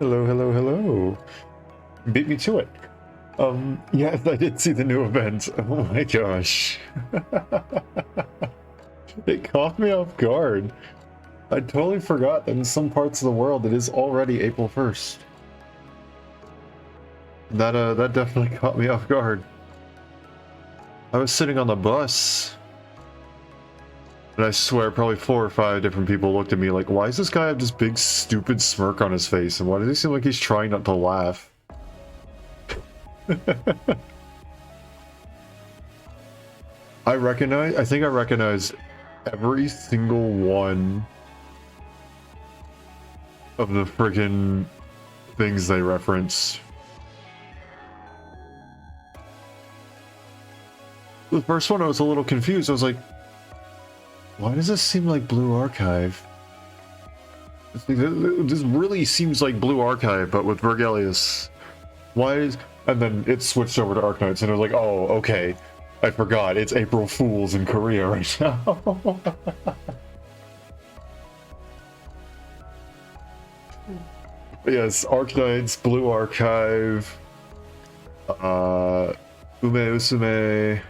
Hello, hello, hello. Beat me to it. Yes, I did see the new event. Oh my gosh. It caught me off guard. I totally forgot that in some parts of the world it is already April 1st. That definitely caught me off guard. I was sitting on the bus, and I swear probably 4 or 5 different people looked at me like, why does this guy have this big stupid smirk on his face, and why does he seem like he's trying not to laugh? I think I recognize every single one of the friggin' things they reference. The first one I was a little confused. I was like, why does this seem like Blue Archive? This really seems like Blue Archive, but with Vergilius. Why is... And then it switched over to Arknights, and I was like, oh, okay. I forgot. It's April Fools in Korea right now. Yes, Arknights, Blue Archive, Ume Usume,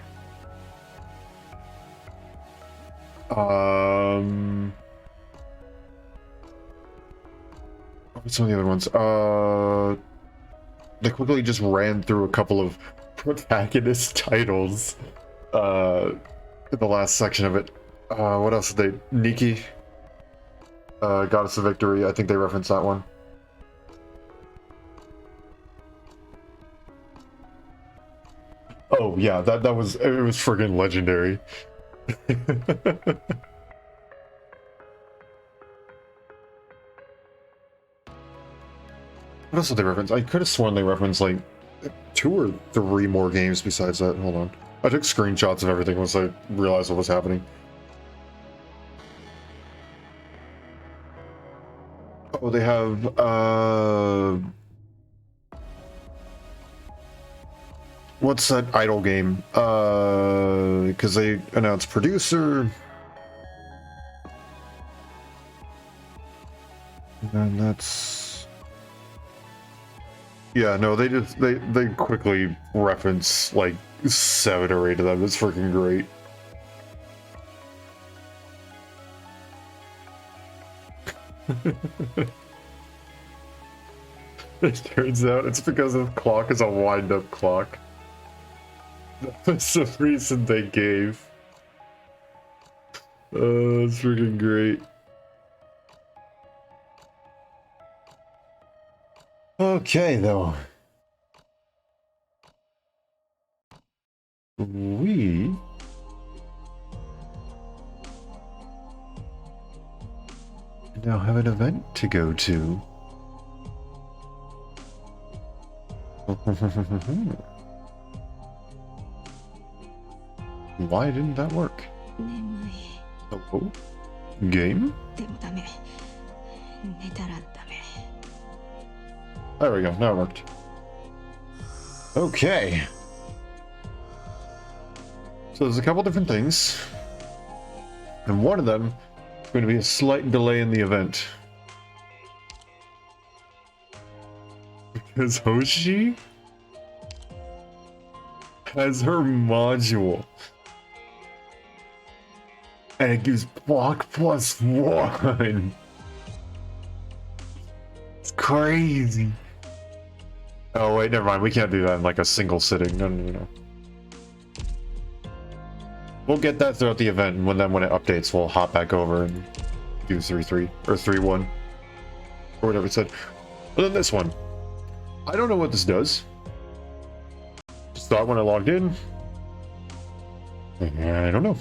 what's some of the other ones? They quickly just ran through a couple of protagonist titles in the last section of it. What else did they... Nikki, Goddess of Victory, I think they referenced that one. Oh yeah, it was friggin' legendary. What else did they reference? I could have sworn they referenced like 2 or 3 more games besides that. Hold on. I took screenshots of everything once I realized what was happening. Oh, they have what's that idol game? Because they announced producer. And that's... Yeah, no, they quickly reference like 7 or 8 of them. It's freaking great. It turns out it's because the clock is a wind-up clock. That's the reason they gave. Oh, it's freaking great. Okay, though. We now have an event to go to. Why didn't that work? Oh, game? There we go, now it worked. Okay. So there's a couple different things. And one of them is going to be a slight delay in the event. Because Hoshi has her module. And it gives block +1. It's crazy. Oh wait, never mind. We can't do that in like a single sitting. No. We'll get that throughout the event, and when it updates, we'll hop back over and do 3-3 or 3-1 or whatever it said. But then this one, I don't know what this does. Just thought when I logged in, I don't know.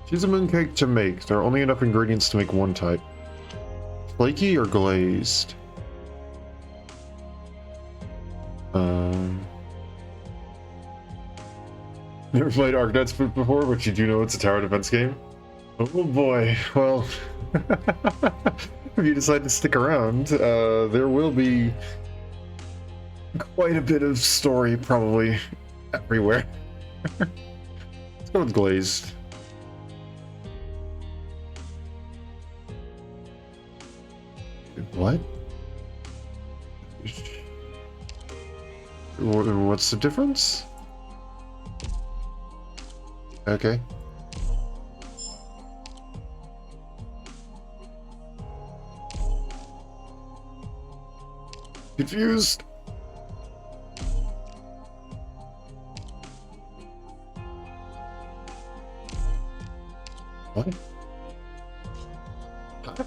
Choose a mooncake to make. There are only enough ingredients to make one type. Flaky or glazed? Never played Arknights before, but you do know it's a tower defense game? Oh boy, well, if you decide to stick around, there will be quite a bit of story probably everywhere. Let's go with glazed. What? What's the difference? Okay. Confused. What? Huh?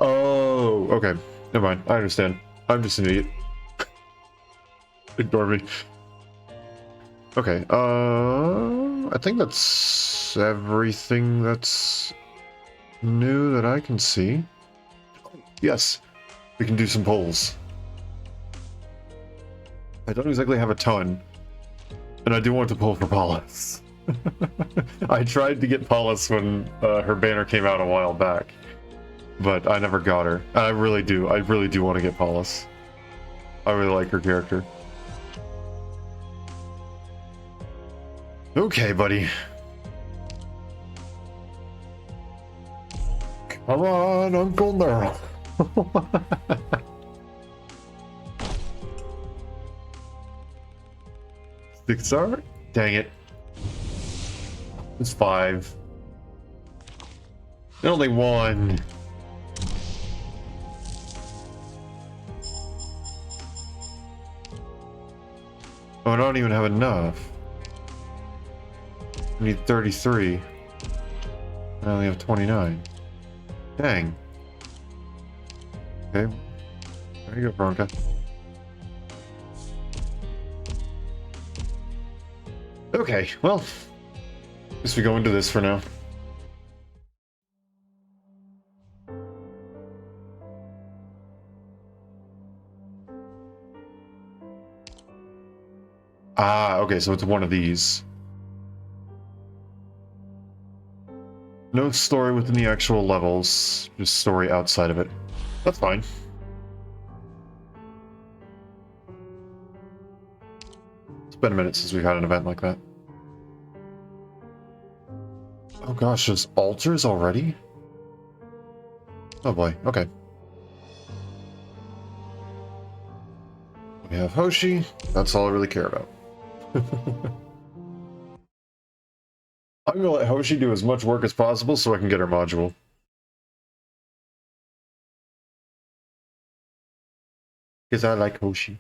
Oh, okay. Never mind. I understand. I'm just an idiot. Ignore me. Okay, I think that's everything that's new that I can see. Yes, we can do some polls. I don't exactly have a ton, and I do want to poll for Paulus. I tried to get Paulus when her banner came out a while back, but I never got her. I really do want to get Paulus. I really like her character. Okay, buddy. Come on, Uncle Nearl. Six are? Dang it. It's 5. And only 1. Oh, I don't even have enough. I need 33. I only have 29. Dang. Okay. There you go, Veronica. Okay, well, guess we go into this for now. Ah, okay, so it's one of these. No story within the actual levels, just story outside of it. That's fine. It's been a minute since we've had an event like that. Oh gosh, there's altars already? Oh boy, okay. We have Hoshi, that's all I really care about. I'm gonna let Hoshi do as much work as possible so I can get her module. Because I like Hoshi.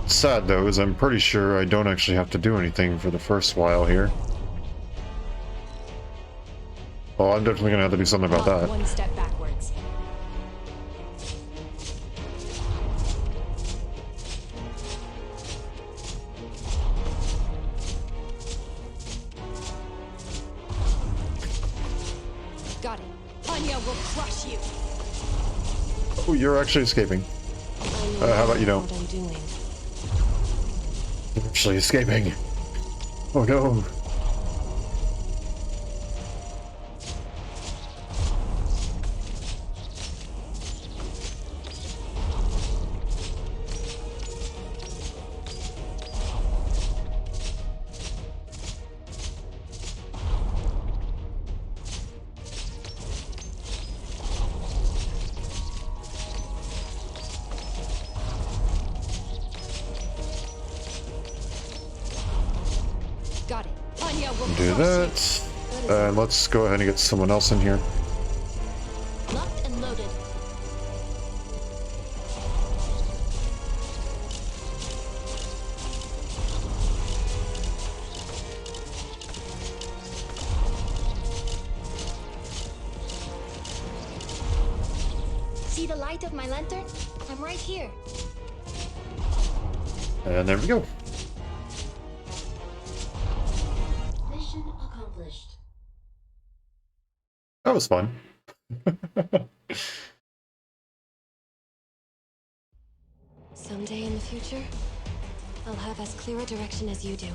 Sad though, is I'm pretty sure I don't actually have to do anything for the first while here. Well, I'm definitely gonna have to do something about that. One step backwards. Got it. Anya will crush you. Oh, you're actually escaping. How about you don't? What I'm doing. You're actually escaping. Oh no. Got it. Anya will Do crush that. And let's go ahead and get someone else in here. you. Locked and loaded. See the light of my lantern? I'm right here. And there we go. accomplished. That was fun. Someday in the future, I'll have as clear a direction as you do.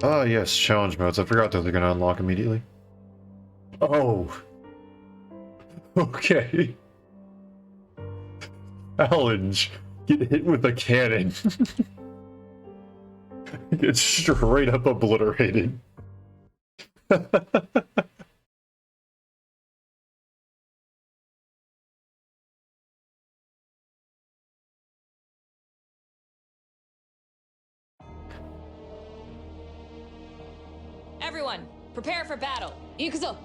Ah, yes, challenge modes. I forgot that they're gonna unlock immediately. Oh. Okay. Challenge. Get hit with a cannon. Get straight up obliterated. Everyone, prepare for battle. Ikuzo!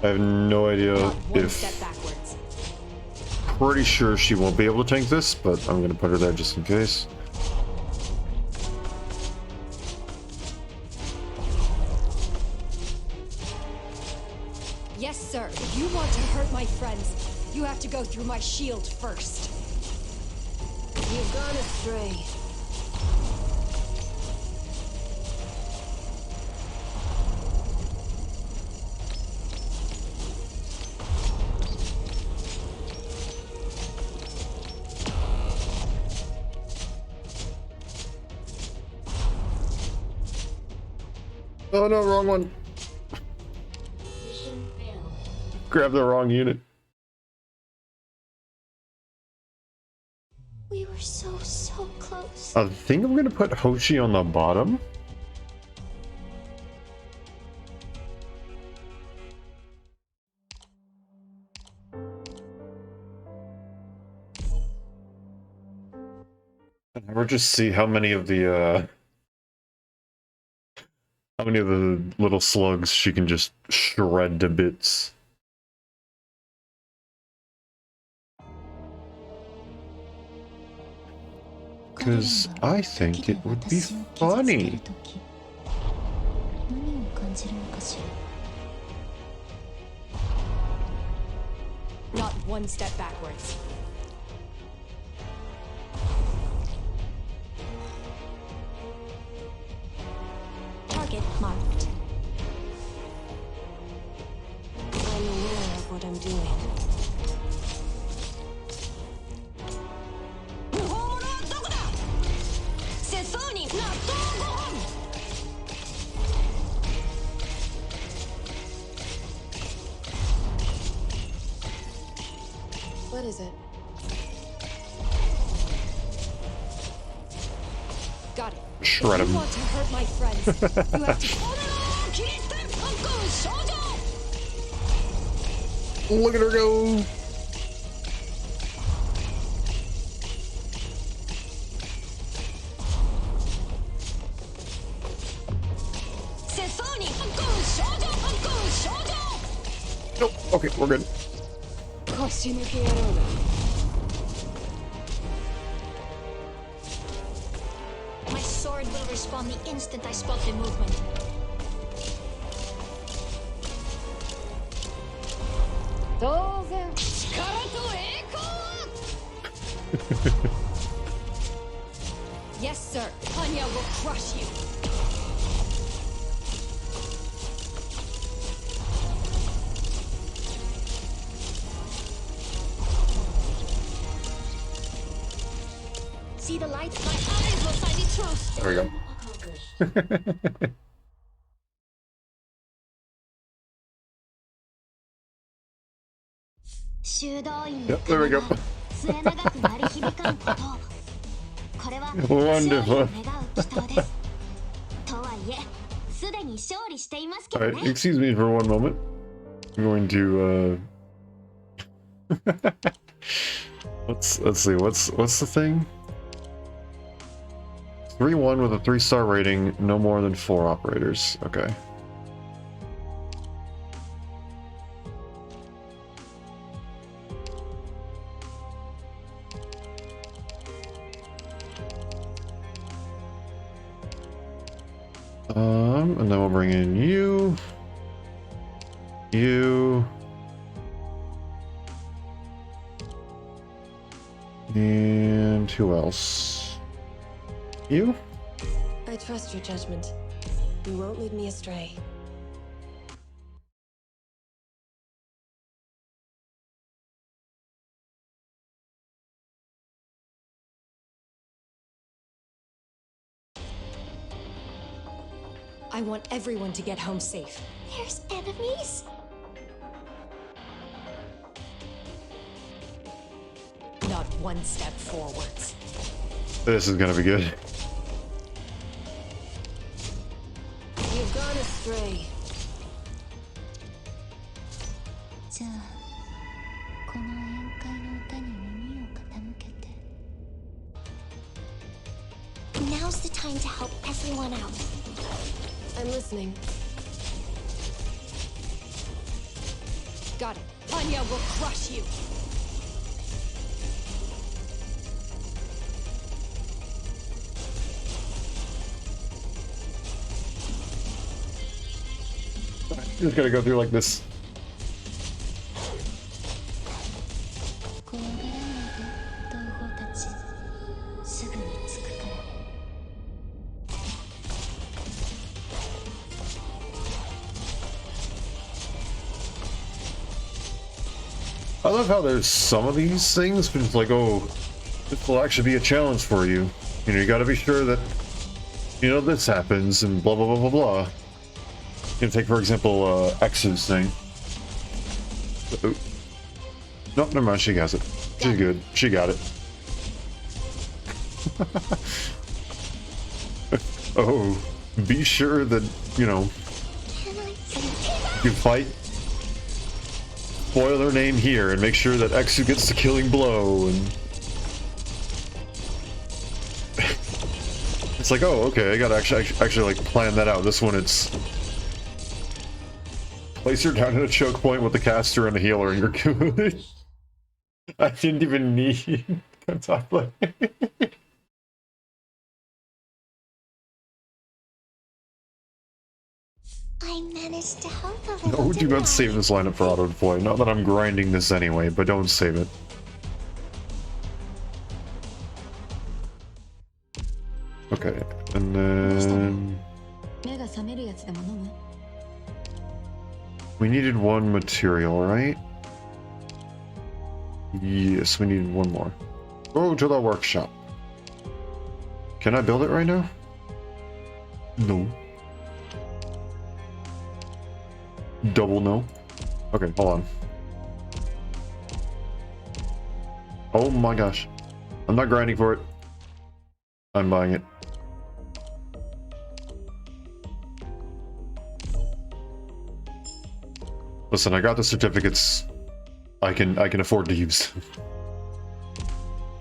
I have no idea Not one if... step backwards. Pretty sure she won't be able to tank this, but I'm gonna put her there just in case. Yes, sir. If you want to hurt my friends, you have to go through my shield first. You've gone astray. Oh no, wrong one. Mission failed. Grab the wrong unit. We were so close. I think I'm gonna put Hoshi on the bottom. And we'll just see how many of the little slugs she can just shred to bits. Because I think it would be funny. Not one step backwards. Target marked. I'm aware of what I'm doing. What is it? Got it. Shred If you him. want to hurt my friends, you have to... Look at her go! Nope. Okay, we're good. My sword will respond the instant I spot the movement. Yes, sir. Anya will crush you. See the light? My eyes will find the truth. There we go. Accomplished. Yep, there we go. Wonderful. Alright, excuse me for one moment. I'm going to let's see, what's the thing? 3-1 with a 3-star rating, no more than 4 operators. Okay. And then we'll bring in you. You. And who else? You? I trust your judgment. You won't lead me astray. I want everyone to get home safe. There's enemies? Not one step forwards. This is gonna be good. You've gone astray. じゃあこの宴会の歌に耳を傾けて Now's the time to help everyone out. I'm listening. Got it. Anya will crush you. Just gotta go through like this. 怖がらないで同胞たちすぐに着くから I love how there's some of these things, but it's like, oh, this will actually be a challenge for you. You know, you gotta be sure that, you know, this happens and blah, blah, blah, blah, blah. You can take, for example, X's thing. Oh. No, never mind, she has it. She's good. She got it. Oh, be sure that, you know, you fight. Spoil her name here and make sure that Exu gets the killing blow and it's like, oh, okay, I gotta actually like plan that out. This one, it's place her down at a choke point with the caster and the healer and you're good. I didn't even need contact. I managed to help a little. No, do not save this lineup for auto deploy. Not that I'm grinding this anyway, but don't save it. Okay, and then we needed one material, right? Yes, we needed one more. Go to the workshop. Can I build it right now? No. Double no. Okay, hold on. Oh my gosh. I'm not grinding for it. I'm buying it. Listen, I got the certificates. I can afford to use them.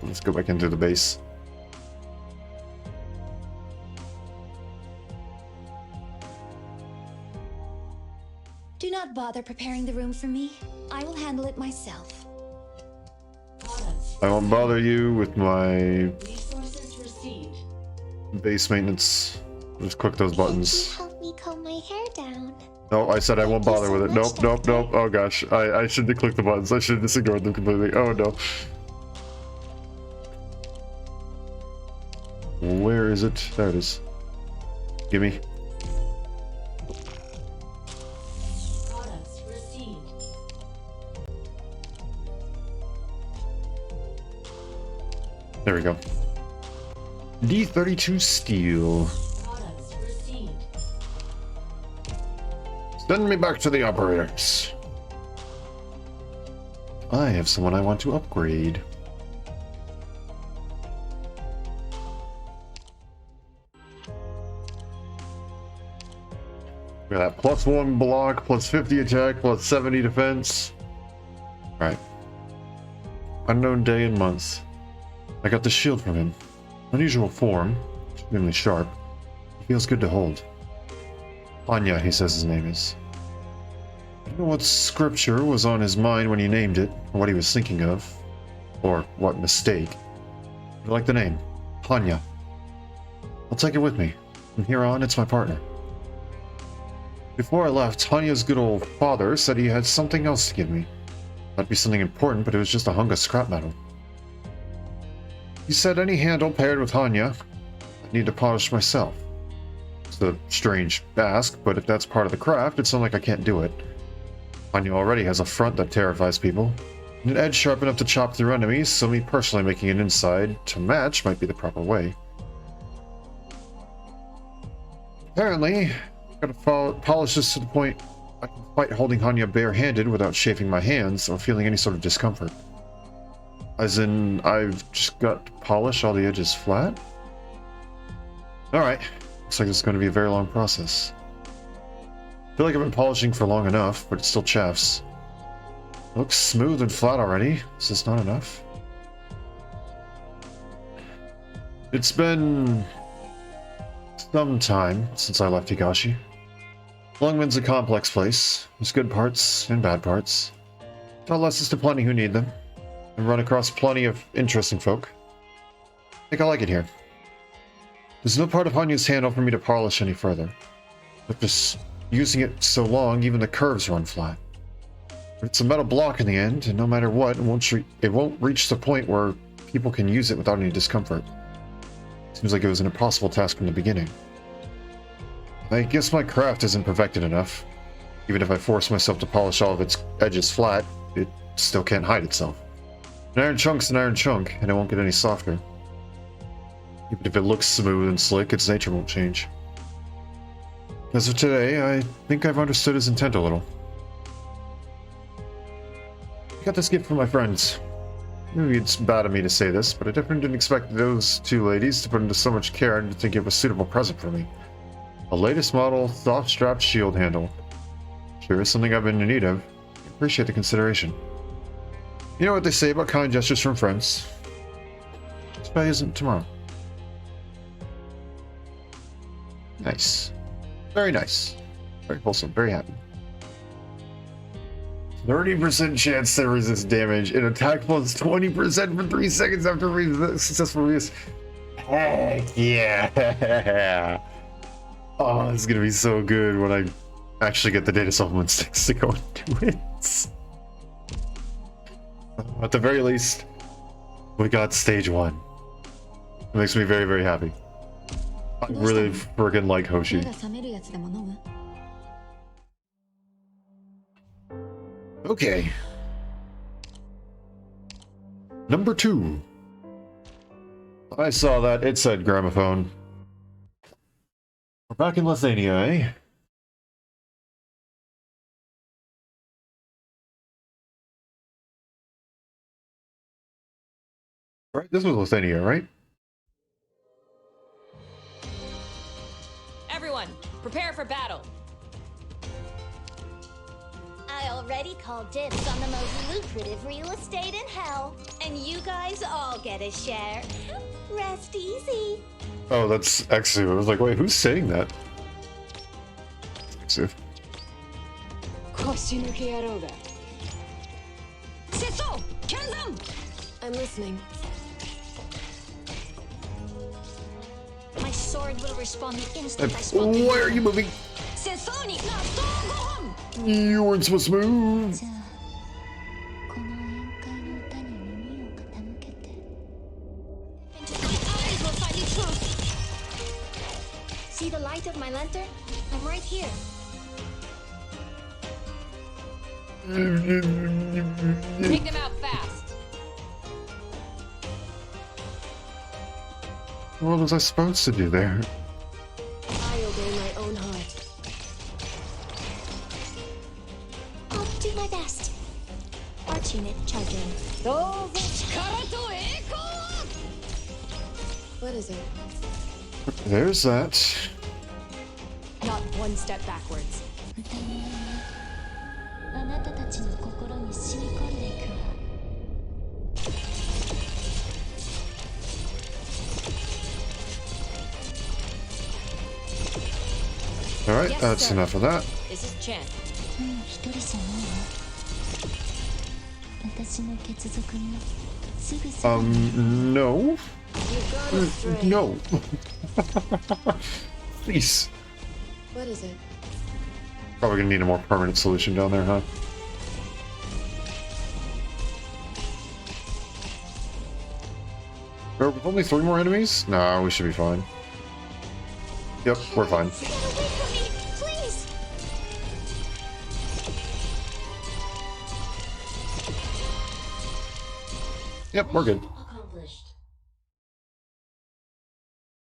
Let's go back into the base. Do not bother preparing the room for me. I will handle it myself. I won't bother you with my base maintenance. Just click those buttons. Help me comb my hair down. No, I said I won't bother with it. Nope, nope, nope. Oh gosh, I should have clicked the buttons. I should have disregarded them completely. Oh no. Where is it? There it is. Gimme. There we go. D32 steel. Send me back to the operators. I have someone I want to upgrade. We got that +1 block, +50 attack, +70 defense. Right. Unknown day and month. I got the shield from him. Unusual form, extremely sharp. It feels good to hold. Anya, he says his name is. I don't know what scripture was on his mind when he named it, or what he was thinking of, or what mistake. I like the name, Anya. I'll take it with me. From here on, it's my partner. Before I left, Tanya's good old father said he had something else to give me. Might be something important, but it was just a hunk of scrap metal. He said any handle paired with Hanya, I'd need to polish myself. It's a strange ask, but if that's part of the craft, it's not like I can't do it. Hanya already has a front that terrifies people, and an edge sharp enough to chop through enemies, so me personally making an inside to match might be the proper way. Apparently, I've got to polish this to the point I can fight holding Hanya barehanded without chafing my hands or feeling any sort of discomfort. As in, I've just got to polish all the edges flat? Alright, looks like it's going to be a very long process. I feel like I've been polishing for long enough, but it still chafes. It looks smooth and flat already. Is this not enough? It's been some time since I left Higashi. Lungman's a complex place. There's good parts and bad parts. Taught lessons to plenty who need them, and run across plenty of interesting folk. I think I like it here. There's no part of Hanya's handle for me to polish any further. With just using it so long, even the curves run flat. But it's a metal block in the end, and no matter what, it won't reach the point where people can use it without any discomfort. Seems like it was an impossible task from the beginning. I guess my craft isn't perfected enough. Even if I force myself to polish all of its edges flat, it still can't hide itself. An iron chunk's an iron chunk, and it won't get any softer. Even if it looks smooth and slick, its nature won't change. As of today, I think I've understood his intent a little. I got this gift from my friends. Maybe it's bad of me to say this, but I definitely didn't expect those two ladies to put into so much care and to think it was a suitable present for me. A latest model, soft-strapped shield handle. Sure is something I've been in need of. I appreciate the consideration. You know what they say about kind gestures from friends. Today isn't tomorrow. Nice. Very nice. Very wholesome. Very happy. 30% chance to resist damage. And attack plus 20% for 3 seconds after successful use. Heck yeah. Oh, this is gonna be so good when I actually get the data supplement sticks to go and do it. At the very least, we got stage 1. It makes me very, very happy. I really freaking like Hoshi. Okay. Number 2. I saw that. It said gramophone. We're back in Lithuania, eh? Right, this was Lithuania, right? Everyone, prepare for battle. I already called dibs on the most lucrative real estate in hell, and you guys all get a share. Rest easy. Oh, that's Exu. I was like, wait, who's saying that? Exu. I'm listening. My sword will respond the instant I spoke. Why are you moving? You weren't supposed to move. See the light of my lantern? I'm right here. Take them out fast. What was I supposed to do there? I obey my own heart. I'll do my best. Arch unit charging. What is it? There's that. Not one step backwards. Alright, Yes, that's sir. enough of that. This is Chen. No. You've gone astray. No. Please. What is it? Probably gonna need a more permanent solution down there, huh? With only 3 more enemies? Nah, we should be fine. Yep, we're fine. Get away from me, please! Yep, we're good. Accomplished.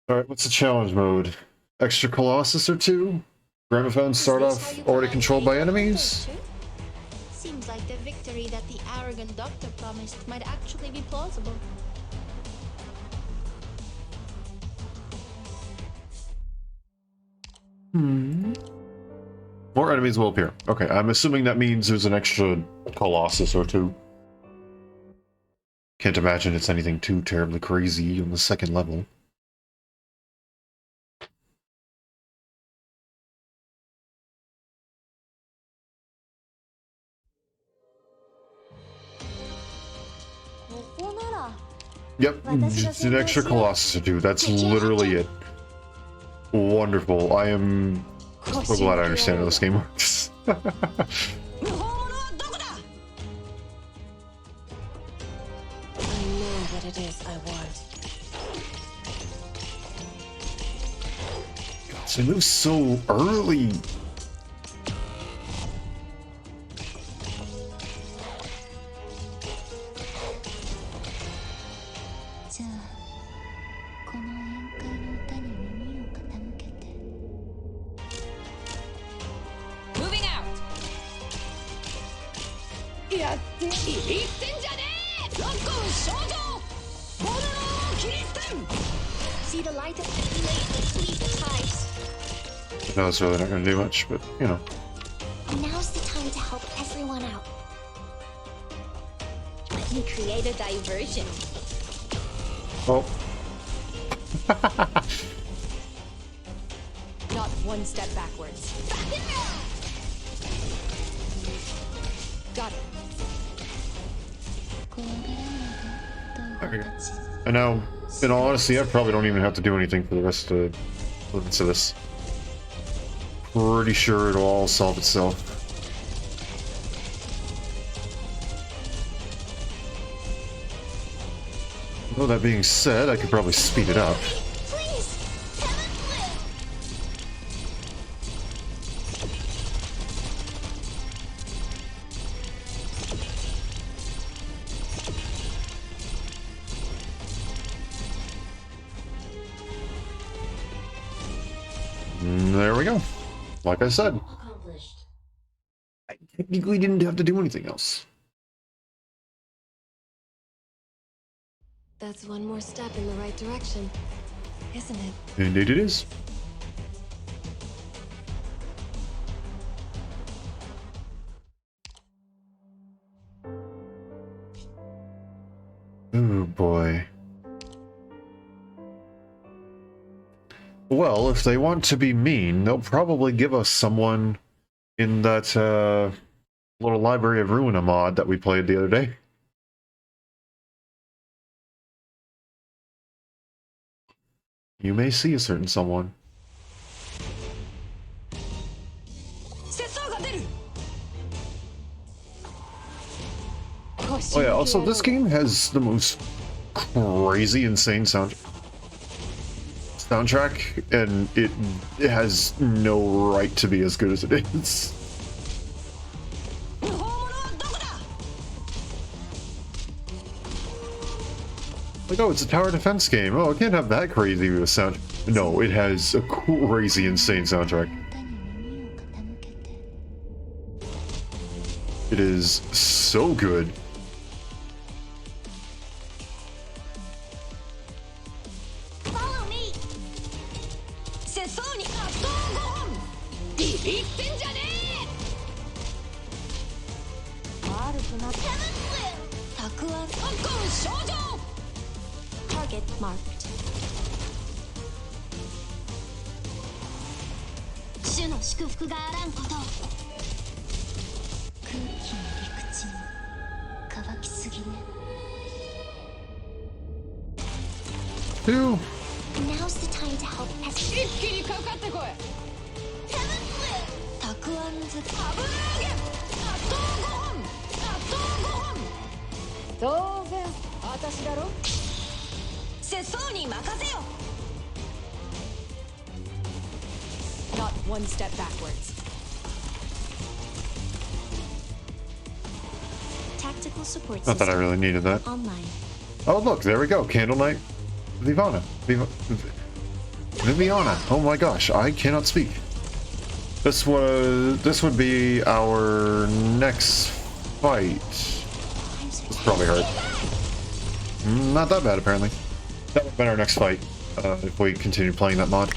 Alright, what's the challenge mode? Extra Colossus or 2? Gramophones start off already controlled by enemies? Seems like the victory that the arrogant doctor promised might actually be plausible. More enemies will appear. Okay, I'm assuming that means there's an extra Colossus or 2. Can't imagine it's anything too terribly crazy on the 2nd level. Yep, just an extra Colossus or 2. That's literally it. Wonderful. I am so glad I understand how this game works. I know what it is I want. It moves so early. Moving out. See the light of the sweet tides. I know it's really not going to do much, but, you know. Now's the time to help everyone out. Let me create a diversion. Oh. Not one step backwards. Got it. There we go. And now, in all honesty, I probably don't even have to do anything for the rest of this. Pretty sure it'll all solve itself. Though that being said, I could probably speed it up. Please, There we go. Like I said, accomplished. I technically didn't have to do anything else. That's one more step in the right direction, isn't it? Indeed it is. Oh boy. Well, if they want to be mean, they'll probably give us someone in that little Library of Ruina mod that we played the other day. You may see a certain someone. Oh yeah, also this game has the most crazy, insane soundtrack, and it has no right to be as good as it is. Like, oh, it's a tower defense game. Oh, it can't have that crazy of a sound. No, it has a crazy, insane soundtrack. It is so good. Follow me. Target marked. 主の祝福があらんこと。空気の陸地に乾きすぎね。Two. Now's the time to help everyone. 一気にかかってこい。たくあん Not one step backwards. Tactical support Not that I system really needed that. online. Oh, look, there we go. Candle Knight Viviana. Viviana. Oh my gosh, I cannot speak. This would be our next fight. This probably hurt. Not that bad, apparently. That would have been our next fight if we continued playing that mod.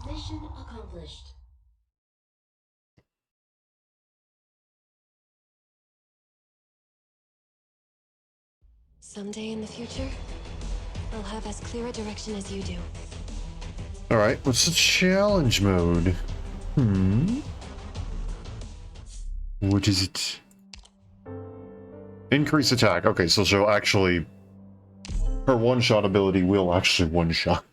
Mission accomplished. Someday in the future, I'll have as clear a direction as you do. Alright, what's the challenge mode? What is it? Increase attack. Okay, so she'll actually... Her one-shot ability will actually one-shot.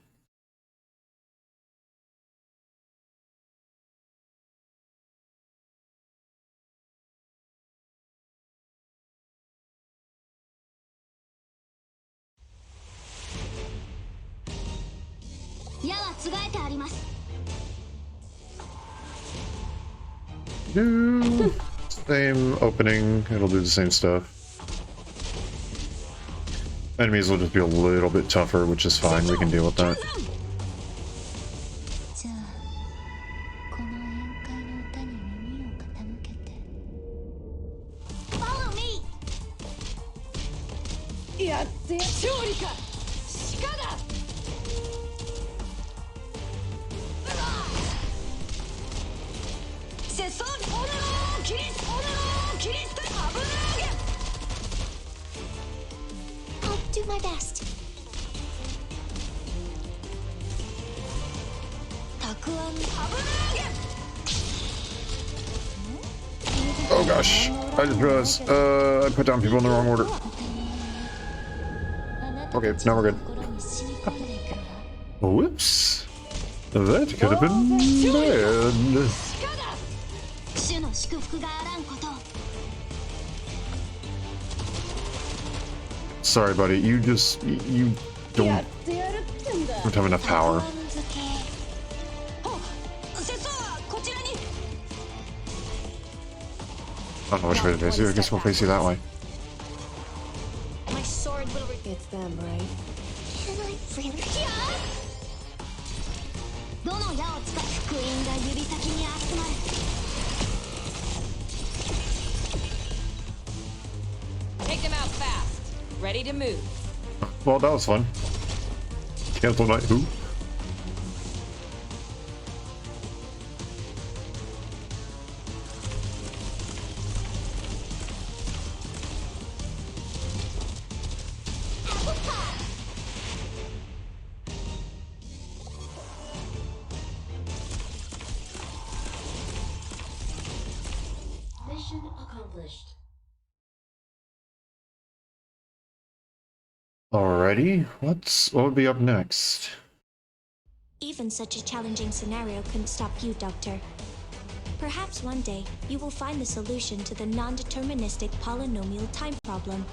Same opening, it'll do the same stuff. Enemies will just be a little bit tougher, which is fine, we can deal with that. Follow me! I'll do my best. Oh gosh, I just realized, I put down people in the wrong order. Okay, now we're good. Whoops. That could have been bad. Sorry, buddy, you don't have enough power. I don't know which way to face you. I guess we'll face you that way. My sword will. It's them, right? Can I really? Yeah. どの矢を使う福音が指先に集まる。Take them out fast. Ready to move. Well, that was fun. Cancel Knight who? Mission accomplished. Alrighty, what would be up next? Even such a challenging scenario couldn't stop you, Doctor. Perhaps one day you will find the solution to the non-deterministic polynomial time problem.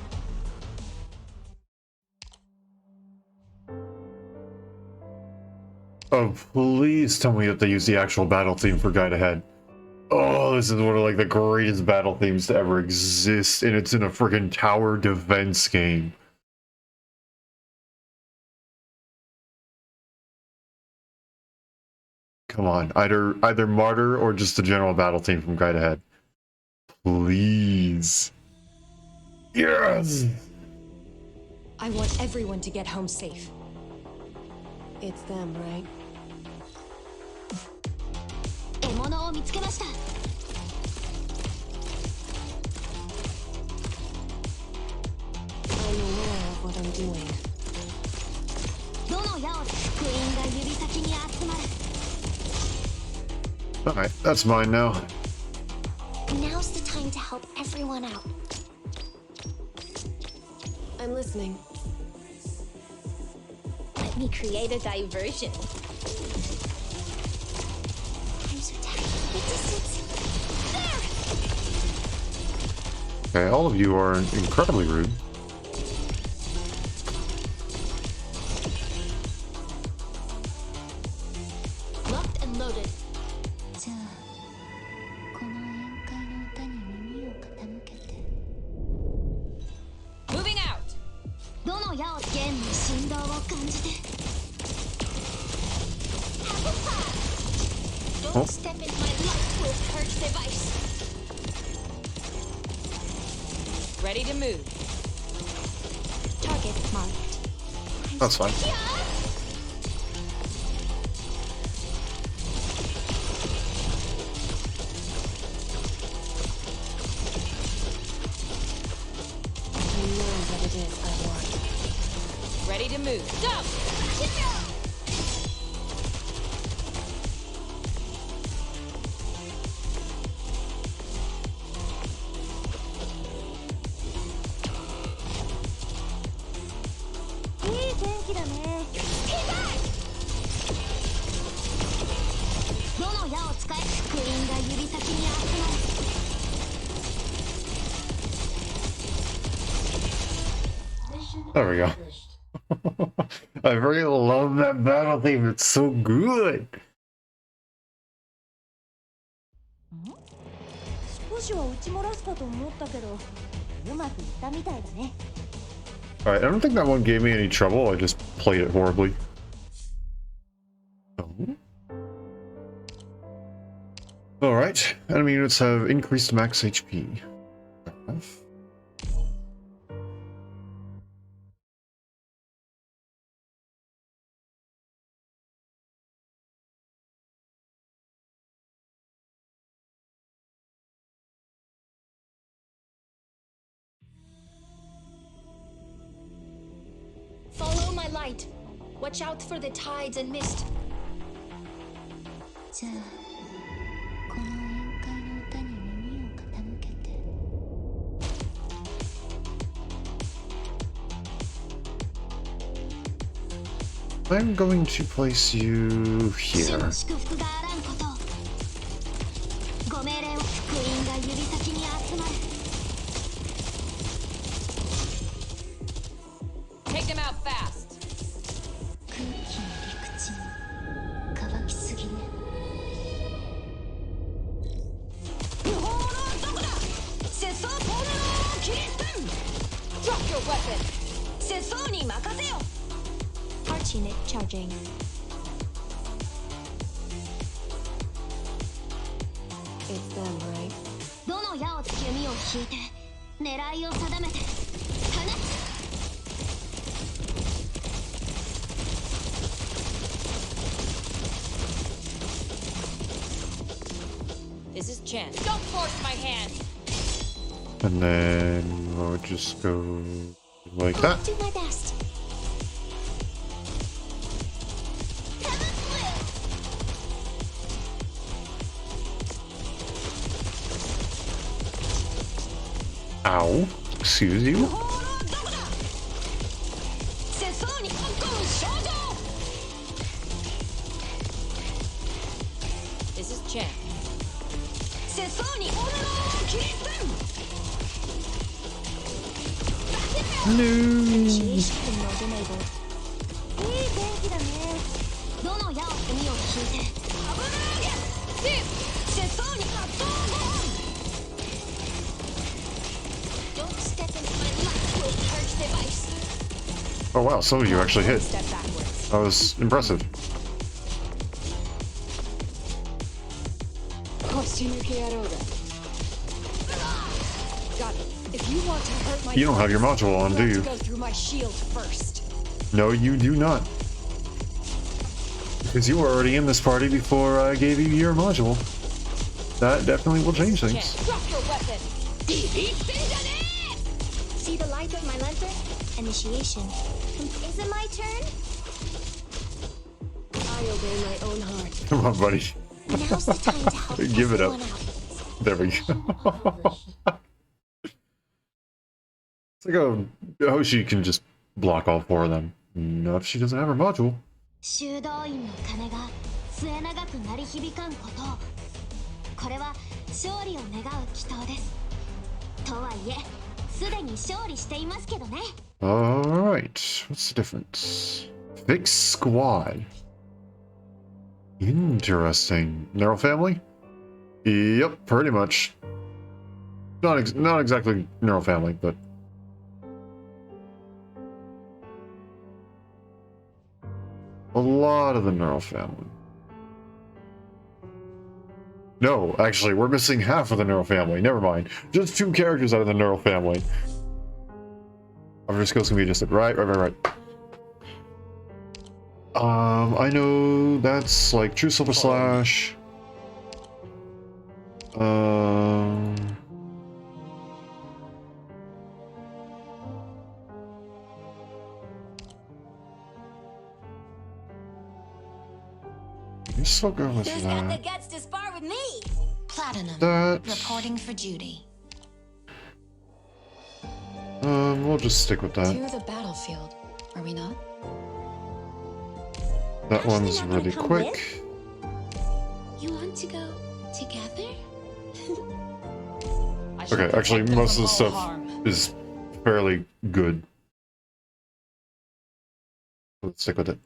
Oh, please tell me that they use the actual battle theme for Guide Ahead. Oh, this is one of like the greatest battle themes to ever exist, and it's in a freaking tower defense game. Come on, either Martyr or just the general battle theme from Guide Ahead. Please. Yes! I want everyone to get home safe. It's them, right? 獲物を見つけました。I'm aware of what I'm doing. どの矢を福音が指先に集まる。 Alright, that's mine now. Now's the time to help everyone out. I'm listening. Let me create a diversion. I'm so tired of the distance. There! Okay, all of you are incredibly rude. Locked and loaded. Moving out. Don't step in my light will purge device. Ready to move. Target marked. That's fine. I know what it is I want. Ready to move. Stop! There we go. I really love that battle theme. It's so good. Alright, I don't think that one gave me any trouble. I just played it horribly. Oh. Alright, enemy units have increased max HP. Follow my light. Watch out for the tides and mist. I'm going to place you here. Take them out fast. Drop your weapon. Arch unit charging. It's them, right? This is Chen. Don't force my hand. And then we'll just go like that. I'll do my best. Ow. Excuse you. This is Chen. No. Initiation mode enabled. Don't step into my light will purge device. Oh wow, some of you actually hit. Step backwards. That was impressive. Got it. If you want to hurt my You don't have your module on, do have you? to go through my shield first. No, you do not. Because you were already in this party before I gave you your module. That definitely will change Chen, things. drop your weapon. See the light of my lantern? Initiation. Is it my turn? I obey my own heart. Come on, buddy. Now's the time to help Give it up. everyone out. There we go. It's like, oh, she can just block all four of them. Not if she doesn't have her module. 修道院の鐘が末永く鳴り響かんことを。これは勝利を願う祈祷です。とはいえ、すでに勝利していますけどね。Alright, what's the difference? Fix squad. Interesting. Neural family? Yep, pretty much. Not exactly neural family, but... a lot of the neural family. No, actually, we're missing half of the neural family. Never mind. Just 2 characters out of the neural family. Other skills can be adjusted. Right. I know that's like True Silver Slash. You still go with Who's that. got the guts to spar with me? Platinum. That. Reporting for duty. We'll just stick with that. To the battlefield, are we not? That one's Actually, I'm really gonna come quick. You want to go together? Okay, actually, most of the stuff is fairly good. Let's stick with it.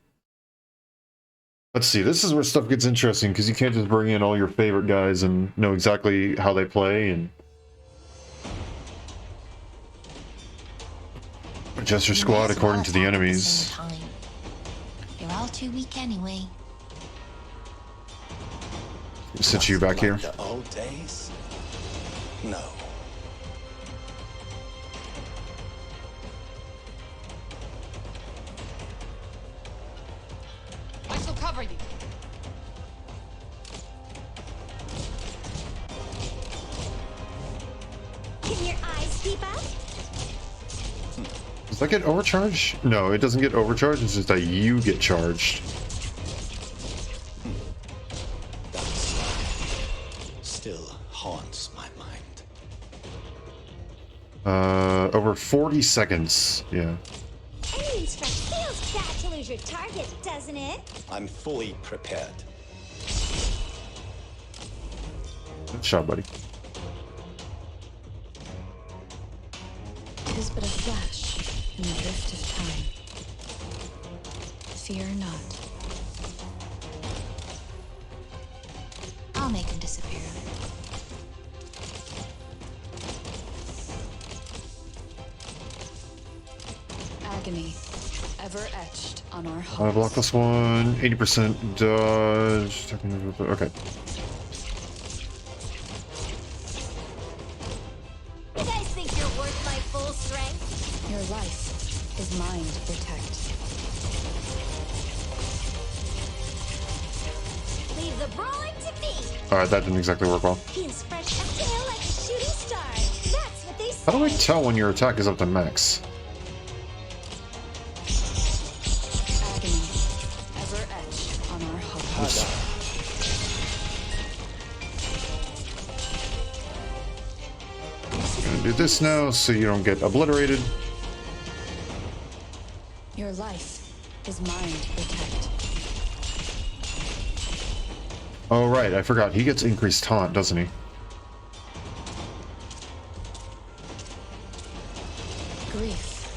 Let's see, this is where stuff gets interesting, because you can't just bring in all your favorite guys and know exactly how they play, and adjust your squad according to the enemies. You're all too weak anyway. Sit you back here. The old days? No. I shall cover you. Can your eyes keep up? Does that get overcharged? No, it doesn't get overcharged, it's just that you get charged. Still haunts my mind. Over 40 seconds, yeah. Aiming strike feels bad to lose your target, doesn't it? I'm fully prepared. Good shot, buddy. It is but a flash in the drift of time. Fear not. I'll make him disappear. Agony, ever etched on our I hearts. block this one. 80% dodge. Okay. You guys think you're worth my full strength? Your life is mine to protect. Leave the brawling to me. Alright, that didn't exactly work well. Feels fresh, a tail like a shooting star. That's what they say. How do I tell when your attack is up to max? Agony, ever etched on our hearts. I'm gonna do this now so you don't get obliterated. Your life is mine to protect. Oh right, I forgot. He gets increased taunt, doesn't he? Grief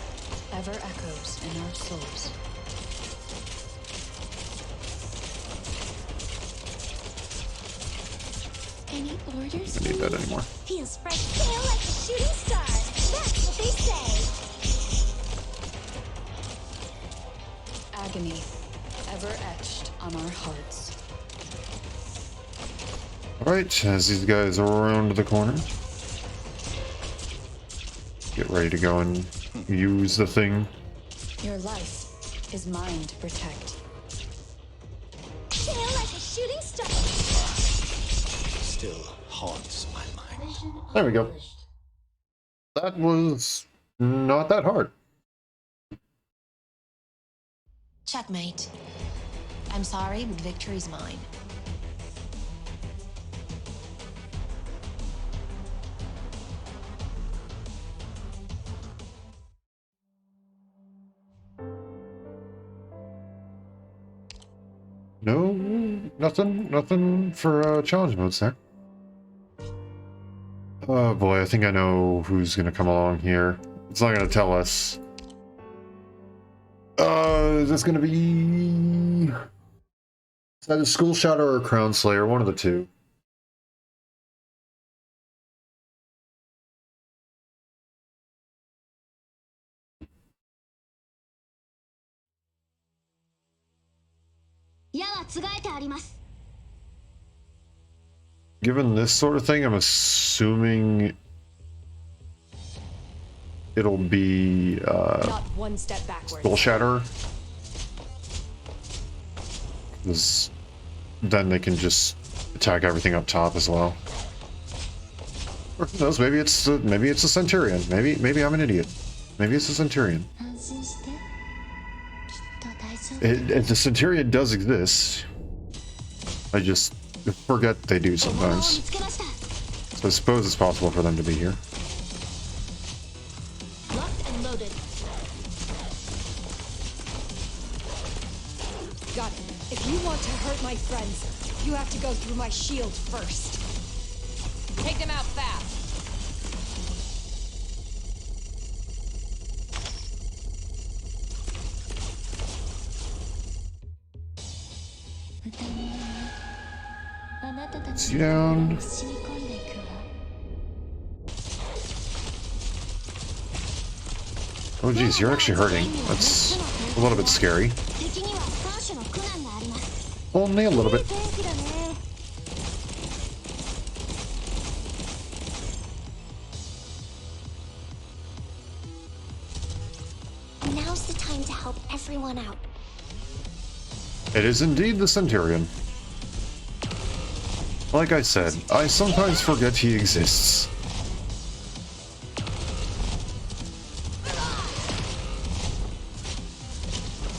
ever echoes in our souls. Any orders? I don't need that anymore. Feels fresh, tail like a shooting star. That's what they say. Agony, ever etched on our hearts. Alright, as these guys are around the corner. Get ready to go and use the thing. Your life is mine to protect. Tail like a shooting star. Still haunts my mind. There we go. That was not that hard. Checkmate. I'm sorry, but victory's mine. No, nothing for challenge modes there. Oh boy, I think I know who's gonna come along here. It's not gonna tell us. Is this gonna be... Is that a School Shadow or a Crown Slayer? One of the two. Given this sort of thing, I'm assuming it'll be Not one step backwards. Skull Shatter. Because then they can just attack everything up top as well. Or who knows? Maybe it's a Centurion. Maybe I'm an idiot. Maybe it's a Centurion. The Centurion does exist. I just forget they do sometimes. So I suppose it's possible for them to be here. Locked and loaded. Got it. If you want to hurt my friends, you have to go through my shield first. Take them out fast. Sit you down. Oh geez, you're actually hurting. That's a little bit scary. Only a little bit. Now's the time to help everyone out. It is indeed the Centurion. Like I said, I sometimes forget he exists.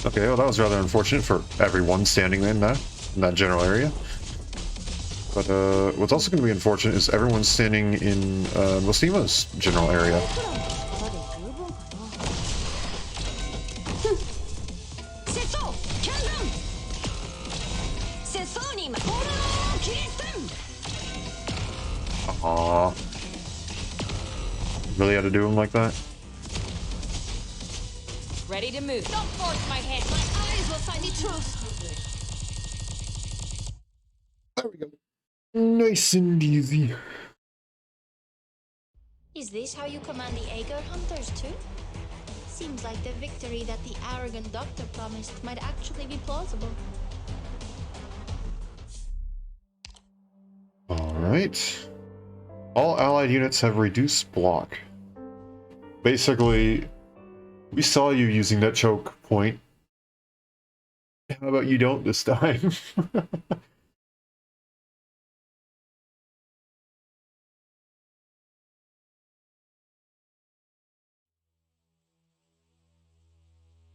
Okay, well that was rather unfortunate for everyone standing in that general area. But what's also going to be unfortunate is everyone standing in Mostima's general area. Aww. Really had to do him like that? Ready to move. Don't force my head. My eyes will find the truth. There we go. Nice and easy. Is this how you command the Aegir hunters too? Seems like the victory that the arrogant doctor promised might actually be plausible. Alright. All allied units have reduced block. Basically, we saw you using that choke point. How about you don't this time?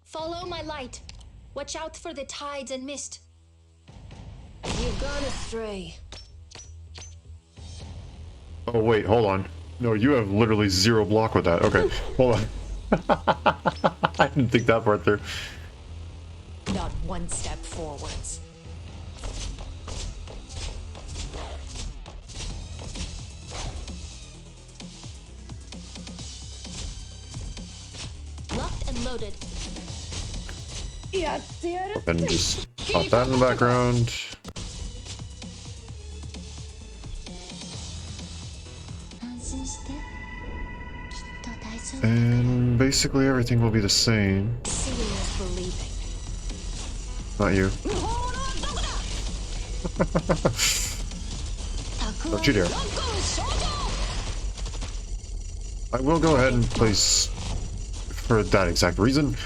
Follow my light. Watch out for the tides and mist. You've gone astray. Oh wait, hold on. No, you have literally 0 block with that. Okay, hold on. I didn't think that part through. Not one step forwards. Locked and loaded. And just pop that in the background. And basically everything will be the same. Seeing is believing. Not you. Don't you dare. I will go ahead and place for that exact reason.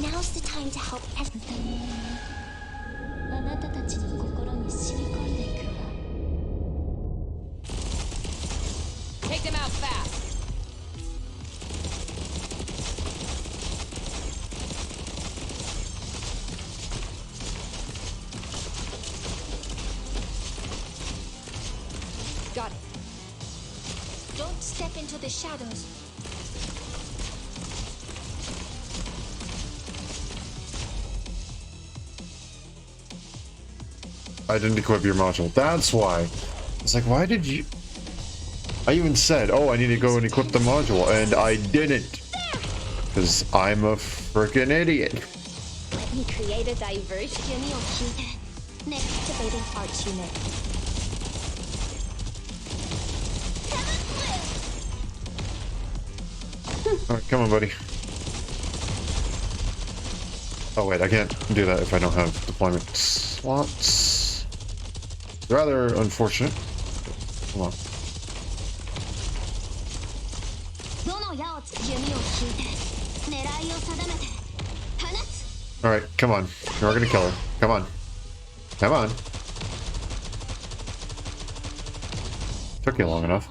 Now's the time to help everyone. あなたたちの心に染み込んでいくわ。 Take them out fast. Got it. Don't step into the shadows. I didn't equip your module. That's why. It's like, why did you... I even said, oh, I need to go and equip the module, and I didn't. Because I'm a freaking idiot. Let me create a diversion. Next activating arch unit. Alright, come on, buddy. Oh, wait, I can't do that if I don't have deployment slots. Rather unfortunate. Come on. Alright, come on. You're gonna kill her. Come on. Come on. Took you long enough.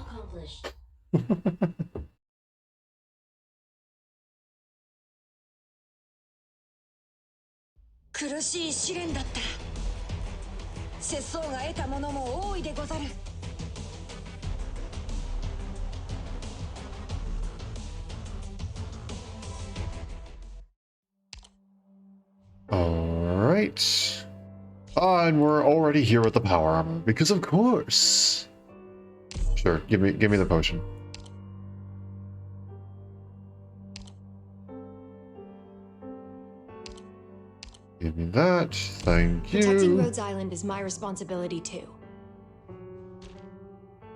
Alright. And we're already here with the power armor, because of course. Sure, give me the potion. Give me that. Thank you. Protecting Rhodes Island is my responsibility too. I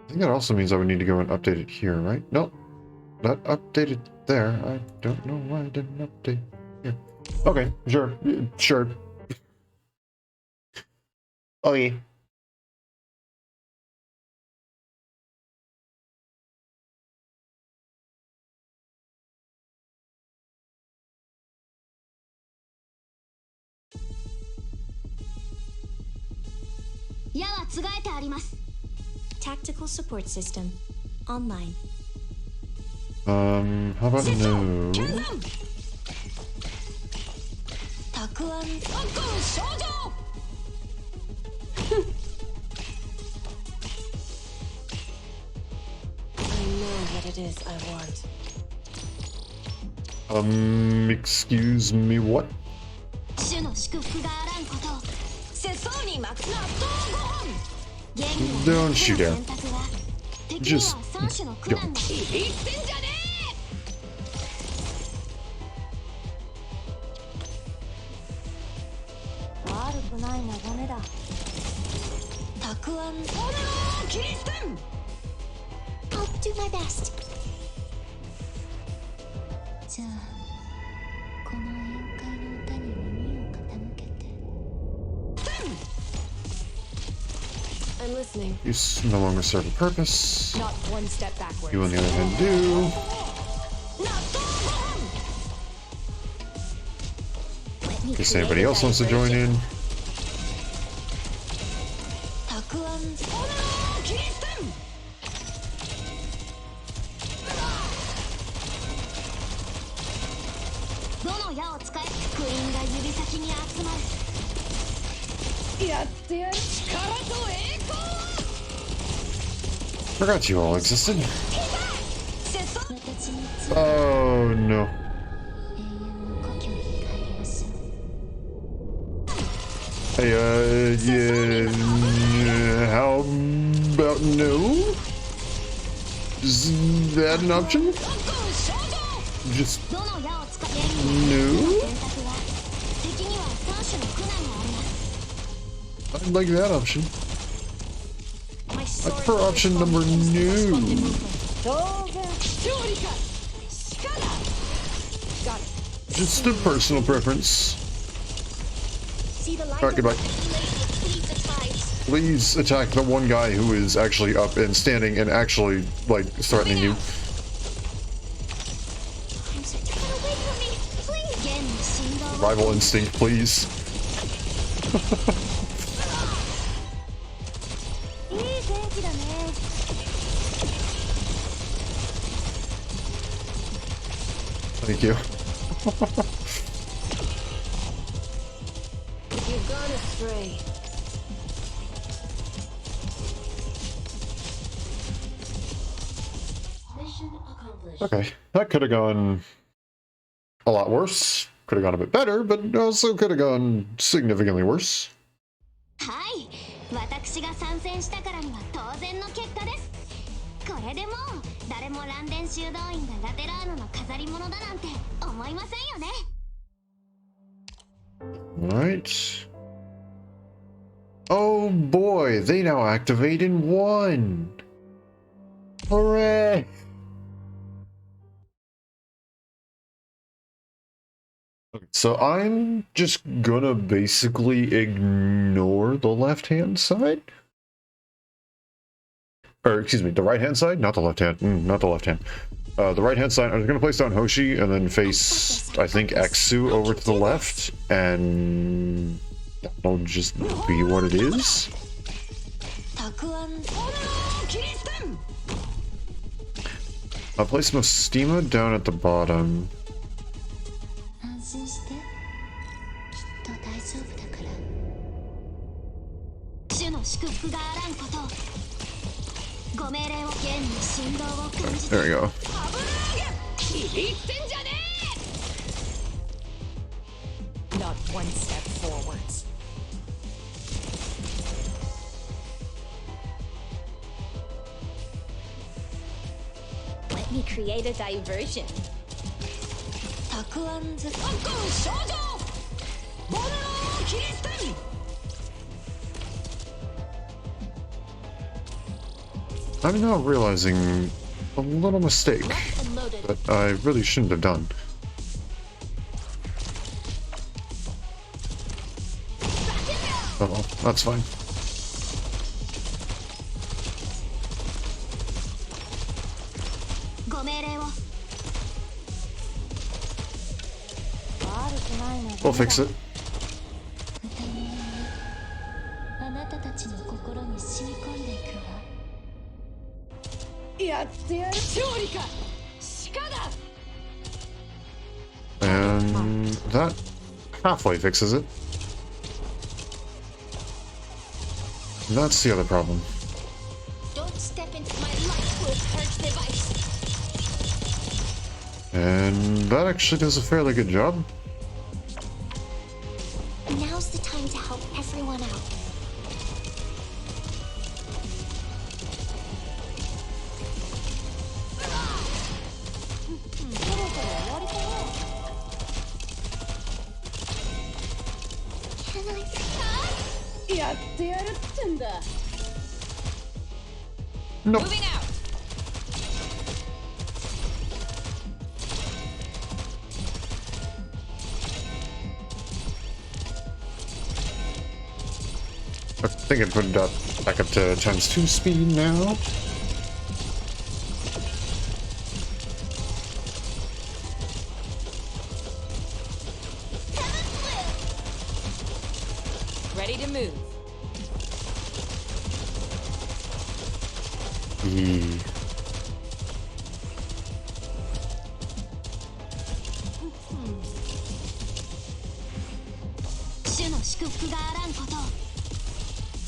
think that also means I would need to go and update it here, right? Nope. Not updated there. I don't know why I didn't update here. Okay, sure. Sure. Okay. Tactical support system online. How about no? I know what it is I want. Excuse me, what? Don't you dare. Just don't. I'll do my best. I'm listening. You no longer serve a purpose. Not one step backwards. You, on the other hand, do. In case anybody else wants to join in. Forgot you all existed. Oh no. Hey, yeah, how about no? Is that an option? Just no? I'd like that option. I prefer option number no. Just a personal preference. Alright, goodbye. Please attack the one guy who is actually up and standing and actually, like, threatening you. Survival instinct, please. Thank you. You've gone astray. Okay, that could have gone a lot worse. Could have gone a bit better, but also could have gone significantly worse. はい、私が参戦したからには当然の結果です。これでもう誰もランデン修道院がラテラーノの飾り物だなんて思いませんよね。Right. Oh boy, they now activate in one. Hooray! Okay, so I'm just gonna basically ignore the left-hand side. Or, excuse me, the right-hand side? Not the left-hand. Not the left-hand. The right-hand side, I'm gonna place down Hoshi and then face, I think, Exu over to the left. And that'll just be what it is. I'll place Mostima down at the bottom. 安心して、きっと大丈夫だから。主の祝福があらんこと。ご命令を現に振動を感じて。 There we go. Not one step forwards. Let me create a diversion. I'm now realizing a little mistake that I really shouldn't have done. Oh well, that's fine. We'll fix it. あなたたちの心に染み込んでいくわ。やってやる勝利か鹿だ And that halfway fixes it. That's the other problem. Don't step into my light with hurt device. And that actually does a fairly good job. Now's the time to help everyone out. Can I stop? やってやるってんだ Nope. Moving out. I think I put that back up to ×2 speed now. Ready to move.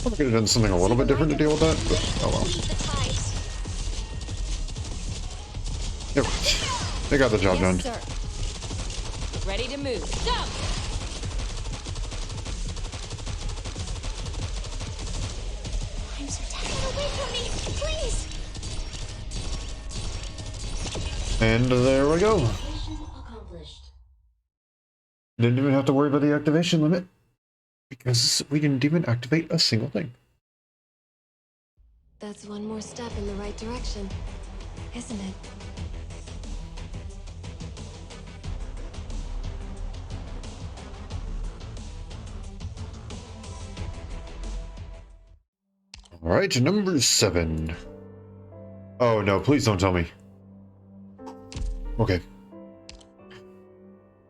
I could have done something a little bit different to deal with that, but oh well. Yep. They got the job done. Sir. Ready to move. Jump. Get away from me, please. And there we go. Didn't even have to worry about the activation limit, because we didn't even activate a single thing. That's one more step in the right direction, isn't it? Alright, number 7. Oh no, please don't tell me. Okay.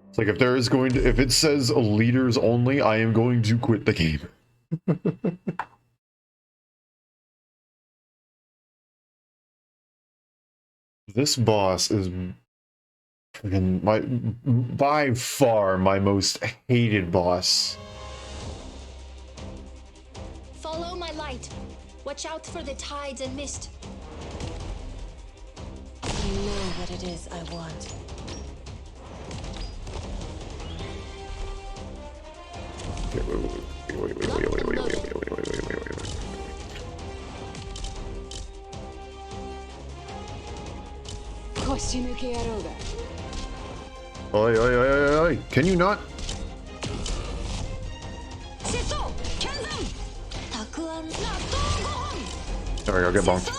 It's like if there is going to, if it says leaders only, I am going to quit the game. This boss is freaking by far my most hated boss. Follow my light. Watch out for the tides and mist. I know. what it is I want. Oi, oi, oi, oi, oi. Can you not? There we go, get bonked.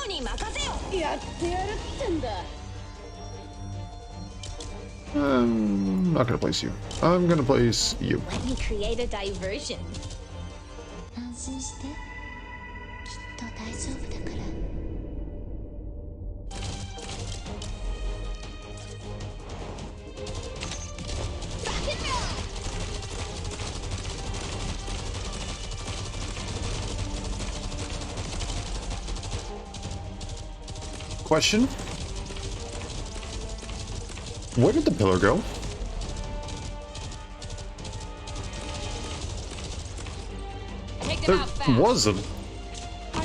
I'm not gonna place you. I'm gonna place you. Let me create a diversion. 安心して。きっと大丈夫だから。Question? Where did the pillar go? There was a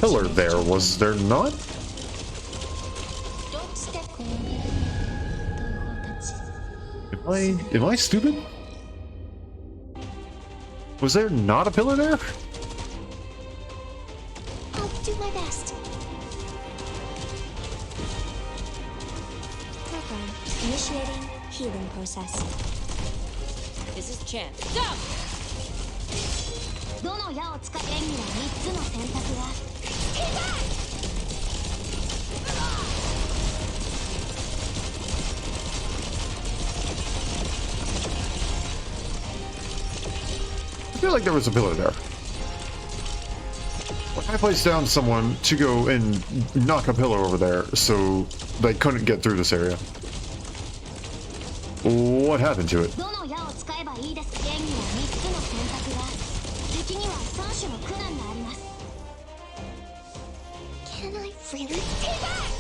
pillar there, was there not? Don't step. Am I stupid? Was there not a pillar there? I'll do my best. Program. Initiating healing process. This is chance. Stop! どの矢を使う演技は3つの選択が。I feel like there was a pillar there. I placed down someone to go and knock a pillar over there, so they couldn't get through this area. What happened to it? どの矢を使えばいいですか。演技は3つの選択が。敵には3種の苦難があります。Can I really? Stay back!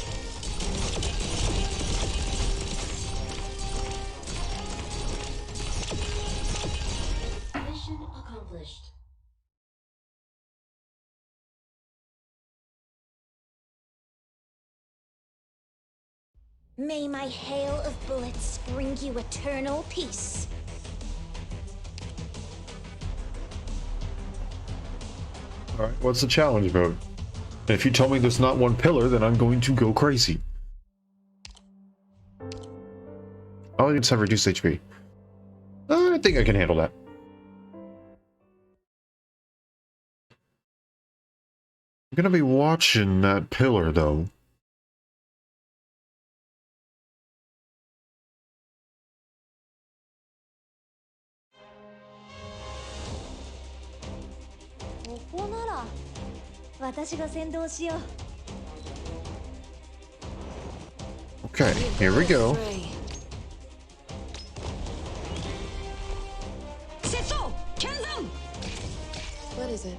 Mission accomplished. May my hail of bullets bring you eternal peace. Alright, what's the challenge mode? And if you tell me there's not one pillar, then I'm going to go crazy. All units have reduced HP. I think I can handle that. I'm gonna be watching that pillar, though. Okay, here we go. What is it?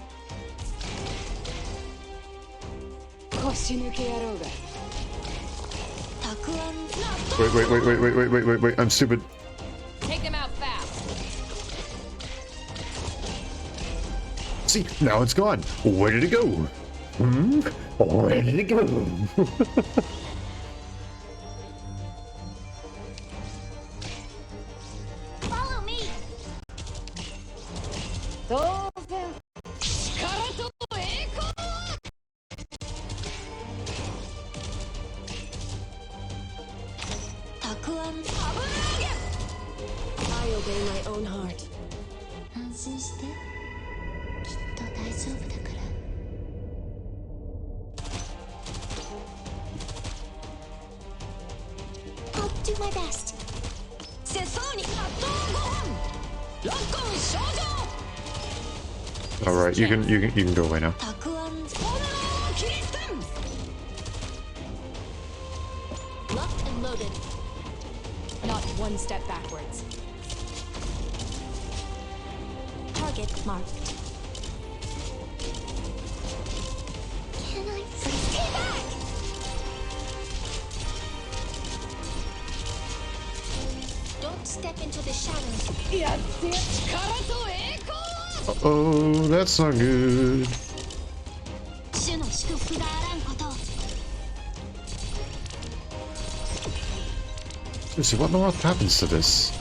Wait, I'm stupid. Take them out fast. See, now it's gone. Where did it go? Where did it go? Follow me. I obey my own heart. 安心して。きっと大丈夫だから。I'll do my best. 世相に納豆ご飯。ロッコン少女。 All right, you can go away now. たくあん。炎のキリステン。Locked and loaded. Not one step backwards. Target marked. Can I freeze? Stay back! Don't step into the shadows. Oh, that's not good. 主の祝福があらんこと。Seriously, what in the world happens to this?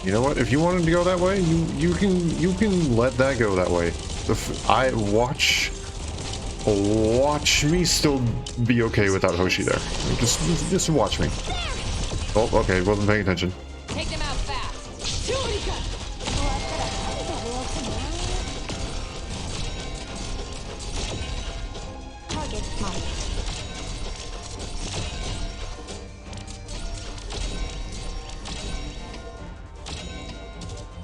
You know what? If you wanted to go that way, you can let that go that way. I watch me still be okay without Hoshi there. Just watch me. Oh, okay, wasn't paying attention. Take them out fast. Target marked.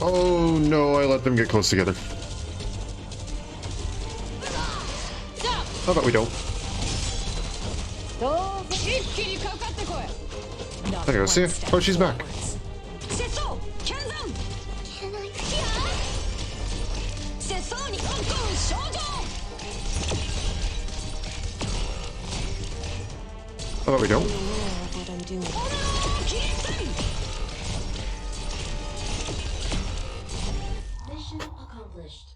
Oh no, I let them get close together. How about we don't? There you go, see? Oh, she's back. How about we don't? Mission accomplished.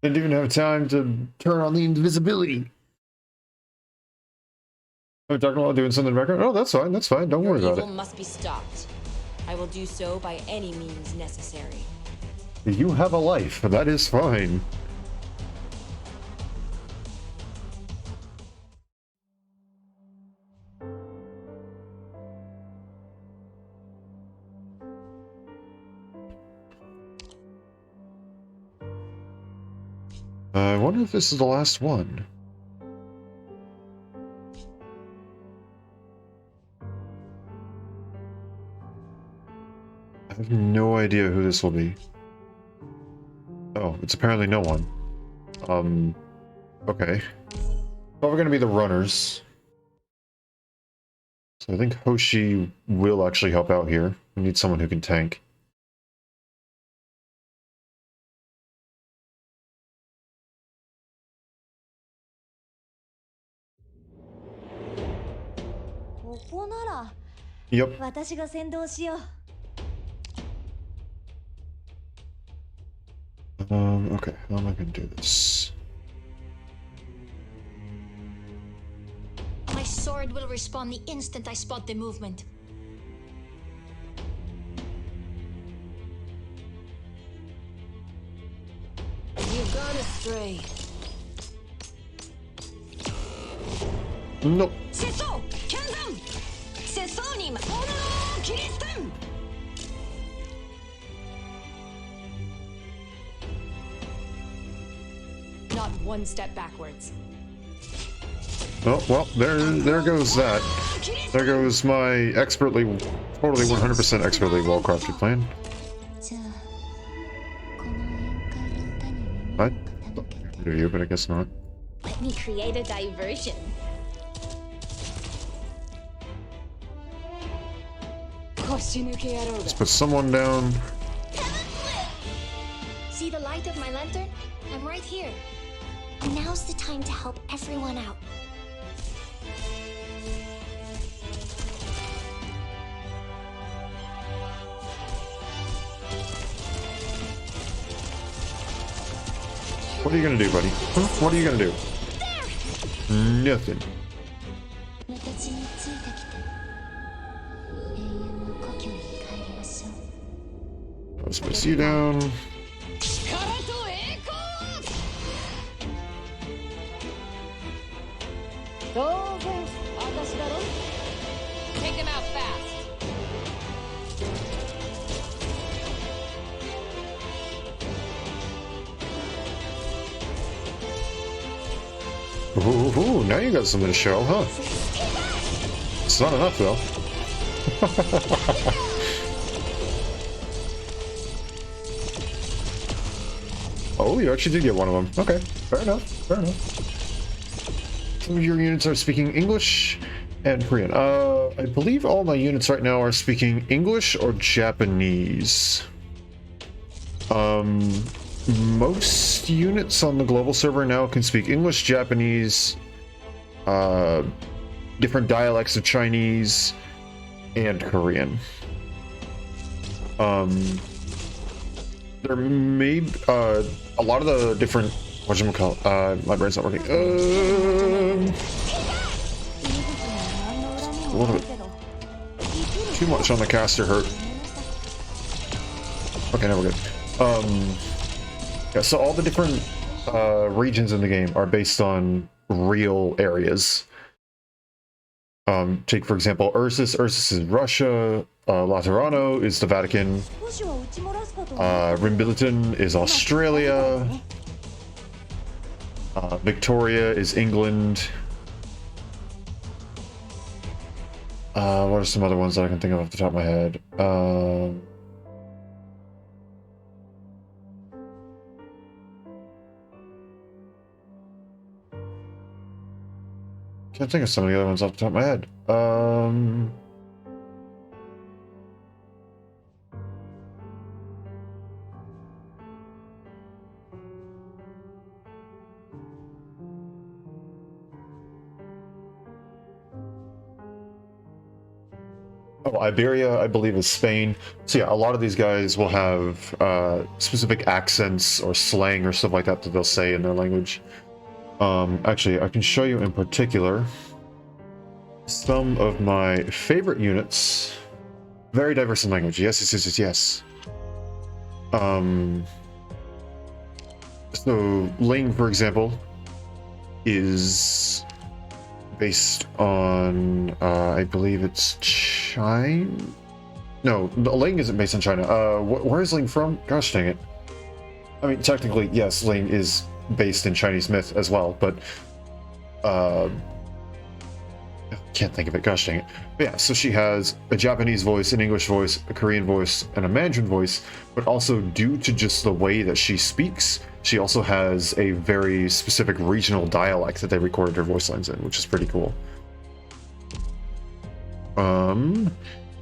Didn't even have time to turn on the invisibility. Are we talking about doing something in the background? Oh, that's fine, that's fine. Don't worry about it. Must be stopped. I will do so by any means necessary. You have a life, that is fine. I wonder if this is the last one. I have no idea who this will be. Oh, it's apparently no one. Okay. Probably gonna be the runners. So I think Hoshi will actually help out here. We need someone who can tank. Yep. Okay, how am I gonna do this? My sword will respond the instant I spot the movement. You've gone astray. Nope. Not one step backwards. Oh, well, there goes that. There goes my expertly, totally 100% expertly well-crafted plan. I do you, but I guess not. Let me create a diversion. Let's put someone down. See the light of my lantern? I'm right here. Now's the time to help everyone out. What are you gonna do, buddy? Huh? What are you gonna do? Nothing. Let's put you down. Take them out fast. Ooh, now you got something to show, huh? It's not enough, though. Oh, you actually did get one of them. Okay, fair enough, fair enough. Some of your units are speaking English and Korean. I believe all my units right now are speaking English or Japanese. most units on the global server now can speak English, Japanese, different dialects of Chinese, and Korean. There may a lot of the different whatchamacallit, my brain's not working. A little bit too much on the caster hurt. Okay, now we're good. Yeah, so all the different regions in the game are based on real areas. Take for example Ursus. Ursus is Russia. Laterano is the Vatican. Rimbiliton is Australia. Victoria is England. What are some other ones that I can think of off the top of my head? Can't think of some of the other ones off the top of my head. Oh, Iberia, I believe, is Spain. So yeah, a lot of these guys will have specific accents or slang or stuff like that that they'll say in their language. Actually, I can show you in particular some of my favorite units. Very diverse in language. Yes, yes, yes, yes, yes. So Ling, for example, is based on, I believe it's China? No, Ling isn't based on China. Where is Ling from? Gosh dang it. I mean, technically, yes, Ling is based in Chinese myth as well, but I can't think of it. Gosh dang it. But yeah, so she has a Japanese voice, an English voice, a Korean voice, and a Mandarin voice, but also due to just the way that she speaks, she also has a very specific regional dialect that they recorded her voice lines in, which is pretty cool. Some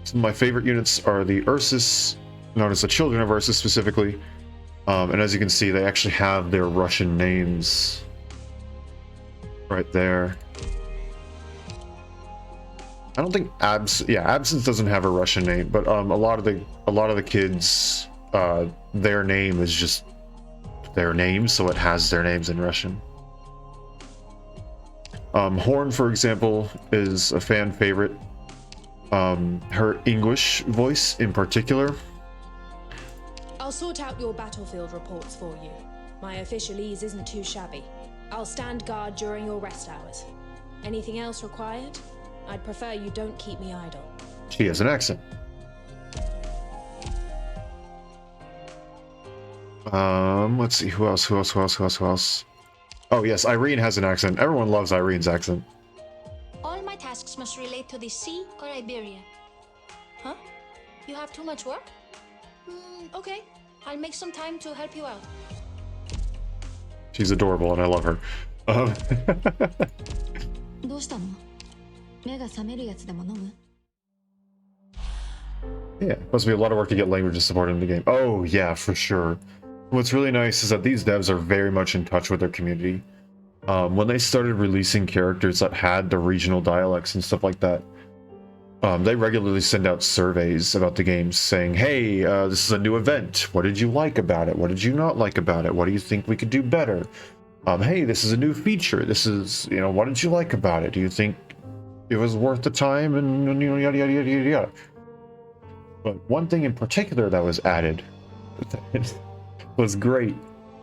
of my favorite units are the Ursus, known as the Children of Ursus specifically. And as you can see, they actually have their Russian names right there. I don't think Absence doesn't have a Russian name, but a lot of the kids, their name is just their name, so it has their names in Russian. Horn, for example, is a fan favorite. Her English voice in particular. I'll sort out your battlefield reports for you. My officialese isn't too shabby. I'll stand guard during your rest hours. Anything else required? I'd prefer you don't keep me idle. She has an accent. Let's see, who else? Oh yes, Irene has an accent. Everyone loves Irene's accent. All my tasks must relate to the sea or Iberia. Huh? You have too much work? Okay. I'll make some time to help you out. She's adorable and I love her. Yeah, must be a lot of work to get languages supported in the game. Oh yeah, for sure. What's really nice is that these devs are very much in touch with their community. When they started releasing characters that had the regional dialects and stuff like that, they regularly send out surveys about the game saying, hey, this is a new event. What did you like about it? What did you not like about it? What do you think we could do better? Hey, this is a new feature. This is, what did you like about it? Do you think it was worth the time? And yada, yada, yada, yada, yada. But one thing in particular that was added that was great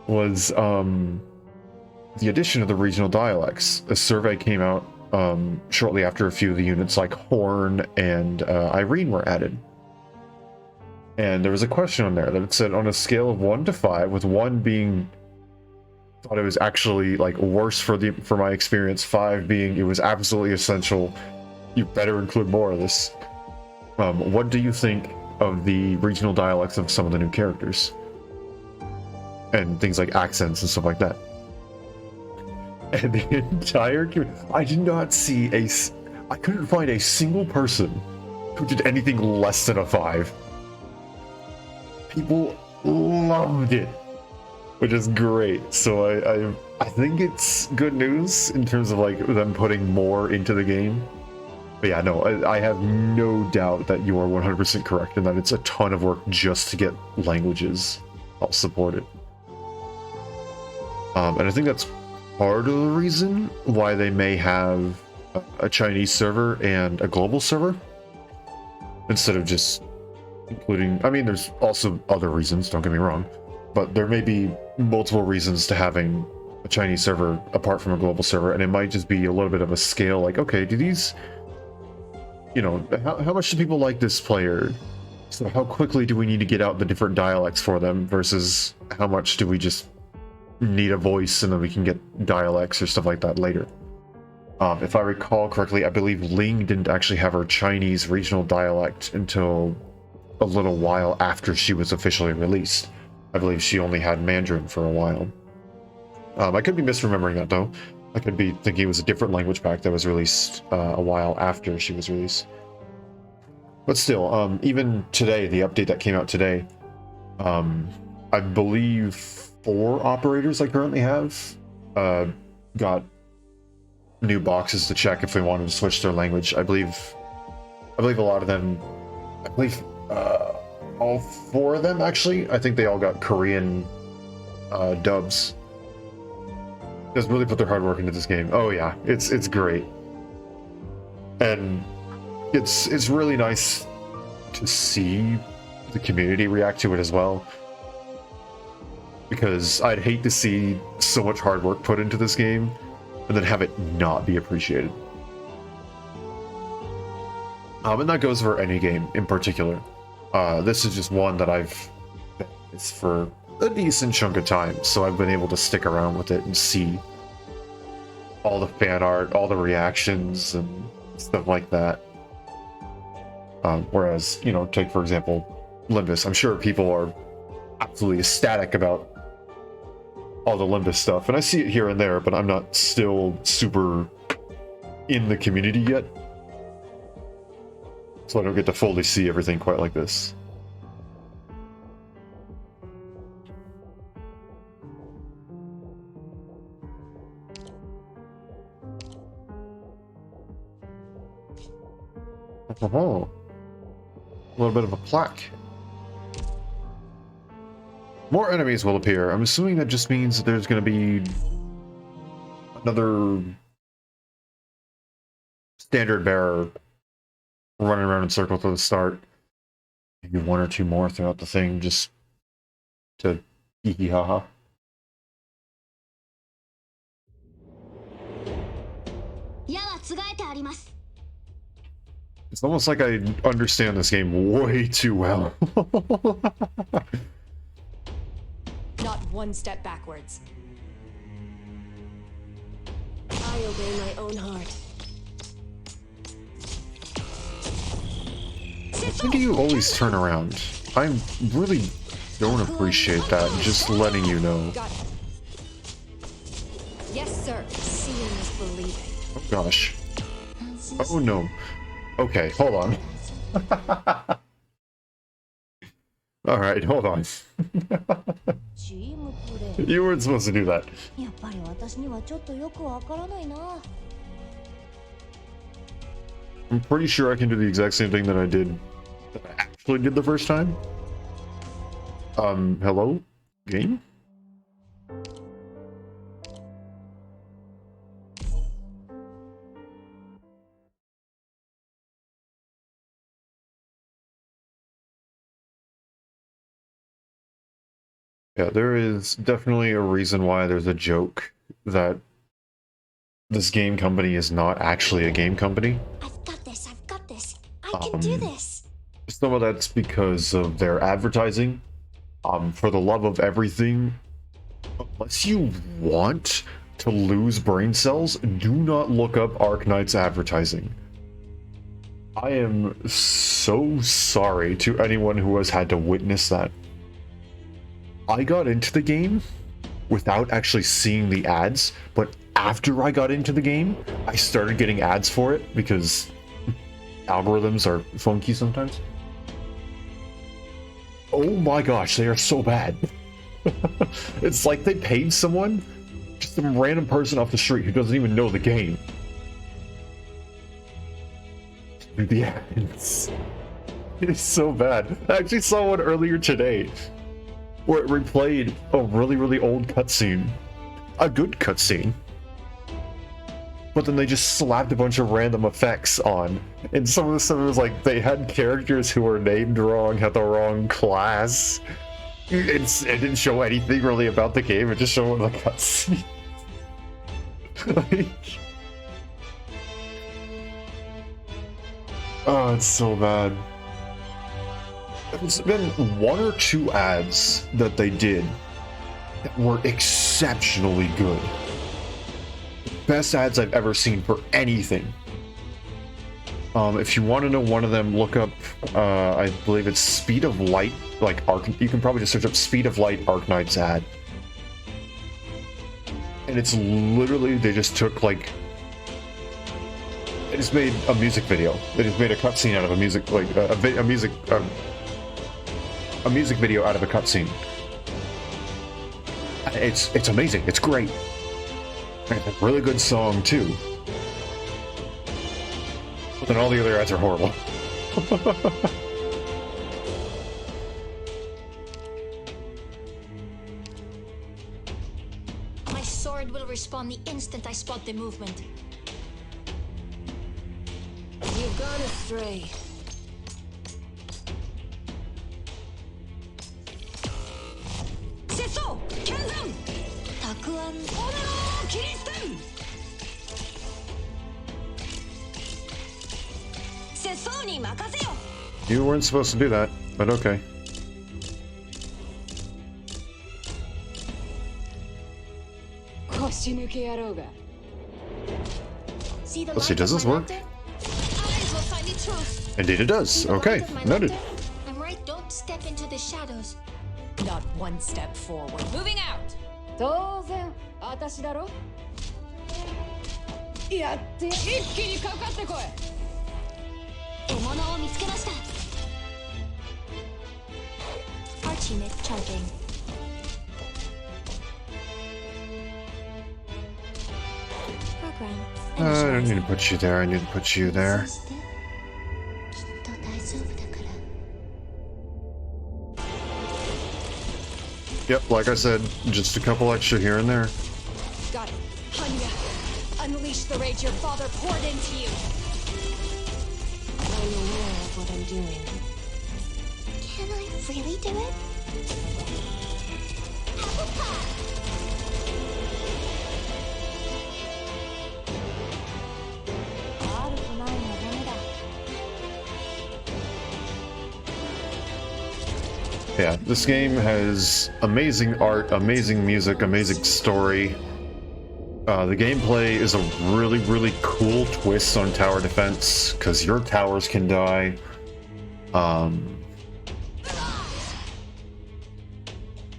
was the addition of the regional dialects. A survey came out shortly after a few of the units like Horn and Irene were added. And there was a question on there that it said on a scale of 1 to 5, with 1 being thought it was actually like worse for my experience, 5 being it was absolutely essential, you better include more of this. What do you think of the regional dialects of some of the new characters? And things like accents and stuff like that. And the entire community, I did not see I couldn't find a single person who did anything less than a 5. People loved it. which is great. So I think it's good news in terms of like them putting more into the game. But yeah, no, I have no doubt that you are 100% correct and that it's a ton of work just to get languages all supported. And I think that's part of the reason why they may have a Chinese server and a global server instead of just including, I mean, there's also other reasons, don't get me wrong, but there may be multiple reasons to having a Chinese server apart from a global server, and it might just be a little bit of a scale, like, okay, do these, you know, how much do people like this player? So how quickly do we need to get out the different dialects for them versus how much do we just need a voice and then we can get dialects or stuff like that later. If I recall correctly, I believe Ling didn't actually have her Chinese regional dialect until a little while after she was officially released. I believe she only had Mandarin for a while. I could be misremembering that though. I could be thinking it was a different language pack that was released a while after she was released. But still, even today, the update that came out today, I believe 4 operators I currently have got new boxes to check if they wanted to switch their language. I believe a lot of them, all 4 of them actually, I think they all got Korean dubs. Just really put their hard work into this game. Oh yeah, it's great. And it's really nice to see the community react to it as well. Because I'd hate to see so much hard work put into this game and then have it not be appreciated. And that goes for any game in particular. This is just one that it's for a decent chunk of time, so I've been able to stick around with it and see all the fan art, all the reactions, and stuff like that. Whereas, you know, take for example Limbus. I'm sure people are absolutely ecstatic about all the Limbus stuff, and I see it here and there, but I'm not still super in the community yet, so I don't get to fully see everything quite like this. Oh, a little bit of a plaque. More enemies will appear. I'm assuming that just means that there's going to be another standard bearer running around in circles to the start. Maybe 1 or 2 more throughout the thing, just to hee hee ha ha. It's almost like I understand this game way too well. Not one step backwards. I obey my own heart. Why do you always turn around? I really don't appreciate that, just letting you know. Got it. Yes, sir. Seeing is believing. Oh gosh. Oh no. Okay, hold on. Alright, hold on. You weren't supposed to do that. I'm pretty sure I can do the exact same thing that I actually did the first time. Hello? Game? Yeah, there is definitely a reason why there's a joke that this game company is not actually a game company. I've got this, I can do this. Some of that's because of their advertising. For the love of everything, unless you want to lose brain cells, do not look up Arknights advertising. I am so sorry to anyone who has had to witness that. I got into the game without actually seeing the ads, but after I got into the game, I started getting ads for it because algorithms are funky sometimes. Oh my gosh, they are so bad. It's like they paid someone, just some random person off the street who doesn't even know the game. The ads. It's so bad. I actually saw one earlier today where it replayed a really, really old cutscene. A good cutscene. But then they just slapped a bunch of random effects on. And some of the stuff was like, they had characters who were named wrong, had the wrong class. It didn't show anything really about the game, it just showed the cutscene. Like... Oh, it's so bad. There's been one or two ads that they did that were exceptionally good. Best ads I've ever seen for anything. If you want to know one of them, look up, I believe it's Speed of Light, like you can probably just search up Speed of Light Arknights ad. And it's literally, they just took like, they just made a music video. They just made a cutscene out of a music, like a music video out of a cutscene. It's amazing. It's great. It's a really good song too. But then all the other ads are horrible. My sword will respond the instant I spot the movement. You've gone astray. Seso! Kenzan! Takuan... Onero Kiristen! Seso ni makase yo! You weren't supposed to do that, but okay. Let's see, does this work? Indeed it does. Okay, noted. I'm right, don't step into the shadows. Not one step forward. Moving out! 当然私だろやって一気にかかってこい獲物を見つけました。Archimate charging. Program. I don't need to put you there, I need to put you there. Yep, like I said, just a couple extra here and there. Got it. Hanya, unleash the rage your father poured into you. I'm aware of what I'm doing. Can I really do it? Apple pie! Yeah, this game has amazing art, amazing music, amazing story. The gameplay is a really, really cool twist on tower defense, because your towers can die. And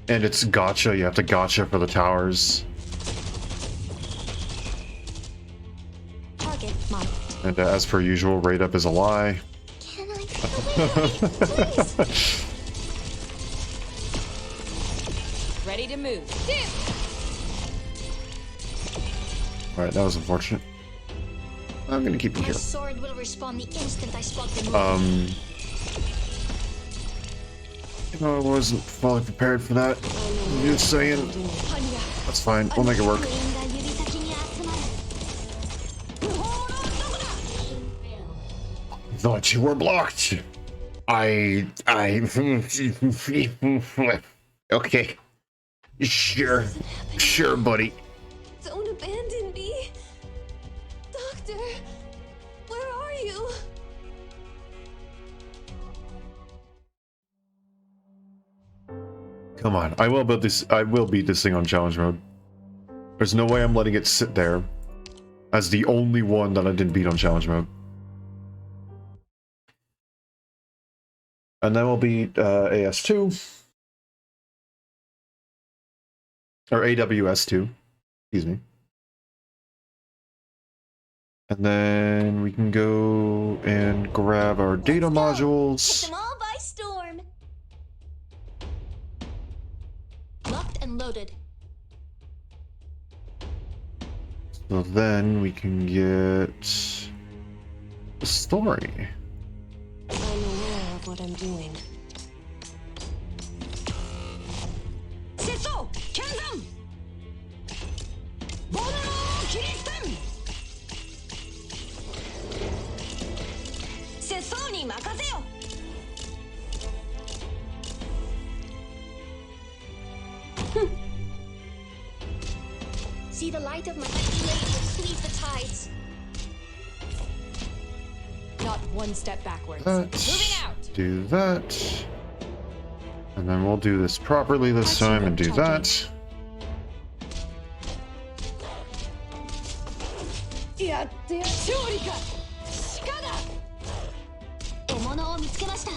it's gacha, you have to gacha for the towers. Target marked. And as per usual, raid up is a lie. Can I? Please. Ready to move. Alright, that was unfortunate. I'm gonna keep you My here. sword will respond the instant I spot the movement. You know, I wasn't fully prepared for that. I'm just saying. Hanya, That's fine, we'll make it work. Thought you were blocked. Okay. Sure, buddy. Don't abandon me. Doctor, where are you? Come on, I will beat this thing on challenge mode. There's no way I'm letting it sit there as the only one that I didn't beat on challenge mode. And then we'll beat AS2. Or AWS2. Excuse me. And then we can go and grab our data modules. Take them all by storm. unloaded. So then we can get the story. I'm aware of what I'm doing. Setsu! Kenzan! Bonero Kiristen! Setsu ni makase yo! See the light of my mighty blade will cleave the tides. Not one step backwards. That. Moving out. Do that. And then we'll do this properly this time and do that. Yeah, there. Shurika! Shikada! Emono wo mitsukemashita.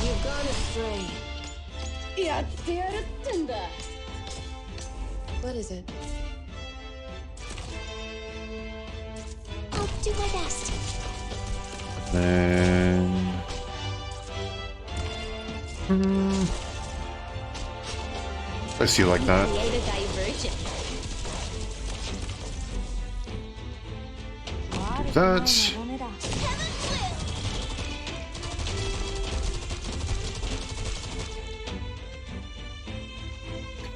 You've gone astray. What is it? I'll do my best. Then. I see you like that. Create a diversion. Do that.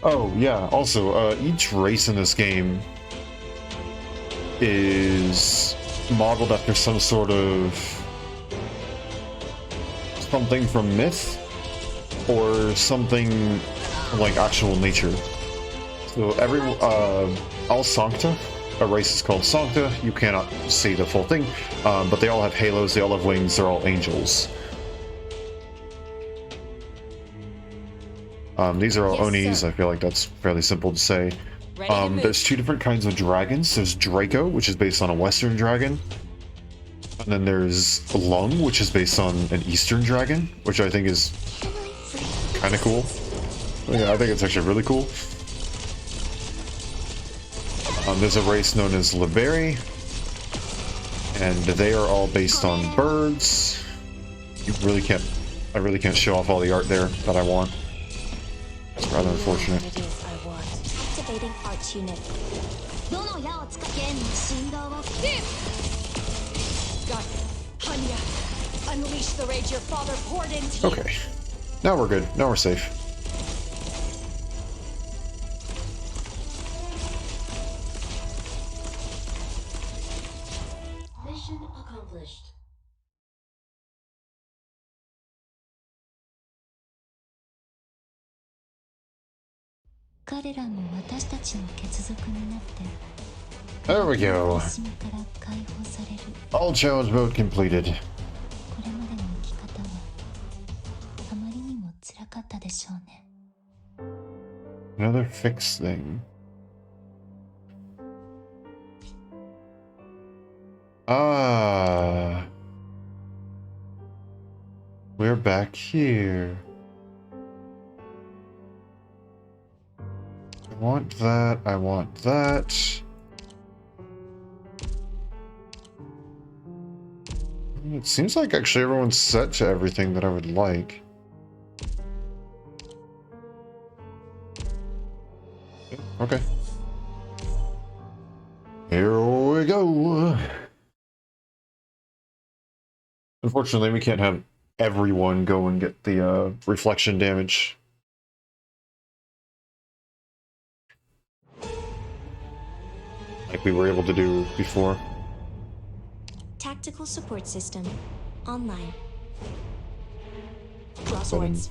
Oh, yeah, also, each race in this game is modeled after some sort of something from myth or something from, like, actual nature. So all Sancta, a race is called Sancta. You cannot see the full thing, but they all have halos, they all have wings, they're all angels. These are all Yes, Onis. sir. I feel like that's fairly simple to say. Ready to move. There's two different kinds of dragons. There's Draco, which is based on a Western dragon. And then there's Lung, which is based on an Eastern dragon, which I think is kind of cool. Yeah, I think it's actually really cool. There's a race known as Liberi, and they are all based on birds. I really can't show off all the art there that I want. It's rather unfortunate. What it is I want. Activating arch unit. どの矢を使って剣の振動を Got it. Hanya, unleash the rage your father poured into you. Okay. Now we're good. Now we're safe. Mission accomplished. There we go. All challenge mode completed. Another fix thing. Ah. We're back here. I want that. I want that. It seems like actually everyone's set to everything that I would like. Okay. Here we go. Unfortunately, we can't have everyone go and get the reflection damage. Like we were able to do before. Tactical support system online. Draw swords.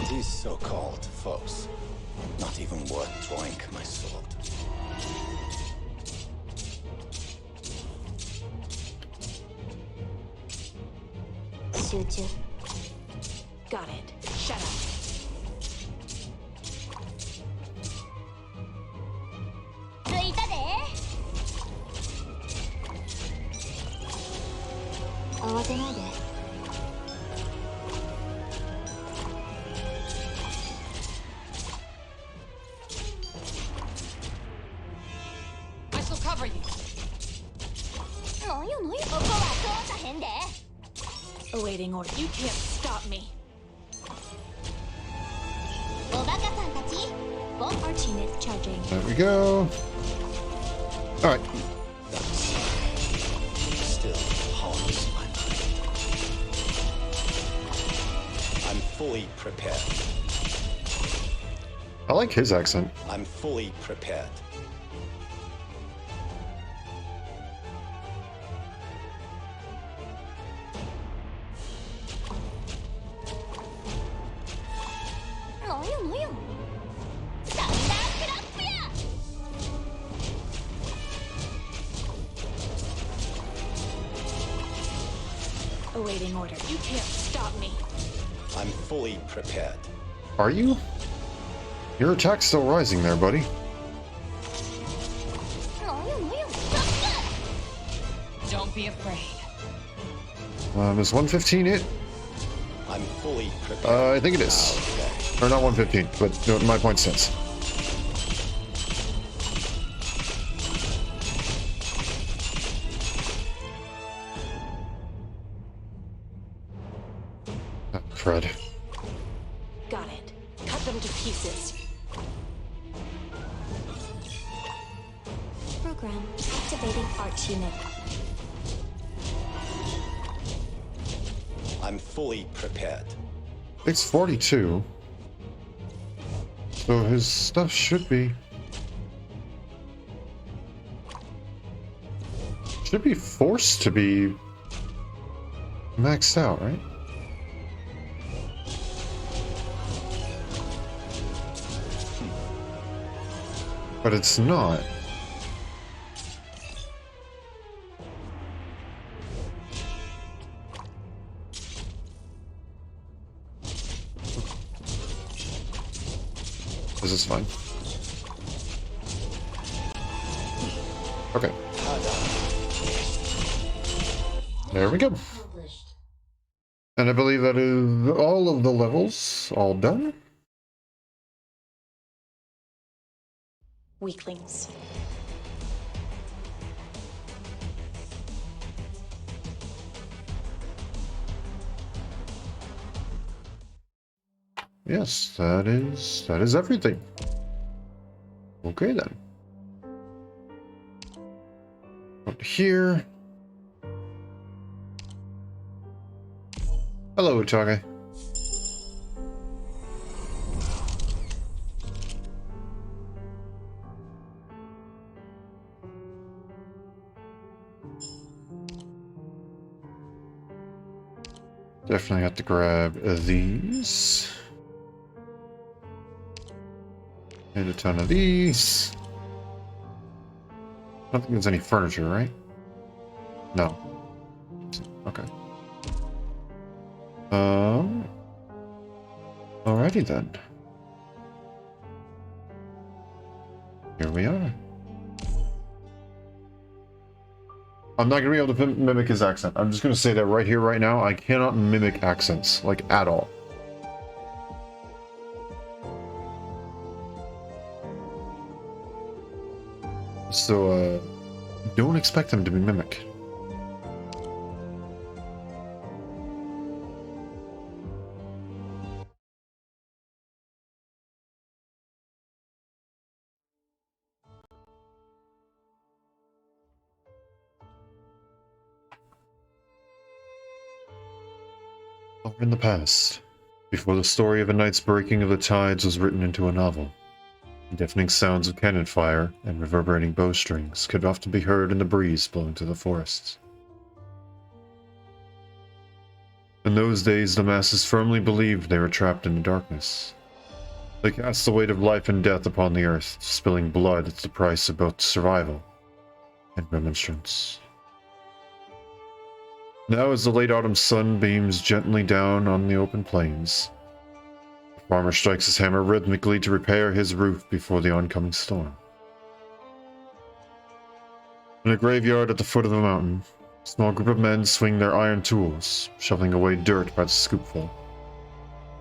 These so-called foes, not even worth drawing my sword. Got it. Shut up. I shall cover you. Awaiting order. You can't stop me. おバカさんたち、Arknights charging. There we go. All right. Still haunts my mind. I'm fully prepared. I like his accent. I'm fully prepared. Awaiting order. You can't stop me. I'm fully prepared. Are you? Your attack's still rising there, buddy. Don't be afraid. Is 115 it? I'm fully prepared. I think it is. Okay. Or not 115, but my point stands. Oh, crud. Got it. Cut them to pieces. Program activating arch unit. I'm fully prepared. It's 42. So his stuff should be forced to be maxed out, right? But it's not. This is fine. Okay. There we go. And I believe that is all of the levels all done. Weaklings. Yes, that is everything. Okay then. Up here. Hello, Utage. Definitely have to grab these. And a ton of these. I don't think there's any furniture, right? No. Okay. Alrighty then. Here we are. I'm not gonna be able to mimic his accent. I'm just gonna say that right here, right now. I cannot mimic accents, like, at all. So, don't expect him to be mimicked. Over in the past, before the story of a night's breaking of the tides was written into a novel, deafening sounds of cannon fire and reverberating bowstrings could often be heard in the breeze blowing through the forests. In those days, the masses firmly believed they were trapped in the darkness. They cast the weight of life and death upon the earth, spilling blood at the price of both survival and remonstrance. Now, as the late autumn sun beams gently down on the open plains, the farmer strikes his hammer rhythmically to repair his roof before the oncoming storm. In a graveyard at the foot of the mountain, a small group of men swing their iron tools, shoveling away dirt by the scoopful.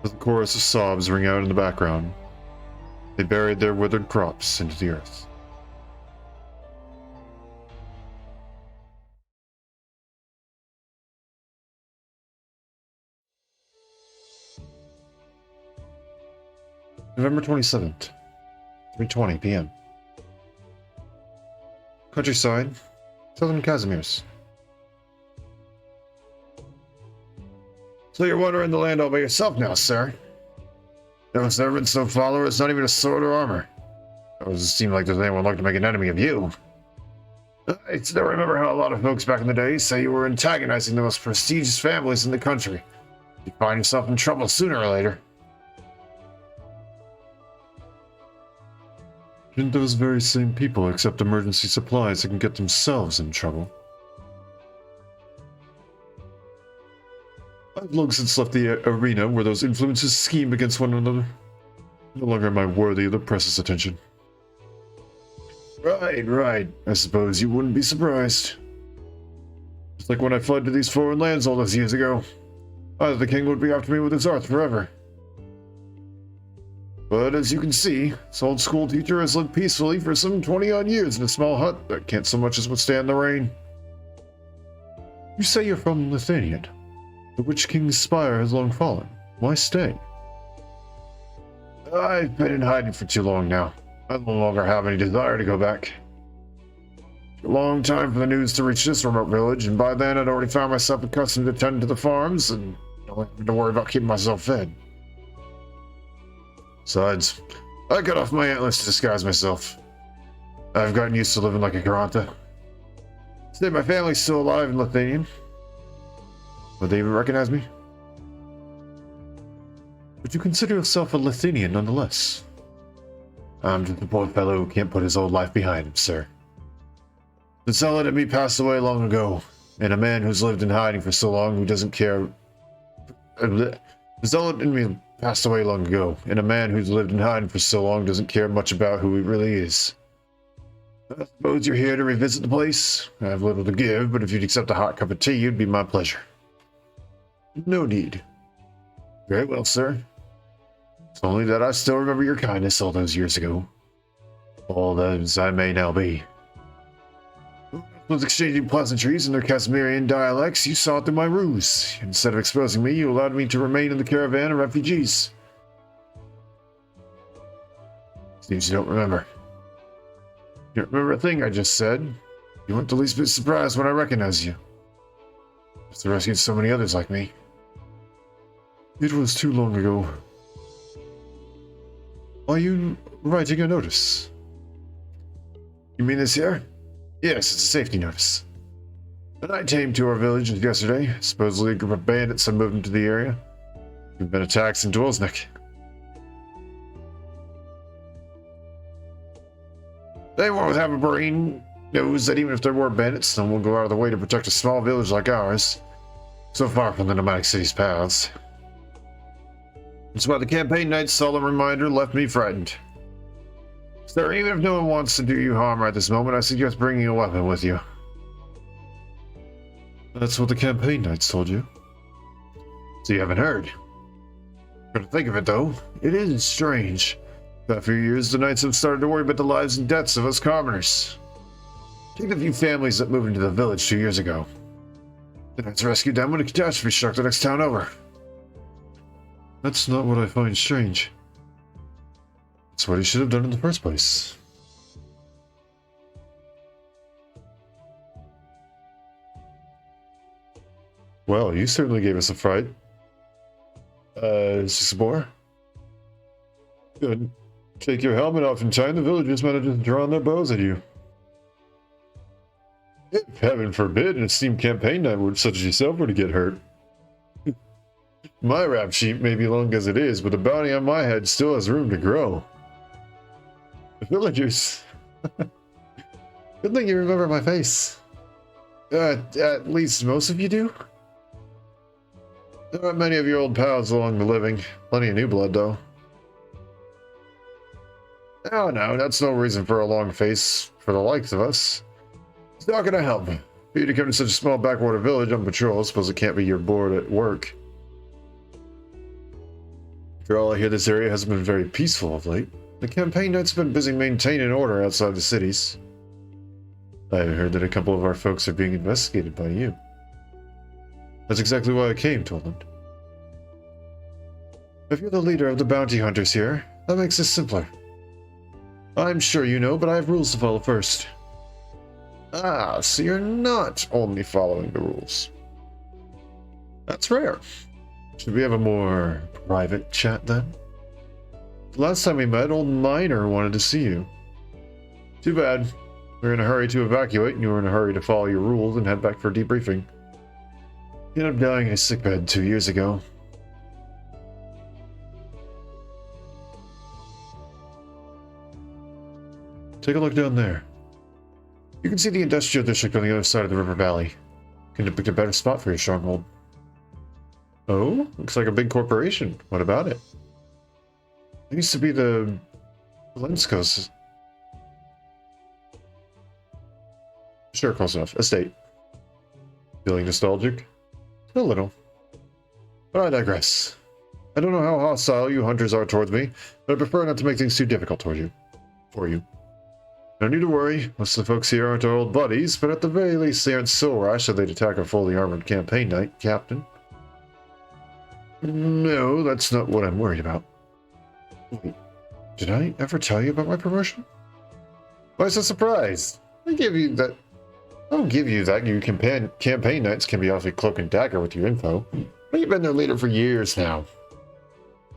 As the chorus of sobs ring out in the background, they buried their withered crops into the earth. November 27th, 3:20 p.m. Countryside, southern Kazimierz. So you're wandering the land all by yourself now, sir? No servants, no followers, not even a sword or armor. It doesn't seem like there's anyone looking to make an enemy of you. I still remember how a lot of folks back in the day say you were antagonizing the most prestigious families in the country. You find yourself in trouble sooner or later. Shouldn't those very same people accept emergency supplies that can get themselves in trouble? I've long since left the arena where those influences scheme against one another. No longer am I worthy of the press's attention. Right. I suppose you wouldn't be surprised. Just like when I fled to these foreign lands all those years ago. I thought the king would be after me with his art forever. But as you can see, this old school teacher has lived peacefully for some 20-odd years in a small hut that can't so much as withstand the rain. You say you're from Lithuania. The Witch King's spire has long fallen. Why stay? I've been in hiding for too long now. I no longer have any desire to go back. A long time for the news to reach this remote village, and by then I'd already found myself accustomed to tending to the farms, and don't have to worry about keeping myself fed. Besides, I cut off my antlers to disguise myself. I've gotten used to living like a Karanta. Say my family's still alive in Lithuania. Would they even recognize me? Would you consider yourself a Lithuanian nonetheless? I'm just a poor fellow who can't put his old life behind him, sir. The zealot in me passed away long ago, and a man who's lived in hiding for so long who doesn't care... The zealot in me passed away long ago, and a man who's lived in hiding for so long doesn't care much about who he really is. I suppose you're here to revisit the place. I have little to give, but if you'd accept a hot cup of tea, it'd be my pleasure. No need. Very well, sir. It's only that I still remember your kindness all those years ago. All those I may now be. With exchanging pleasantries in their Kazimirian dialects, you saw through my ruse. Instead of exposing me, you allowed me to remain in the caravan of refugees. Seems you don't remember. You don't remember a thing I just said. You weren't the least bit surprised when I recognized you. Just rescued so many others like me. It was too long ago. Are you writing a notice? You mean this here? Yes, it's a safety notice. A knight came to our village yesterday. Supposedly a group of bandits have moved into the area. We've been attacked in Dwellsnick. They won't have a brain knows that even if there were bandits, then we'll go out of the way to protect a small village like ours. So far from the nomadic city's paths. That's why the campaign knight's solemn reminder left me frightened. So even if no one wants to do you harm right this moment, I suggest bringing a weapon with you. That's what the campaign knights told you. So you haven't heard. Come to think of it though, it is strange. For a few years, the knights have started to worry about the lives and deaths of us commoners. Take the few families that moved into the village 2 years ago. The knights rescued them when a catastrophe struck the next town over. That's not what I find strange. That's what he should have done in the first place. Well, you certainly gave us a fright. Is this more? Good. Take your helmet off in time, the villagers might have just drawn their bows at you. If heaven forbid an esteemed campaign knight such as yourself were to get hurt. My rap sheet may be long as it is, but the bounty on my head still has room to grow. The villagers. Good thing you remember my face. At least most of you do. There aren't many of your old pals along the living. Plenty of new blood, though. Oh no, that's no reason for a long face for the likes of us. It's not gonna help. For you to come to such a small backwater village on patrol, I suppose it can't be you're bored at work. After all, I hear this area hasn't been very peaceful of late. The campaign knights have been busy maintaining order outside the cities. I heard that a couple of our folks are being investigated by you. That's exactly why I came, Toland. If you're the leader of the bounty hunters here, That makes this simpler. I'm sure you know, but I have rules to follow first. Ah, so you're not only following the rules. That's rare. Should we have a more private chat then? Last time we met, old Miner wanted to see you. Too bad. We were in a hurry to evacuate, and you were in a hurry to follow your rules and head back for debriefing. You ended up dying in a sickbed 2 years ago. Take a look down there. You can see the industrial district on the other side of the river valley. You can depict a better spot for your stronghold. Oh, looks like a big corporation. What about it? It used to be the Lenskos. Sure, close enough. Estate. Feeling nostalgic? A little. But I digress. I don't know how hostile you hunters are towards me, but I prefer not to make things too difficult for you. No need to worry. Most of the folks here aren't our old buddies, but at the very least they aren't so rash that they'd attack a fully armored campaign knight, Captain. No, that's not what I'm worried about. Wait, did I ever tell you about my promotion? Why so surprised? I don't give you that. You campaign knights can be awfully cloak and dagger with your info. But you've been their leader for years now.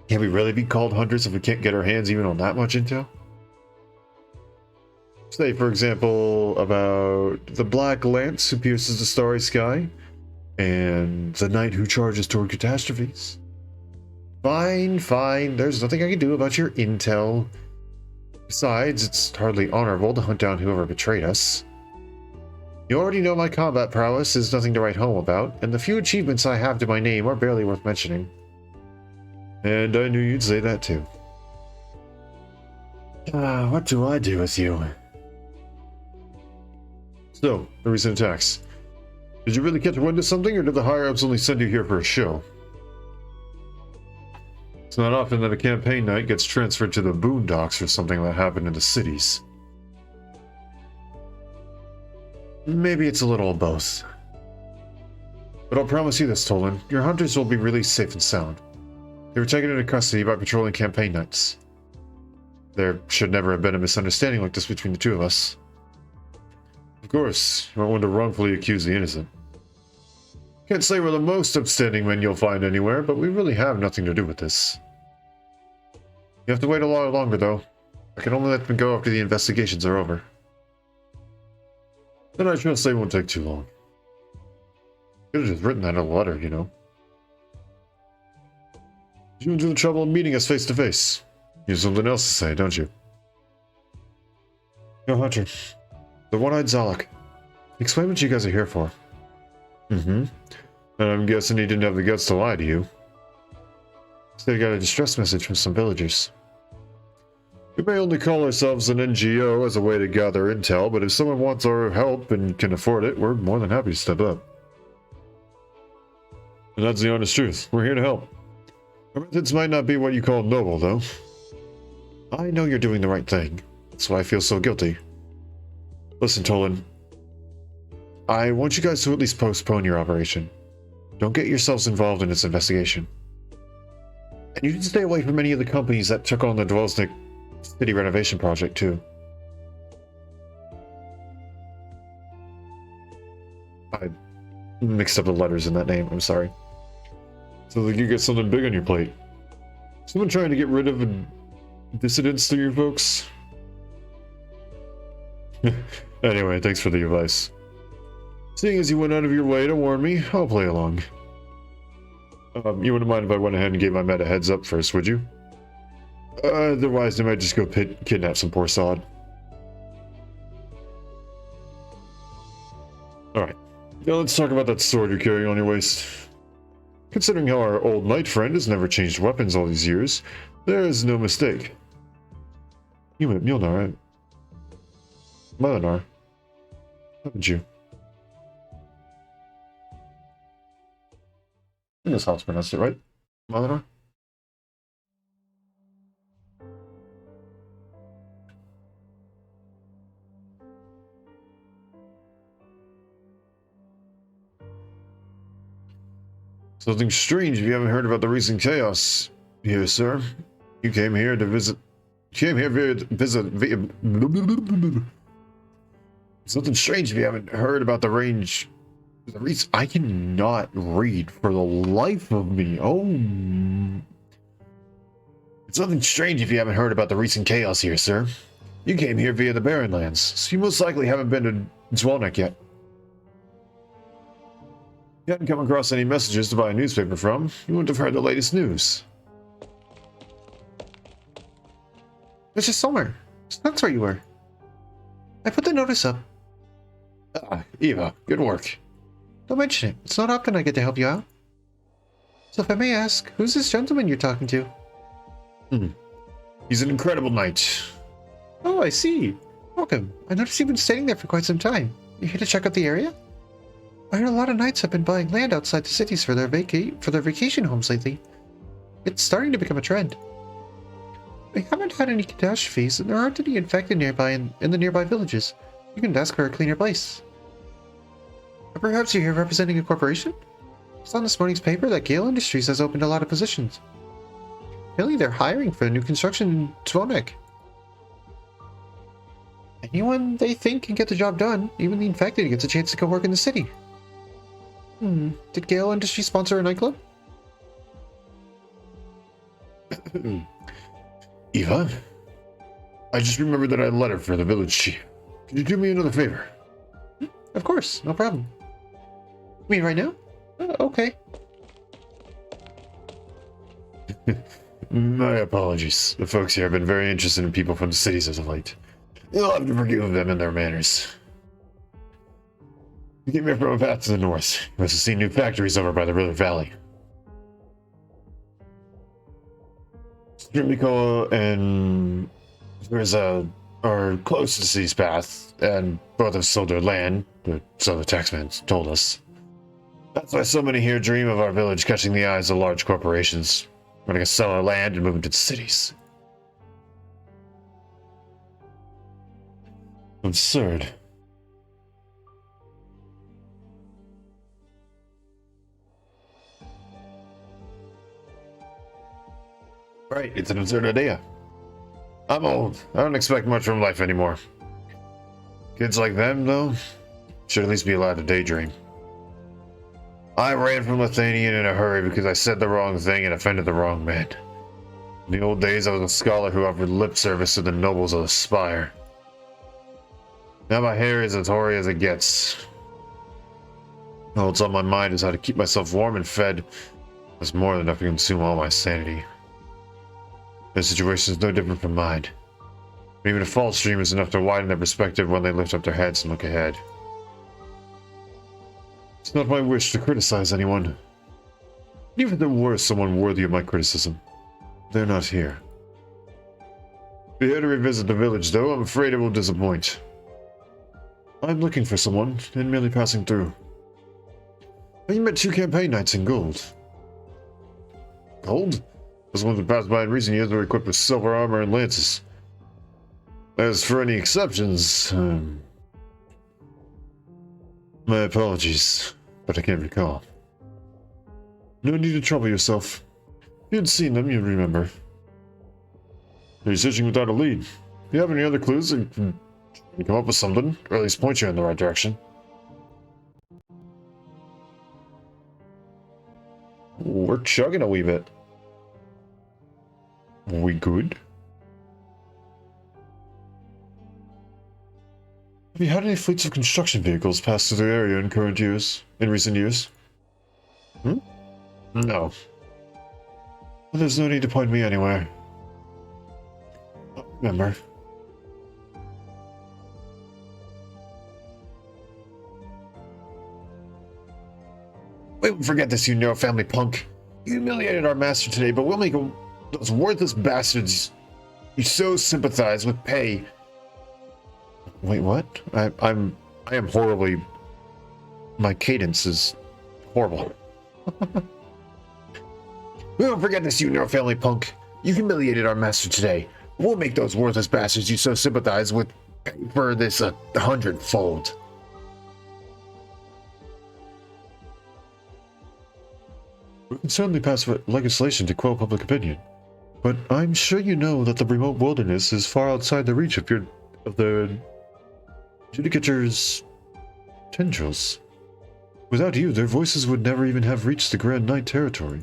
Can we really be called hunters if we can't get our hands even on that much intel? Say, for example, about the Black Lance who pierces the starry sky, and the knight who charges toward catastrophes. Fine. There's nothing I can do about your intel. Besides, it's hardly honorable to hunt down whoever betrayed us. You already know my combat prowess is nothing to write home about, and the few achievements I have to my name are barely worth mentioning. And I knew you'd say that too. What do I do with you? So, the recent attacks. Did you really catch wind of something, or did the higher-ups only send you here for a show? It's not often that a campaign knight gets transferred to the boondocks or something that happened in the cities. Maybe it's a little of both. But I'll promise you this, Tolan. Your hunters will be released safe and sound. They were taken into custody by patrolling campaign knights. There should never have been a misunderstanding like this between the two of us. Of course, you won't want to wrongfully accuse the innocent. Can't say we're the most upstanding men you'll find anywhere, but we really have nothing to do with this. You have to wait a lot longer, though. I can only let them go after the investigations are over. Then I trust they won't take too long. Could have just written that in a letter, you know. You went to the trouble of meeting us face to face. You have something else to say, don't you? Yo, Hunter. The one-eyed Zalak. Explain what you guys are here for. And I'm guessing he didn't have the guts to lie to you. So they got a distress message from some villagers. We may only call ourselves an NGO as a way to gather intel, but if someone wants our help and can afford it, we're more than happy to step up. And that's the honest truth. We're here to help. Our methods might not be what you call noble, though. I know you're doing the right thing. That's why I feel so guilty. Listen, Tolan. I want you guys to at least postpone your operation. Don't get yourselves involved in this investigation. And you should stay away from any of the companies that took on the Dwelsnik city renovation project, too. I mixed up the letters in that name, I'm sorry. So that you get something big on your plate. Someone trying to get rid of dissidents to your folks? Anyway, thanks for the advice. Seeing as you went out of your way to warn me, I'll play along. You wouldn't mind if I went ahead and gave my men a heads up first, would you? Otherwise, they might just go kidnap some poor sod. Alright. Now let's talk about that sword you're carrying on your waist. Considering how our old knight friend has never changed weapons all these years, there is no mistake. You met Mjolnir, right? Mjolnir. Haven't you? I think that's how it's pronounced it, right? Mjolnir? Something strange if you haven't heard about the recent chaos here, sir. You came here to visit. Came here to visit via. Something strange if you haven't heard about the range. The reason I cannot read for the life of me. Oh. It's something strange if you haven't heard about the recent chaos here, sir. You came here via the Barren Lands, so you most likely haven't been to Zwolnek yet. You hadn't come across any messages to buy a newspaper from, you wouldn't have heard the latest news. It's just somewhere. That's where you were. I put the notice up. Ah, Eva, good work. Don't mention it. It's not often I get to help you out. So if I may ask, who's this gentleman you're talking to? He's an incredible knight. Oh, I see. Welcome. I noticed you've been staying there for quite some time. You here to check out the area? I heard a lot of knights have been buying land outside the cities for their vacation homes lately. It's starting to become a trend. We haven't had any catastrophes, and there aren't any infected nearby in the nearby villages. You can ask for a cleaner place. Or perhaps you're here representing a corporation? I saw in this morning's paper that Gale Industries has opened a lot of positions. Apparently they're hiring for a new construction in Zwolnek. Anyone they think can get the job done, even the infected gets a chance to go work in the city. Did Gale Industries sponsor a nightclub? Eva? I just remembered that I had a letter for the village chief. Could you do me another favor? Of course, no problem. You mean right now? Okay. My apologies. The folks here have been very interested in people from the cities as of late. You'll have to forgive them and their manners. You came here from a path to the north. You must have seen new factories over by the river valley. Strimiko and are close to the city's path, and both have sold their land, so the taxman told us. That's why so many here dream of our village catching the eyes of large corporations, wanting to sell our land and move into the cities. Absurd. Right, it's an absurd idea. I'm old. I don't expect much from life anymore. Kids like them, though, should at least be allowed to daydream. I ran from Lithuania in a hurry because I said the wrong thing and offended the wrong man. In the old days, I was a scholar who offered lip service to the nobles of the Spire. Now my hair is as hoary as it gets. All that's on my mind is how to keep myself warm and fed. That's more than enough to consume all my sanity. Their situation is no different from mine. But even a false dream is enough to widen their perspective when they lift up their heads and look ahead. It's not my wish to criticize anyone. Even if there were someone worthy of my criticism, they're not here. Be here to revisit the village, though. I'm afraid it will disappoint. I'm looking for someone, and merely passing through. You met 2 campaign knights in gold. Gold? Those ones who passed by in recent years were equipped with silver armor and lances. As for any exceptions, my apologies, but I can't recall. No need to trouble yourself. If you'd seen them, you'd remember. You're searching without a lead. If you have any other clues, you can come up with something, or at least point you in the right direction. We're chugging a wee bit. We good? Have you had any fleets of construction vehicles pass through the area in recent years? No. Well, there's no need to point me anywhere. Remember. We won't forget this, you know, family punk. You humiliated our master today, but we'll make those worthless bastards you so sympathize with pay. Wait, what? I am horribly... My cadence is horrible. We won't forget this, you know, family punk. You humiliated our master today. We'll make those worthless bastards you so sympathize with pay for this 100-fold. We can certainly pass legislation to quell public opinion. but I'm sure you know that the remote wilderness is far outside the reach of the Judicator's tendrils. Without you, their voices would never even have reached the Grand Knight territory.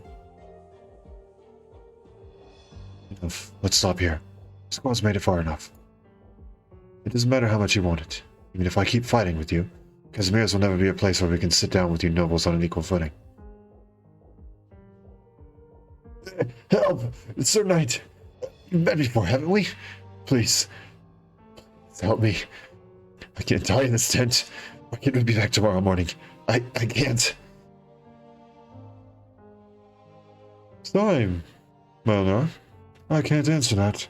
Enough. Let's stop here. Squad's made it far enough. It doesn't matter how much you want it. Even if I keep fighting with you, Kazimierz will never be a place where we can sit down with you nobles on an equal footing. Help! Sir Knight! You've met before, haven't we? Please. Help me. I can't die in this tent. Why can't we be back tomorrow morning? I can't. It's time, Melnor. I can't answer that.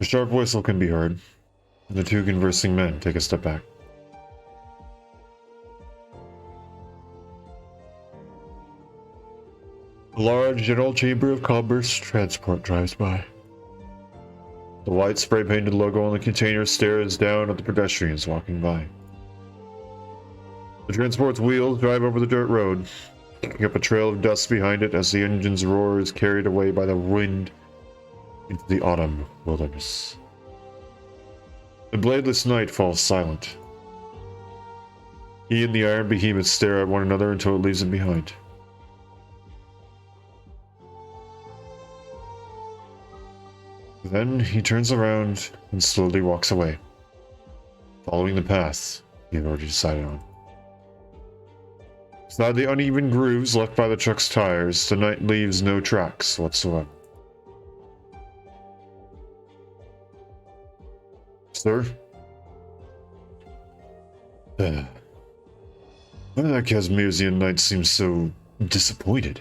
A sharp whistle can be heard, and the two conversing men take a step back. A large general chamber of commerce transport drives by. The white spray-painted logo on the container stares down at the pedestrians walking by. The transport's wheels drive over the dirt road, kicking up a trail of dust behind it as the engine's roar is carried away by the wind into the autumn wilderness. The bladeless knight falls silent. He and the iron behemoth stare at one another until it leaves them behind. Then he turns around and slowly walks away, following the path he had already decided on. Beside the uneven grooves left by the truck's tires, the knight leaves no tracks whatsoever. Sir? Why did that Kazimierzian knight seem so disappointed?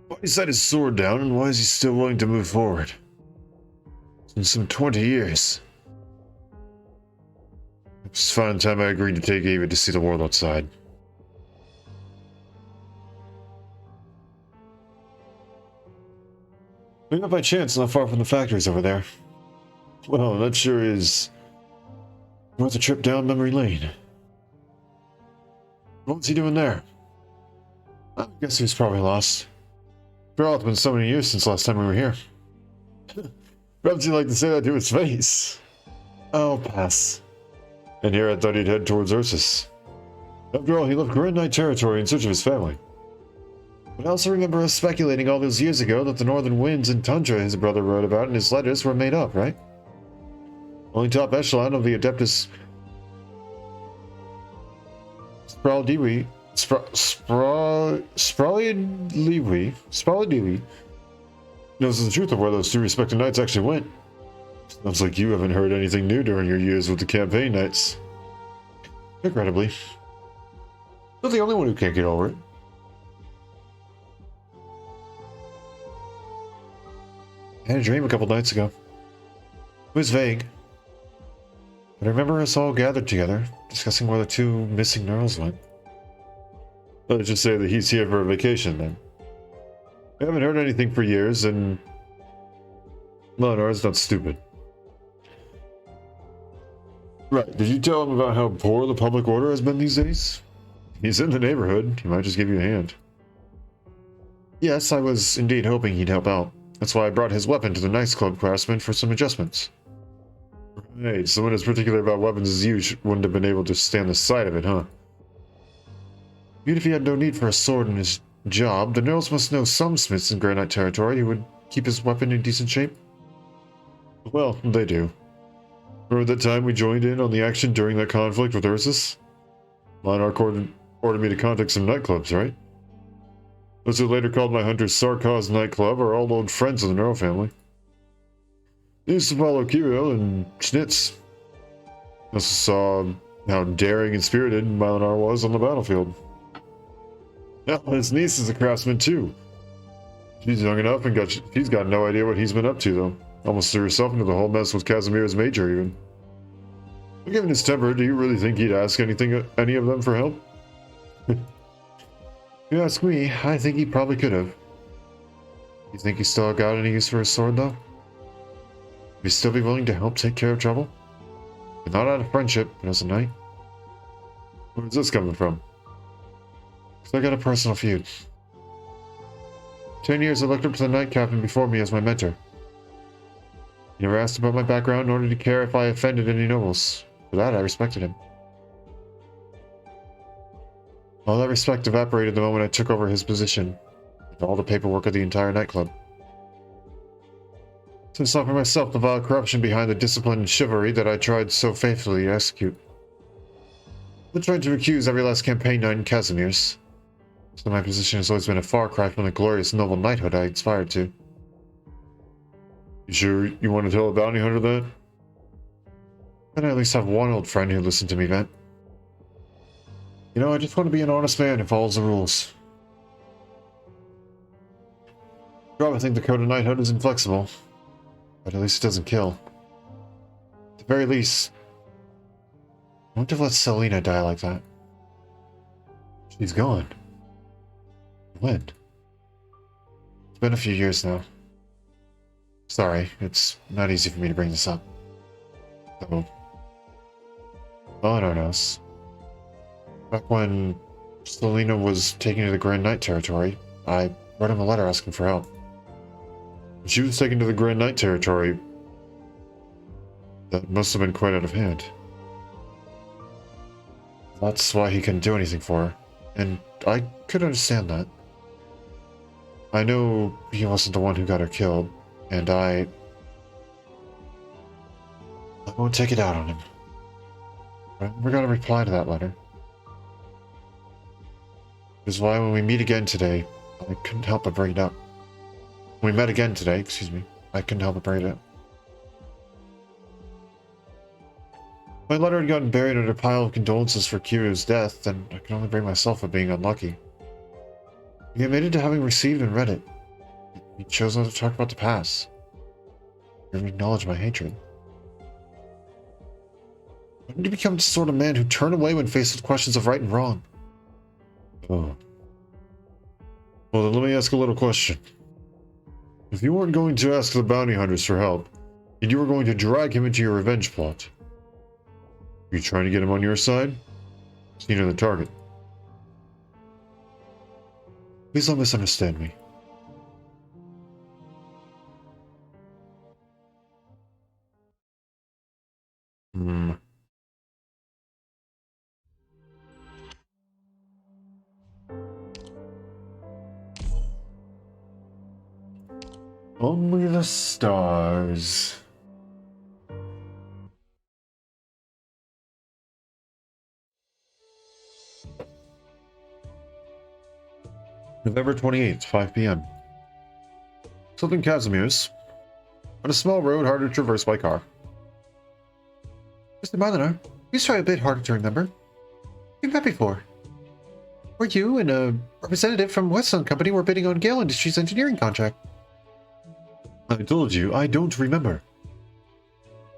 Why he set his sword down, and why is he still willing to move forward? In some 20 years. It was a fine time I agreed to take Ava to see the world outside. We met by chance not far from the factories over there. Well, that sure is worth a trip down memory lane. What's he doing there? I guess he was probably lost. After all, it's been so many years since last time we were here. Perhaps you'd like to say that to his face. I'll pass. And here I thought he'd head towards Ursus. After all, he left Grand Knight territory in search of his family. But I also remember us speculating all those years ago that the northern winds and tundra his brother wrote about in his letters were made up, right? Only top echelon of the Adeptus Spraldiwi knows the truth of where those two respected knights actually went. Sounds like you haven't heard anything new during your years with the campaign knights. Incredibly. Not the only one who can't get over it. I had a dream a couple nights ago. It was vague. But I remember us all gathered together, discussing where the two missing Nearls went. Let's just say that he's here for a vacation, then. I haven't heard anything for years, and Melnor's not stupid. Right, did you tell him about how poor the public order has been these days? He's in the neighborhood, he might just give you a hand. Yes, I was indeed hoping he'd help out. That's why I brought his weapon to the Knights Club craftsman for some adjustments. Right, someone as particular about weapons as you wouldn't have been able to stand the sight of it, huh? Even if he had no need for a sword in his job, the Nearls must know some smiths in Grand Knight territory who would keep his weapon in decent shape. Well, they do. Remember that time we joined in on the action during that conflict with Ursus? Monarch ordered me to contact some nightclubs, right? Those who later called my hunter Sarkaz nightclub are all old friends of the Nearl family. They used to follow Kirill and Schnitz. I also saw how daring and spirited Mylinar was on the battlefield. Now, his niece is a craftsman too. She's young enough and she's got no idea what he's been up to though. Almost threw herself into the whole mess with Kazimierz Major even. But given his temper, do you really think he'd ask any of them for help? If you ask me, I think he probably could have. You think he still got any use for his sword though? Would he still be willing to help take care of trouble? And not out of friendship, but as a knight? Where's this coming from? So I got a personal feud. 10 years I looked up to the Knight Captain before me as my mentor. He never asked about my background, nor did he care if I offended any nobles. For that, I respected him. All that respect evaporated the moment I took over his position, with all the paperwork of the entire nightclub. To stop for myself the vile corruption behind the discipline and chivalry that I tried so faithfully to execute. I tried to accuse every last campaign night in Kazimierz, so my position has always been a far cry from the glorious noble knighthood I aspired to. You sure you want to tell a bounty hunter that? Then I at least have one old friend who listened to me vent. You know, I just want to be an honest man who follows the rules. You probably think the code of knighthood is inflexible, but at least it doesn't kill. At the very least, I wouldn't have let Selena die like that. She's gone. When? It's been a few years now. Sorry, it's not easy for me to bring this up. So, all I don't know is, back when Selena was taken to the Grand Knight territory, I wrote him a letter asking for help. When she was taken to the Grand Knight territory, that must have been quite out of hand. That's why he couldn't do anything for her, and I could understand that. I know he wasn't the one who got her killed, and I won't take it out on him. I never got a reply to that letter. Which is why when we meet again today, I couldn't help but bring it up. When we met again today, excuse me, I couldn't help but bring it up. My letter had gotten buried under a pile of condolences for Kiryu's death, and I could only blame myself for being unlucky. He admitted to having received and read it. He chose not to talk about the past. He never acknowledged my hatred. When did he become the sort of man who turned away when faced with questions of right and wrong? Oh. Well, then let me ask a little question. If you weren't going to ask the bounty hunters for help, and you were going to drag him into your revenge plot, are you trying to get him on your side? Is he near the target? Please don't misunderstand me. Only the stars. November 28th, 5 p.m. Southern Kazimierz. On a small road hard to traverse by car. Mr. Marlinar, please try a bit harder to remember. You've met before. Were you and a representative from Westland Company were bidding on Gale Industries' engineering contract? I told you, I don't remember.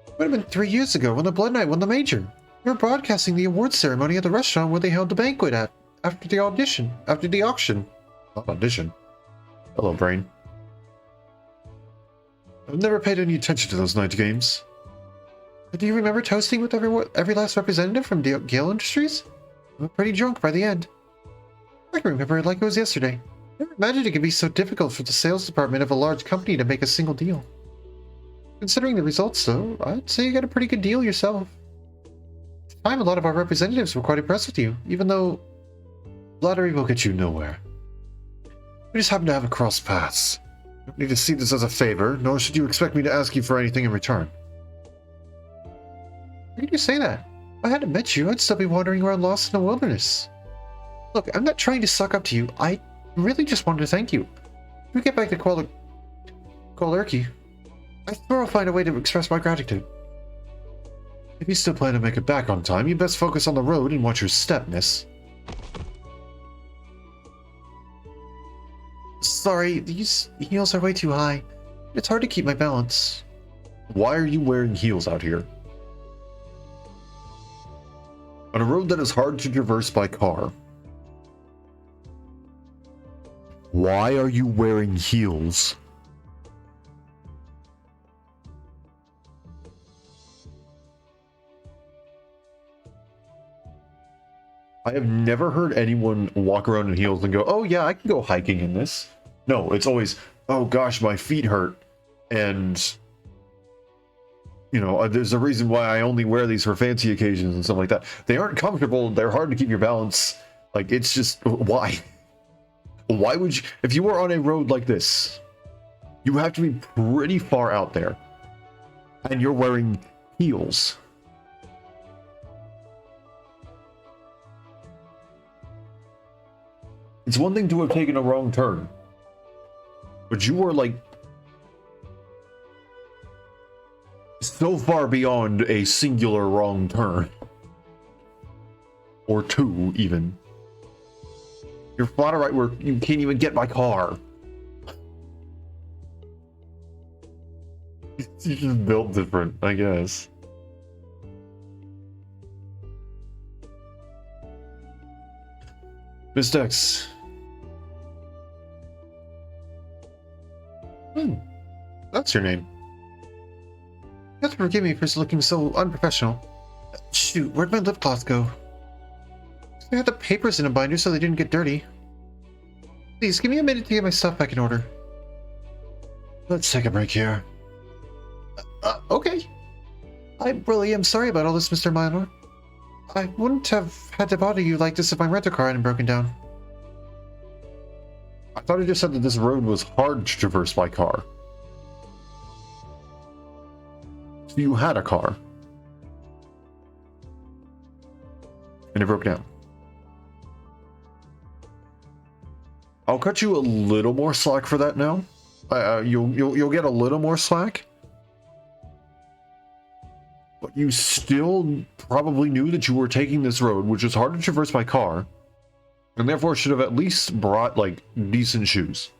It would have been 3 years ago when the Blood Knight won the major. We were broadcasting the awards ceremony at the restaurant where they held the banquet at, after the auction. Not audition. Hello, brain. I've never paid any attention to those night games. Do you remember toasting with every last representative from Gale Industries? I was pretty drunk by the end. I can remember it like it was yesterday. I never imagined it could be so difficult for the sales department of a large company to make a single deal. Considering the results, though, I'd say you got a pretty good deal yourself. At the time, a lot of our representatives were quite impressed with you, even though lottery will get you nowhere. We just happen to have a cross paths. You don't need to see this as a favor, nor should you expect me to ask you for anything in return. Why did you say that? If I hadn't met you, I'd still be wandering around lost in the wilderness. Look, I'm not trying to suck up to you. I really just wanted to thank you. If we get back to Qualerki, I swear I'll find a way to express my gratitude. If you still plan to make it back on time, you best focus on the road and watch your step, miss. Sorry, these heels are way too high. It's hard to keep my balance. Why are you wearing heels out here? On a road that is hard to traverse by car. Why are you wearing heels? I have never heard anyone walk around in heels and go, oh yeah, I can go hiking in this. No, it's always, oh gosh, my feet hurt. And, you know, there's a reason why I only wear these for fancy occasions and stuff like that. They aren't comfortable. They're hard to keep your balance. Like, it's just, why? Why would you, if you were on a road like this, you have to be pretty far out there. And you're wearing heels. It's one thing to have taken a wrong turn. But you were like so far beyond a singular wrong turn. Or two, even. You're flat right where you can't even get my car. You just built different, I guess. Miss Dex. That's your name. You have to forgive me for looking so unprofessional. Shoot, where'd my lip gloss go? I had the papers in a binder so they didn't get dirty. Please, give me a minute to get my stuff back in order. Let's take a break here. Okay. I really am sorry about all this, Mr. Minor. I wouldn't have had to bother you like this if my rental car hadn't broken down. I thought it just said that this road was hard to traverse by car. So you had a car. And it broke down. I'll cut you a little more slack for that now. You'll get a little more slack. But you still probably knew that you were taking this road, which is hard to traverse by car, and therefore should have at least brought, like, decent shoes.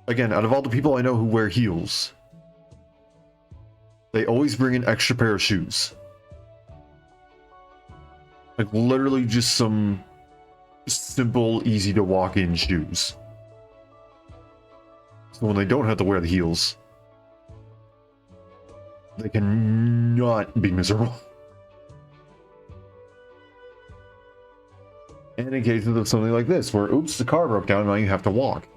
Again, out of all the people I know who wear heels, they always bring an extra pair of shoes. Like, literally just some simple, easy to walk in shoes. So when they don't have to wear the heels, they cannot be miserable. And in cases of something like this, where oops, the car broke down, now you have to walk.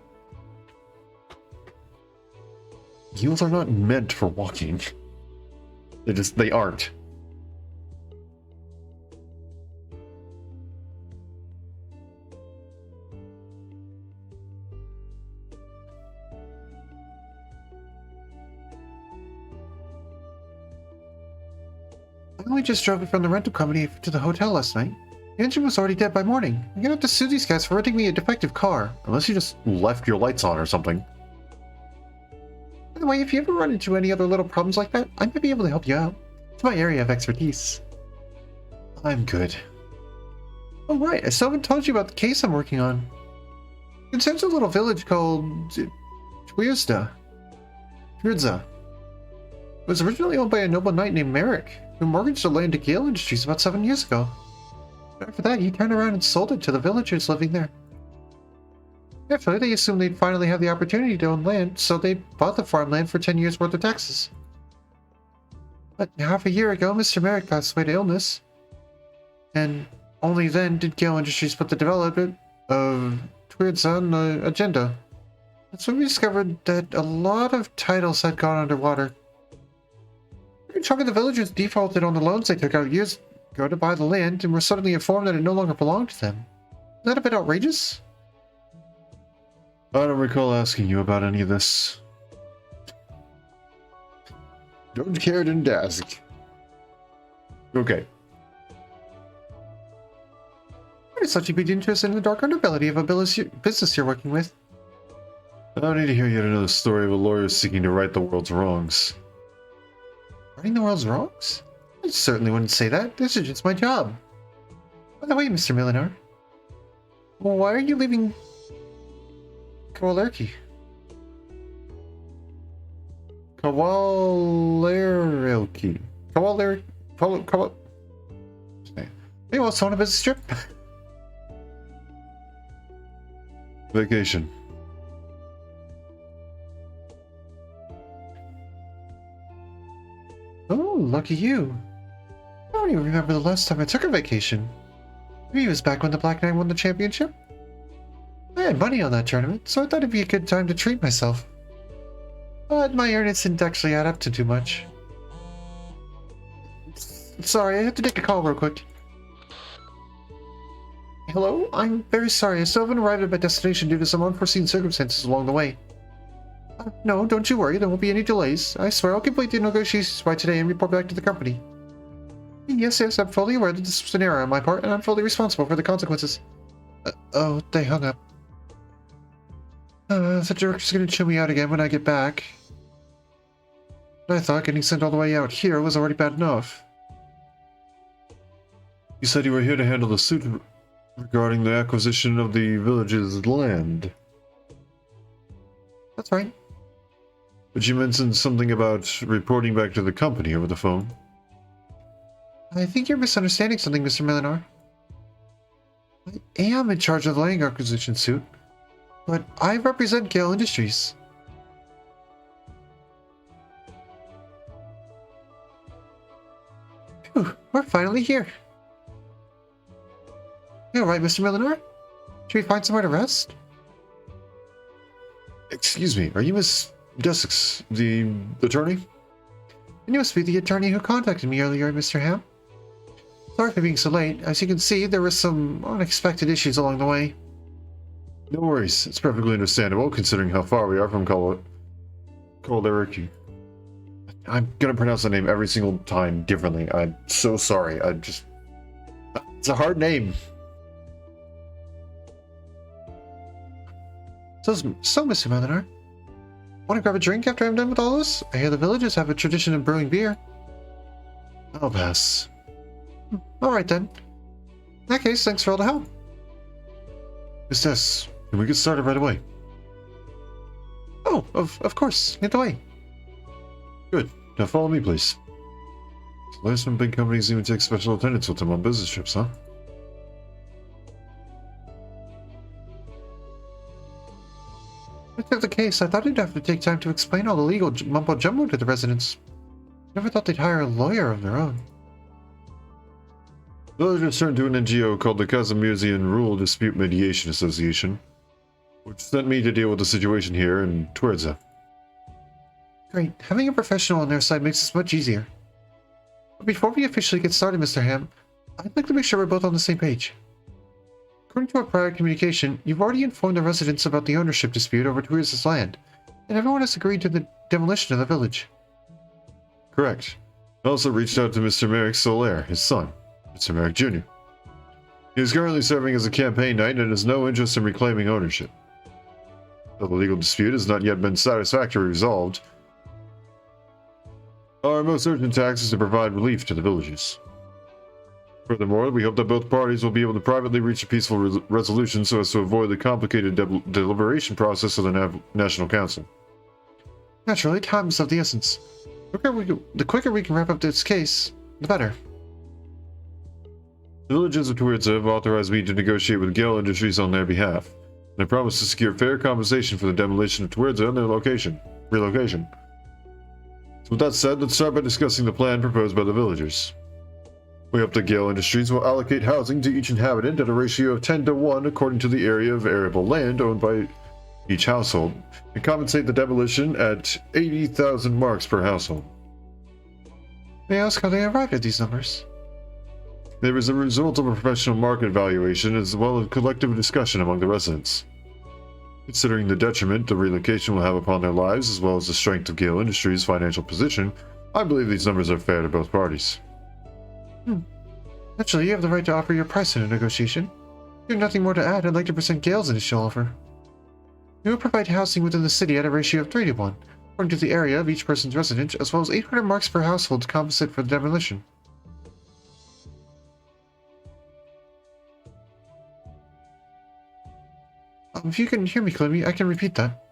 Heels are not meant for walking. They aren't. I only just drove it from the rental company to the hotel last night. The engine was already dead by morning. I'm gonna have to sue these guys for renting me a defective car. Unless you just left your lights on or something. By the way, if you ever run into any other little problems like that, I might be able to help you out. It's my area of expertise. I'm good. Oh right, I still haven't told you about the case I'm working on. It concerns a little village called Twirzda. It was originally owned by a noble knight named Merrick, who mortgaged the land to Gale Industries about 7 years ago. After that, he turned around and sold it to the villagers living there. After they assumed they'd finally have the opportunity to own land, so they bought the farmland for 10 years worth of taxes. But half a year ago, Mr. Merrick passed away to illness. And only then did Gale Industries put the development of Twirzda on the agenda. That's when we discovered that a lot of titles had gone underwater. A chunk of the villagers defaulted on the loans they took out years ago to buy the land and were suddenly informed that it no longer belonged to them. Is that a bit outrageous? I don't recall asking you about any of this. Don't care, didn't ask. Okay. I thought you'd be interested in the dark underbelly of a business you're working with. I don't need to hear yet another story of a lawyer seeking to right the world's wrongs. Righting the world's wrongs? I certainly wouldn't say that. This is just my job. By the way, Mr. Milinar, why are you leaving Kawalerki? Kawalerki. Hey, what's on a business trip? Vacation. Oh, lucky you. I don't even remember the last time I took a vacation. Maybe it was back when the Black Knight won the championship? I had money on that tournament, so I thought it'd be a good time to treat myself. But my earnings didn't actually add up to too much. Sorry, I have to take a call real quick. Hello? I'm very sorry, I still haven't arrived at my destination due to some unforeseen circumstances along the way. No, don't you worry, there won't be any delays. I swear I'll complete the negotiations by today and report back to the company. Yes, I'm fully aware that this was an error on my part, and I'm fully responsible for the consequences. Oh, they hung up. The director's gonna chill me out again when I get back. I thought getting sent all the way out here was already bad enough. You said you were here to handle the suit regarding the acquisition of the village's land. That's right. But you mentioned something about reporting back to the company over the phone. I think you're misunderstanding something, Mr. Milinar. I am in charge of the land acquisition suit, but I represent Gale Industries. Phew, we're finally here. You alright, Mr. Milinar? Should we find somewhere to rest? Excuse me, are you Miss Desix, the attorney? And you must be the attorney who contacted me earlier, Mr. Ham. Sorry for being so late. As you can see, there were some unexpected issues along the way. No worries. It's perfectly understandable, considering how far we are from Kolariki. I'm gonna pronounce the name every single time differently. I'm so sorry. It's a hard name. So Mr. Milinar, want to grab a drink after I'm done with all this? I hear the villagers have a tradition of brewing beer. I'll pass. Alright then. In that case, thanks for all the help. Miss Tess, can we get started right away? Oh, of course. Lead the way. Good. Now follow me, please. So there's some big companies even take special attendants with them on business trips, huh? If that's the case, I thought you'd have to take time to explain all the legal mumbo-jumbo to the residents. Never thought they'd hire a lawyer of their own. Villagers turned to an NGO called the Kazimierz Rural Dispute Mediation Association, which sent me to deal with the situation here in Twierdza. Great. Having a professional on their side makes this much easier. But before we officially get started, Mr. Ham, I'd like to make sure we're both on the same page. According to our prior communication, you've already informed the residents about the ownership dispute over Twierdza's land, and everyone has agreed to the demolition of the village. Correct. I also reached out to Mr. Merrick Solaire, his son, Mr. Merrick Jr. He is currently serving as a campaign knight and has no interest in reclaiming ownership. Though the legal dispute has not yet been satisfactorily resolved, our most urgent task is to provide relief to the villagers. Furthermore, we hope that both parties will be able to privately reach a peaceful resolution so as to avoid the complicated deliberation process of the National Council. Naturally, time is of the essence. The quicker we can wrap up this case, the better. The villagers of Twierdza have authorized me to negotiate with Gale Industries on their behalf, and I promise to secure fair compensation for the demolition of Twierdza and their relocation. So with that said, let's start by discussing the plan proposed by the villagers. We hope that Gale Industries will allocate housing to each inhabitant at a ratio of 10 to 1 according to the area of arable land owned by each household, and compensate the demolition at 80,000 marks per household. May I ask how they arrived at these numbers? They were a result of a professional market evaluation as well as collective discussion among the residents. Considering the detriment the relocation will have upon their lives as well as the strength of Gale Industries' financial position, I believe these numbers are fair to both parties. Naturally, you have the right to offer your price in a negotiation. If you have nothing more to add, I'd like to present Gale's initial offer. We will provide housing within the city at a ratio of 3 to 1, according to the area of each person's residence, as well as 800 marks per household to compensate for the demolition. If you can hear me clearly, I can repeat that.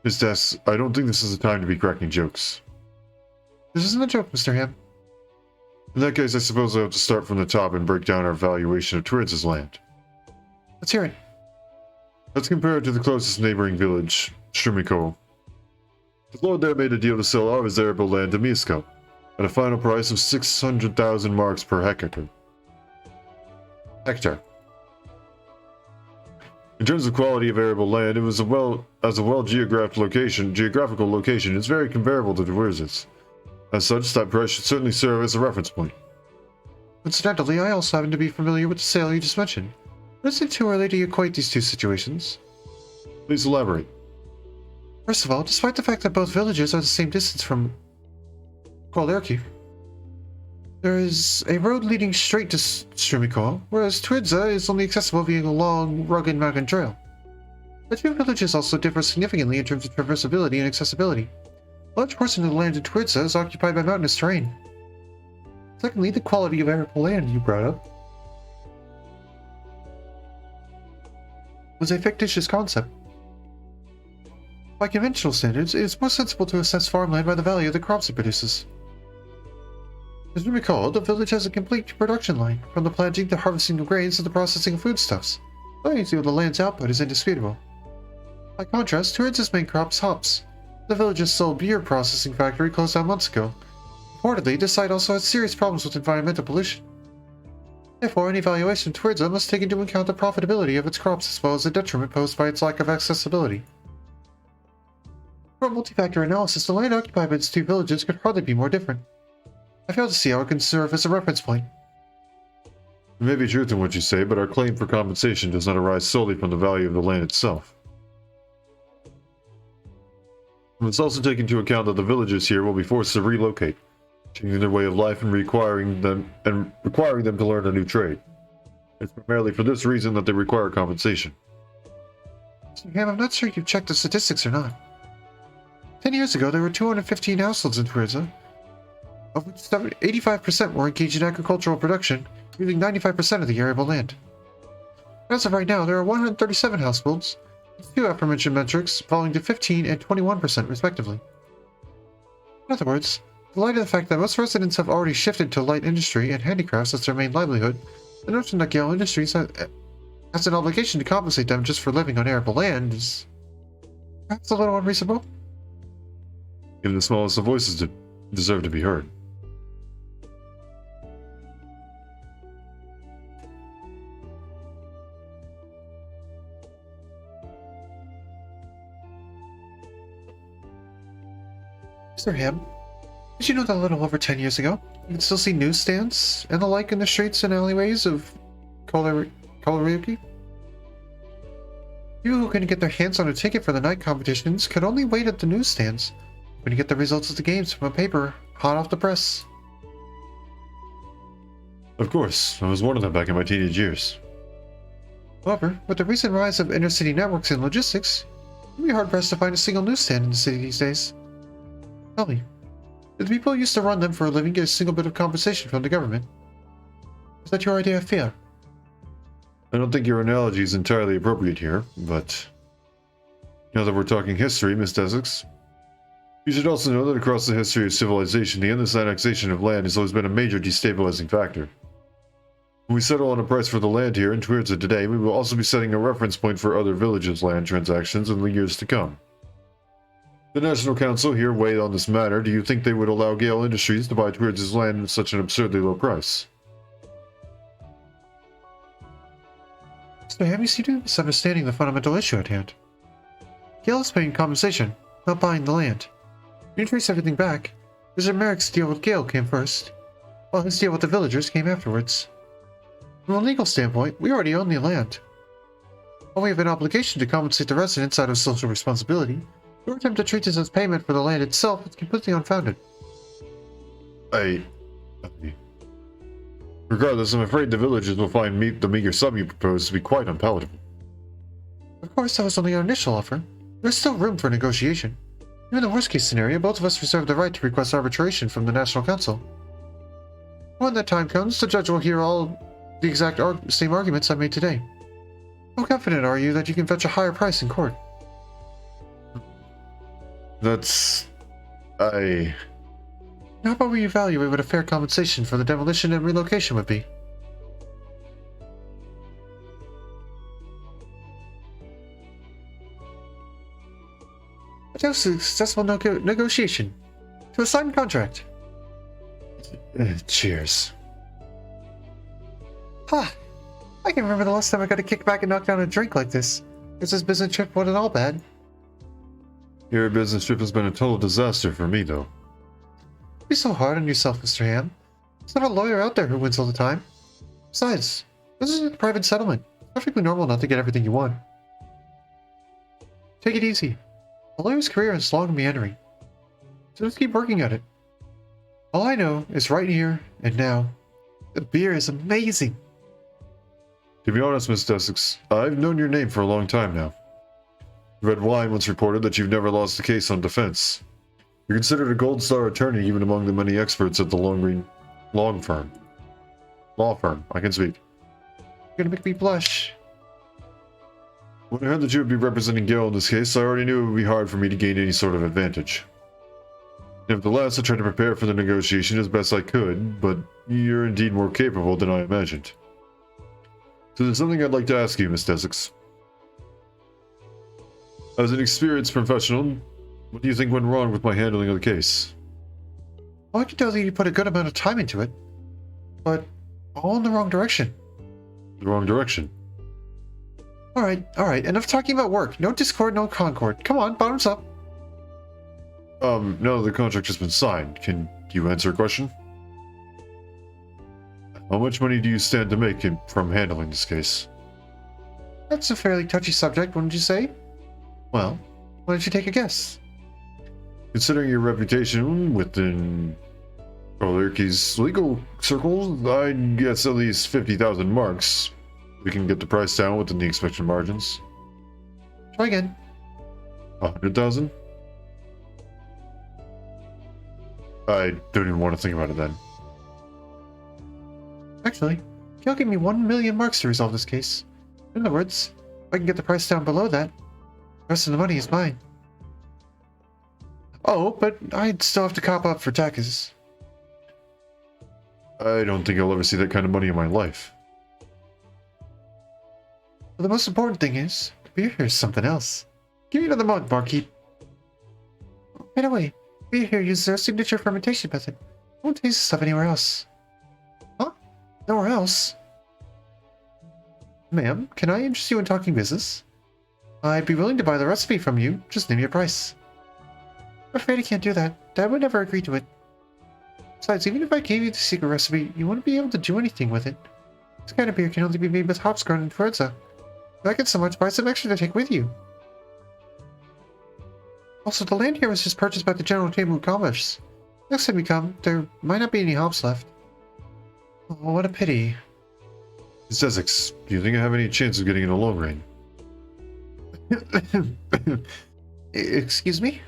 Miss Des, I don't think this is the time to be cracking jokes. This isn't a joke, Mr. Ham. In that case, I suppose I have to start from the top and break down our valuation of Twierdza's land. Let's hear it. Let's compare it to the closest neighboring village, Strumiko. The lord there made a deal to sell all of his arable land to Misko. at a final price of 600,000 marks per hectare. In terms of quality of arable land, it was a geographical location is very comparable to Dwerz's. As such, that price should certainly serve as a reference point. Incidentally, I also happen to be familiar with the sale you just mentioned. But is it too early to equate these two situations? Please elaborate. First of all, despite the fact that both villages are the same distance from Kolarki, there is a road leading straight to Strumikol, whereas Twidza is only accessible via a long, rugged mountain trail. The two villages also differ significantly in terms of traversability and accessibility. A large portion of the land in Twidza is occupied by mountainous terrain. Secondly, the quality of arable land you brought up was a fictitious concept. By conventional standards, it is more sensible to assess farmland by the value of the crops it produces. As we recall, the village has a complete production line, from the planting to harvesting of grains to the processing of foodstuffs. The value of the land's output is indisputable. By contrast, Turin's main crop is hops. The village's sole beer processing factory closed down months ago. Reportedly, this site also has serious problems with environmental pollution. Therefore, any valuation of Twidza must take into account the profitability of its crops as well as the detriment posed by its lack of accessibility. For a multi-factor analysis, the land occupied by its two villages could hardly be more different. I fail to see how it can serve as a reference point. There may be truth in what you say, but our claim for compensation does not arise solely from the value of the land itself. We must also take into account that the villagers here will be forced to relocate, changing their way of life and requiring them to learn a new trade. It's primarily for this reason that they require compensation. Mr. Ham, I'm not sure you've checked the statistics or not. 10 years ago, there were 215 households in Twidza, of which 85% were engaged in agricultural production, using 95% of the arable land. As of right now, there are 137 households, with two aforementioned metrics falling to 15 and 21% respectively. In other words, in light of the fact that most residents have already shifted to light industry and handicrafts as their main livelihood, the notion that Gale Industries has an obligation to compensate them just for living on arable land is perhaps a little unreasonable. Even the smallest of voices deserve to be heard. Mr. Ham, did you know that a little over 10 years ago, you could still see newsstands and the like in the streets and alleyways of Kolariki? People who couldn't get their hands on a ticket for the night competitions could only wait at the newsstands when you get the results of the games from a paper hot off the press. Of course, I was one of them back in my teenage years. However, with the recent rise of inner-city networks and logistics, you'd be hard-pressed to find a single newsstand in the city these days. Tell me, did the people who used to run them for a living get a single bit of compensation from the government? Is that your idea of fair? I don't think your analogy is entirely appropriate here, but now that we're talking history, Miss Desix, you should also know that across the history of civilization, the endless annexation of land has always been a major destabilizing factor. When we settle on a price for the land here in Twidza today, we will also be setting a reference point for other villages' land transactions in the years to come. The National Council here weighed on this matter. Do you think they would allow Gale Industries to buy Twidza's land at such an absurdly low price? Mr. Ham, you seem to be misunderstanding the fundamental issue at hand. Gale is paying compensation, not buying the land. When you trace everything back, Mr. Merrick's deal with Gale came first, while his deal with the villagers came afterwards. From a legal standpoint, we already own the land. While we have an obligation to compensate the residents out of social responsibility, your attempt to treat this as payment for the land itself is completely unfounded. Regardless, I'm afraid the villagers will find the meager sum you propose to be quite unpalatable. Of course, that was only our initial offer. There's still room for negotiation. Even in the worst-case scenario, both of us reserve the right to request arbitration from the National Council. When that time comes, the judge will hear all the exact same arguments I made today. How confident are you that you can fetch a higher price in court? How about we evaluate what a fair compensation for the demolition and relocation would be? To a successful negotiation. To a signed contract. Cheers. Ha! I can remember the last time I got a kickback and knocked down a drink like this. This business trip wasn't all bad. Your business trip has been a total disaster for me, though. Don't be so hard on yourself, Mr. Ham. There's not a lawyer out there who wins all the time. Besides, this is a private settlement. It's perfectly normal not to get everything you want. Take it easy. A lawyer's career is long and meandering. So just keep working at it. All I know is right here and now, the beer is amazing. To be honest, Miss Essex, I've known your name for a long time now. Red Wine once reported that you've never lost a case on defense. You're considered a gold star attorney even among the many experts at the law firm. I can speak. You're gonna make me blush. When I heard that you would be representing Gale in this case, I already knew it would be hard for me to gain any sort of advantage. Nevertheless, I tried to prepare for the negotiation as best I could, but you're indeed more capable than I imagined. So there's something I'd like to ask you, Miss Essex. As an experienced professional, what do you think went wrong with my handling of the case? Well, I can tell that you put a good amount of time into it, but all in the wrong direction. The wrong direction? Alright, enough talking about work. No discord, no concord. Come on, bottoms up. Now that the contract has been signed, can you answer a question? How much money do you stand to make from handling this case? That's a fairly touchy subject, wouldn't you say? Well, why don't you take a guess? Considering your reputation within Olerki's legal circles, I'd guess at least 50,000 marks. We can get the price down within the expected margins. Try again. 100,000? I don't even want to think about it then. Actually, you'll give me 1 million marks to resolve this case. In other words, if I can get the price down below that, the rest of the money is mine. Oh, but I'd still have to cop up for taxes. I don't think I'll ever see that kind of money in my life. But the most important thing is, beer here is something else. Give me another mug, barkeep. By the way, beer here uses our signature fermentation method. I won't taste this stuff anywhere else. Huh? Nowhere else? Ma'am, can I interest you in talking business? I'd be willing to buy the recipe from you. Just name your price. I'm afraid I can't do that. Dad would never agree to it. Besides, even if I gave you the secret recipe, you wouldn't be able to do anything with it. This kind of beer can only be made with hops grown in Forza. If I could so much, buy some extra to take with you. Also, the land here was just purchased by the General Chamber of Commerce. Next time we come, there might not be any hops left. Oh, what a pity. Miss Essex, do you think I have any chance of getting in a long reign? Excuse me?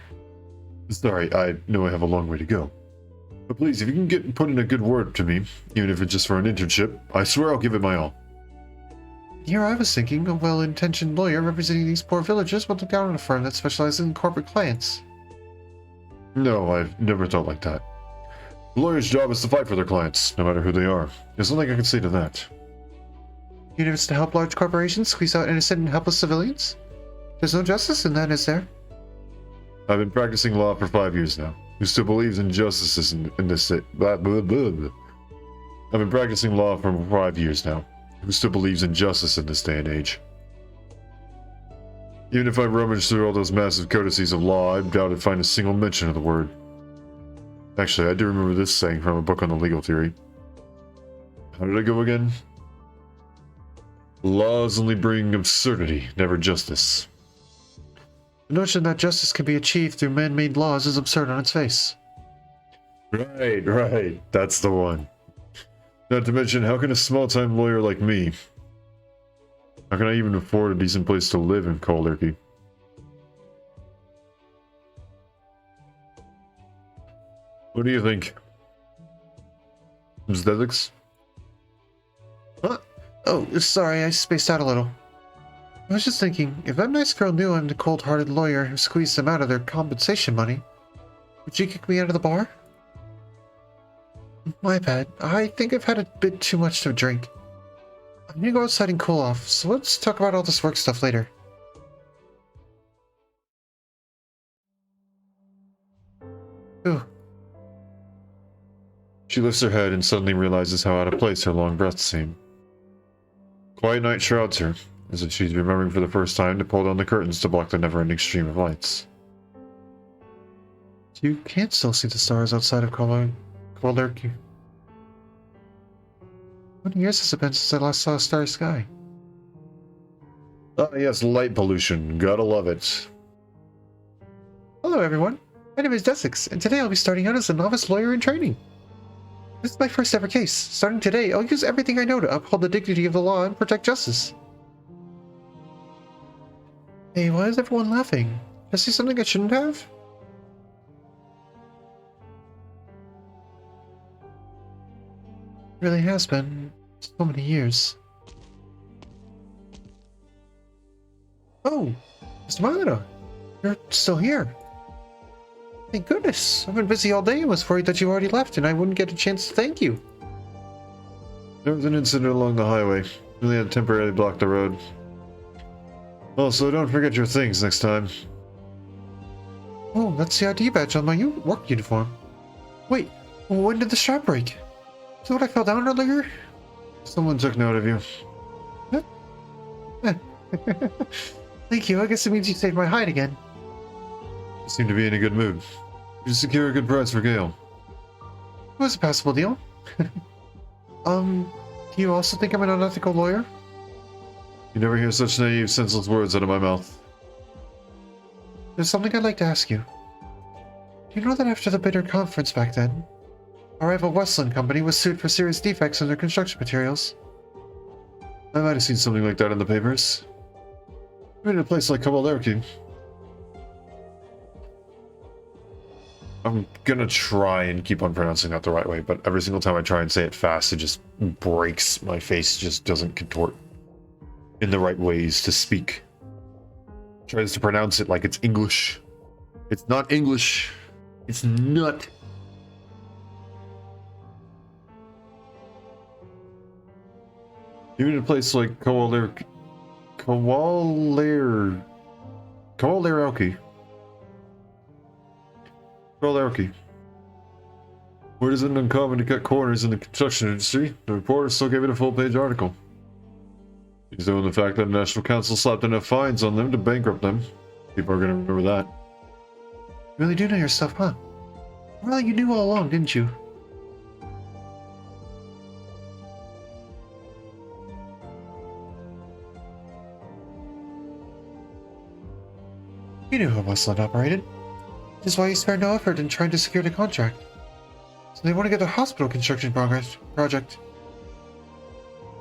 Sorry, I know I have a long way to go. But please, if you can put in a good word to me, even if it's just for an internship, I swear I'll give it my all. Here I was thinking a well-intentioned lawyer representing these poor villagers will look down on a firm that specializes in corporate clients. No, I've never thought like that. The lawyer's job is to fight for their clients, no matter who they are. There's nothing I can say to that. Even if it's to help large corporations squeeze out innocent and helpless civilians? There's no justice in that, is there? I've been practicing law for 5 years now. Who still believes in justice in this... Blah, blah, blah, blah. I've been practicing law for 5 years now. Who still believes in justice in this day and age? Even if I rummage through all those massive codices of law, I doubt I'd find a single mention of the word. Actually, I do remember this saying from a book on the legal theory. How did I go again? Laws only bring absurdity, never justice. The notion that justice can be achieved through man-made laws is absurd on its face. Right. That's the one. Not to mention, how can a small-time lawyer like me... How can I even afford a decent place to live in Kolderki? What do you think? Aesthetics? Huh? Oh, sorry, I spaced out a little. I was just thinking, if that nice girl knew I'm the cold-hearted lawyer who squeezed them out of their compensation money, would she kick me out of the bar? My bad. I think I've had a bit too much to drink. I'm gonna go outside and cool off, so let's talk about all this work stuff later. Ooh. She lifts her head and suddenly realizes how out of place her long breaths seem. Quiet night shrouds her, as if she's remembering for the first time to pull down the curtains to block the never-ending stream of lights. You can't still see the stars outside of Kovalerki. How many years has it been since I last saw a starry sky? Ah, yes, light pollution. Gotta love it. Hello, everyone. My name is Desix, and today I'll be starting out as a novice lawyer in training. This is my first ever case. Starting today, I'll use everything I know to uphold the dignity of the law and protect justice. Hey, why is everyone laughing? Did I say something I shouldn't have? It really has been so many years. Oh, Mr. Milano, you're still here. Thank goodness. I've been busy all day and was worried that you already left and I wouldn't get a chance to thank you. There was an incident along the highway. Really had to temporarily block the road. Also, don't forget your things next time. Oh, that's the ID badge on my work uniform. Wait, when did the strap break? Is that what I fell down earlier? Someone took note of you. Thank you. I guess it means you saved my hide again. You seem to be in a good mood. You secure a good price for Gale. It was a passable deal. Do you also think I'm an unethical lawyer? You never hear such naive, senseless words out of my mouth. There's something I'd like to ask you. Do you know that after the bitter conference back then, our rival Westland company was sued for serious defects in their construction materials? I might have seen something like that in the papers. You're in a place like Kovalerki. I'm gonna try and keep on pronouncing that the right way, but every single time I try and say it fast, it just breaks. My face just doesn't contort in the right ways to speak. Tries to pronounce it like it's English. It's not English. It's not. Even in a place like Kovalerki. Where is it uncommon to cut corners in the construction industry? The reporter still gave it a full-page article. He's doing the fact that the National Council slapped enough fines on them to bankrupt them. People are going to remember that. You really do know your stuff, huh? Well, you knew all along, didn't you? You knew how Westland operated. This is why you spared no effort in trying to secure the contract. So they want to get the hospital construction project.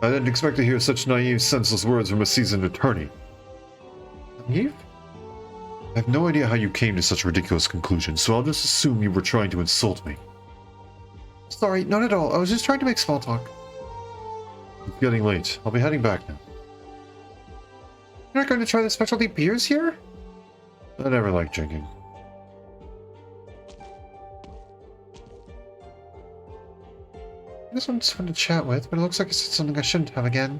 I didn't expect to hear such naive, senseless words from a seasoned attorney. Naive? I have no idea how you came to such ridiculous conclusions, so I'll just assume you were trying to insult me. Sorry, not at all. I was just trying to make small talk. It's getting late. I'll be heading back now. You're not going to try the specialty beers here? I never liked drinking. This one's fun to chat with, but it looks like it's something I shouldn't have again.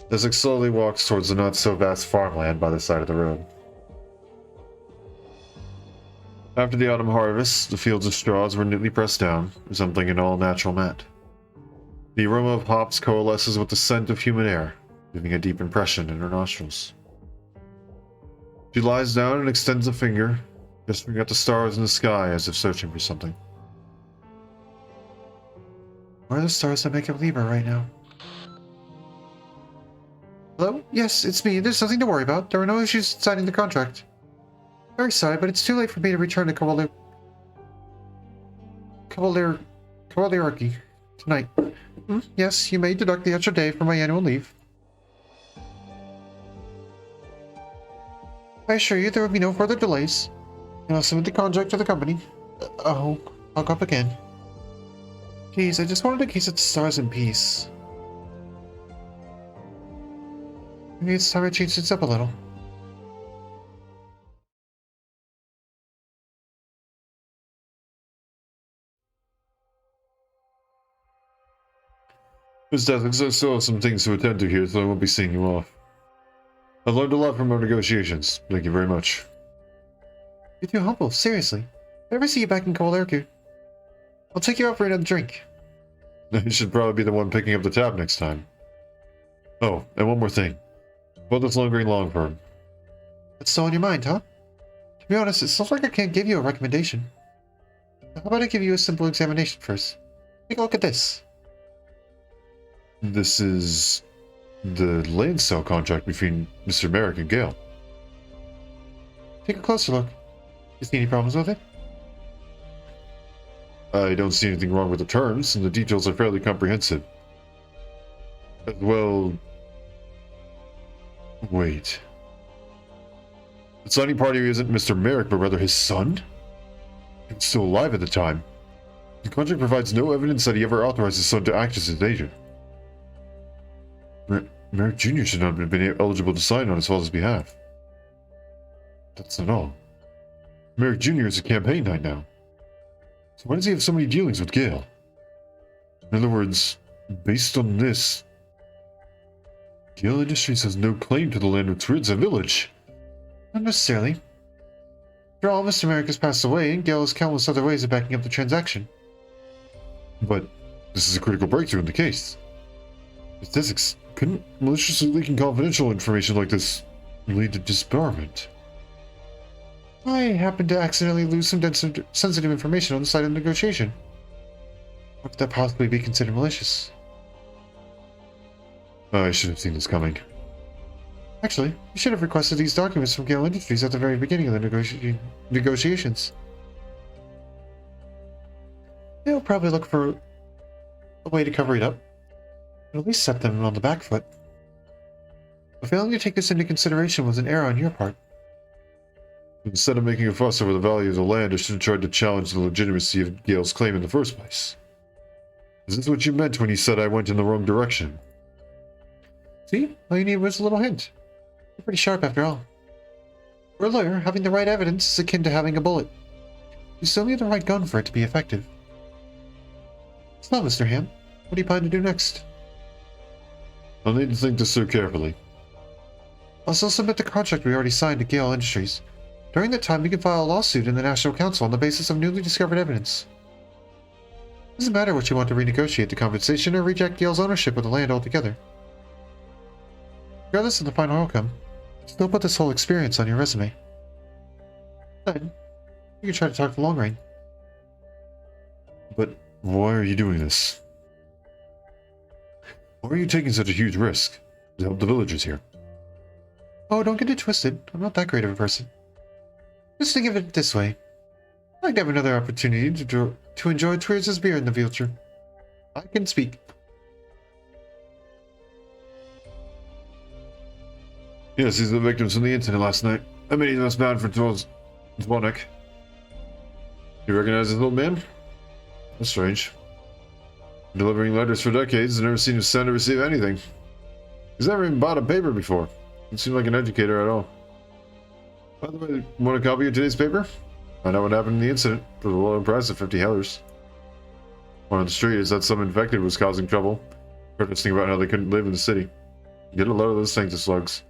Desik slowly walks towards the not-so-vast farmland by the side of the road. After the autumn harvest, the fields of straws were neatly pressed down, resembling an all-natural mat. The aroma of hops coalesces with the scent of human air, leaving a deep impression in her nostrils. She lies down and extends a finger, gesturing at the stars in the sky as if searching for something. Where are the stars that make up Libra right now? Hello? Yes, it's me. There's nothing to worry about. There were no issues signing the contract. Very sorry, but it's too late for me to return to Kovalerki tonight. Yes, you may deduct the extra day from my annual leave. I assure you there will be no further delays, and I'll submit the contract to the company. Oh, I'll go up again. Please, I just wanted to gaze at the stars in peace. Maybe it's time I change things up a little. Miss Desik, I still have some things to attend to here, so I won't be seeing you off. I've learned a lot from our negotiations. Thank you very much. You're too humble, seriously. If I ever see you back in Kovalerki. I'll take you out for another drink. You should probably be the one picking up the tab next time. Oh, and one more thing. About this lingering long firm. That's still on your mind, huh? To be honest, it sounds like I can't give you a recommendation. How about I give you a simple examination first? Take a look at this. This is the land sale contract between Mr. Merrick and Gale. Take a closer look. You see any problems with it? I don't see anything wrong with the terms, and the details are fairly comprehensive. Well... Wait. The signing party isn't Mr. Merrick, but rather his son? He was still alive at the time. The contract provides no evidence that he ever authorized his son to act as his agent. Merrick Jr. should not have been eligible to sign on his father's behalf. That's not all. Merrick Jr. is a campaign knight now. So why does he have so many dealings with Gale? In other words, based on this, Gale Industries has no claim to the land which rids a village. Not necessarily. After all, Mr. Merrick has passed away, and Gale has countless other ways of backing up the transaction. But this is a critical breakthrough in the case. Statistics couldn't maliciously leaking confidential information like this lead to disbarment. I happened to accidentally lose some sensitive information on the side of the negotiation. How could that possibly be considered malicious? I should have seen this coming. Actually, you should have requested these documents from Gale Industries at the very beginning of the negotiations. They'll probably look for a way to cover it up, but at least set them on the back foot. But failing to take this into consideration was an error on your part. Instead of making a fuss over the value of the land, I should have tried to challenge the legitimacy of Gale's claim in the first place. Is this what you meant when you said I went in the wrong direction? See? All you need was a little hint. You're pretty sharp after all. For a lawyer, having the right evidence is akin to having a bullet. You still need the right gun for it to be effective. So, Mr. Ham, what do you plan to do next? I'll need to think this through carefully. I'll still submit the contract we already signed to Gale Industries. During that time, we can file a lawsuit in the National Council on the basis of newly discovered evidence. It doesn't matter what you want to renegotiate the compensation or reject Gale's ownership of the land altogether. Regardless of the final outcome, still put this whole experience on your resume. Then, you can try to talk to Longrain. But why are you doing this? Why are you taking such a huge risk to help the villagers here? Oh, don't get it twisted. I'm not that great of a person. Just think of it this way. I'd like to have another opportunity to enjoy Twirs' beer in the future. I can speak. Yes, these are the victims from the incident last night. I made us bound for Zvonek. You recognize this old man? That's strange. Delivering letters for decades, I've never seen his son to receive anything. He's never even bought a paper before. Doesn't seem like an educator at all. By the way, want a copy of today's paper? Find out what happened in the incident for the low price of 50 hellers. One on the street is that some infected was causing trouble, protesting about how they couldn't live in the city. Get a load of those things to slugs.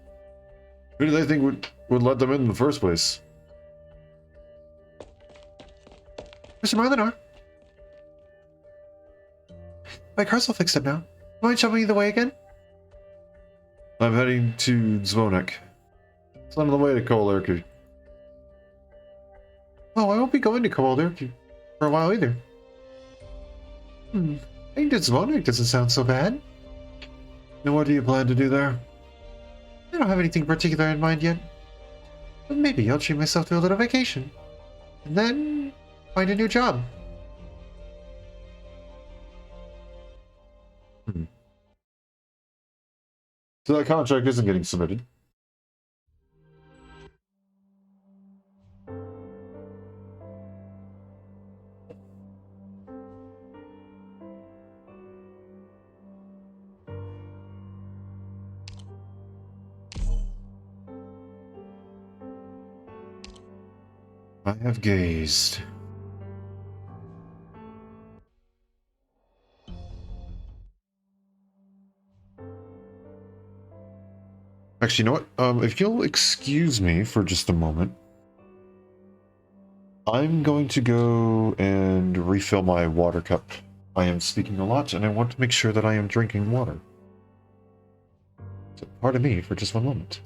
Who do they think would let them in the first place? Mr. Marlinar? My car's all fixed up now. Mind showing me the way again? I'm heading to Zvonek. It's on the way to Kolarki. Oh, I won't be going to Kolarki for a while either. I think that Zvonek doesn't sound so bad. And what do you plan to do there? I don't have anything particular in mind yet. But maybe I'll treat myself to a little vacation. And then find a new job. So that contract isn't getting submitted. I have gazed. Actually, you know what? If you'll excuse me for just a moment. I'm going to go and refill my water cup. I am speaking a lot, and I want to make sure that I am drinking water. So pardon me for just one moment.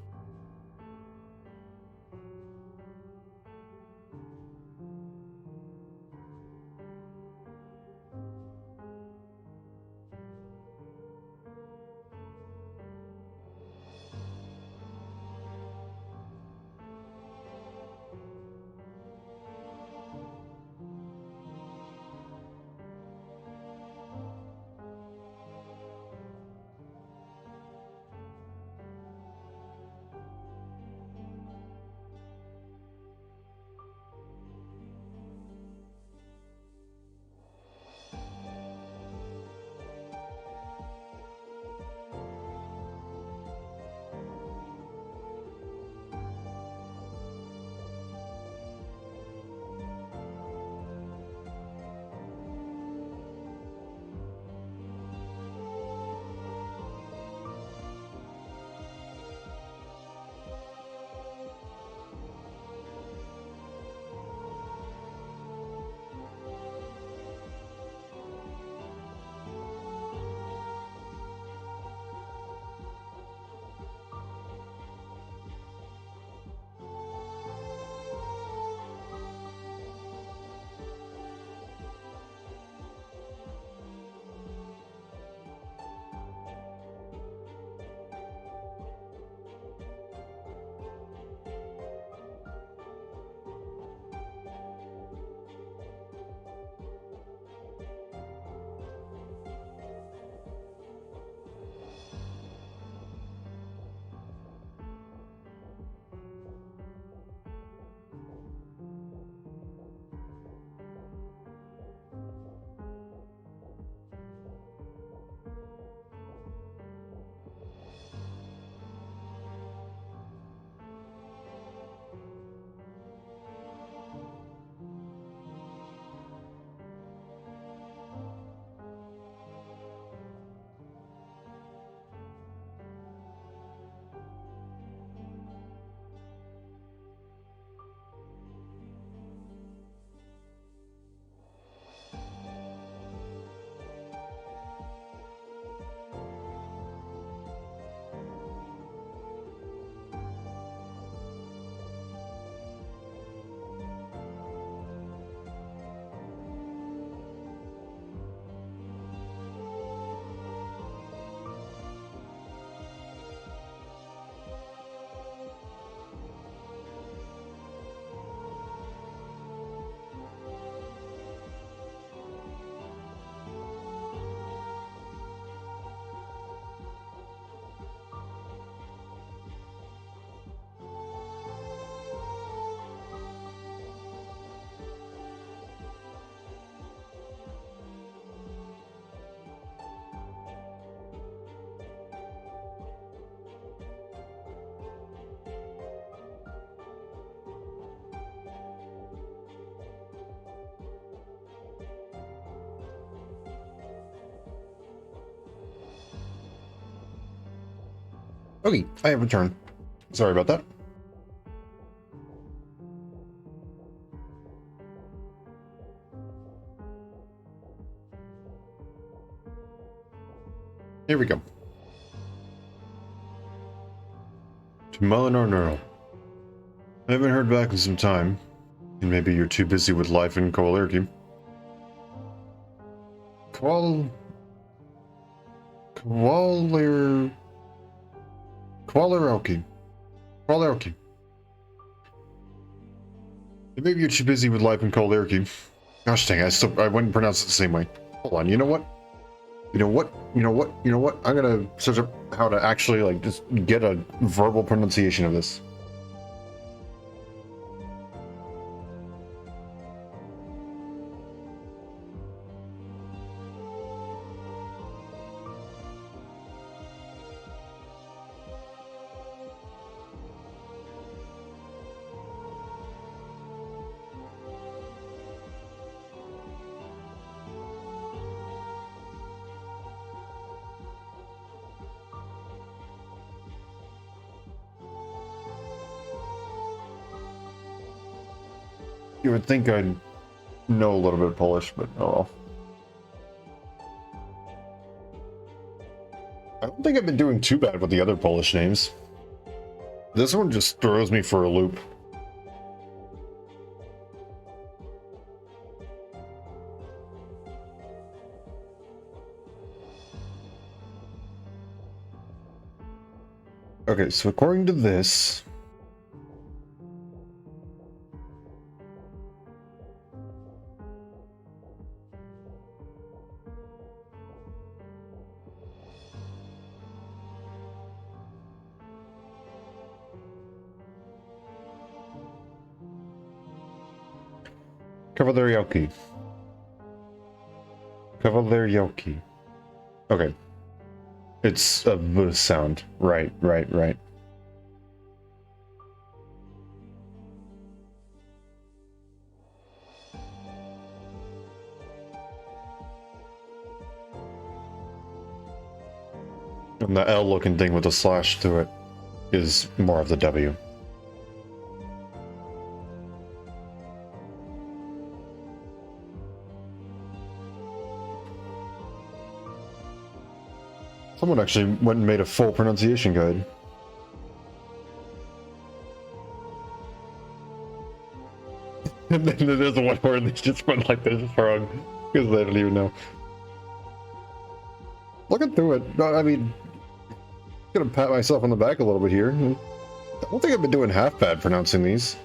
Okay, I have returned. Sorry about that. Here we go. To Melinar Nearl. I haven't heard back in some time. And maybe you're too busy with life in Koalerki. Koalerki. Maybe you're too busy with life in Koalerki. Gosh dang, I wouldn't pronounce it the same way. Hold on, you know what? I'm gonna search up how to actually, like, just get a verbal pronunciation of this. You would think I'd know a little bit of Polish, but oh well. I don't think I've been doing too bad with the other Polish names. This one just throws me for a loop. Okay, so according to this... Kawalerioki. Kawalerioki. Okay. It's a V sound. Right. And the L looking thing with a slash through it is more of the W. Someone actually went and made a full pronunciation guide. And then there's one word they just went like this wrong because they don't even know. Looking through it, I mean, I'm gonna pat myself on the back a little bit here. I don't think I've been doing half bad pronouncing these.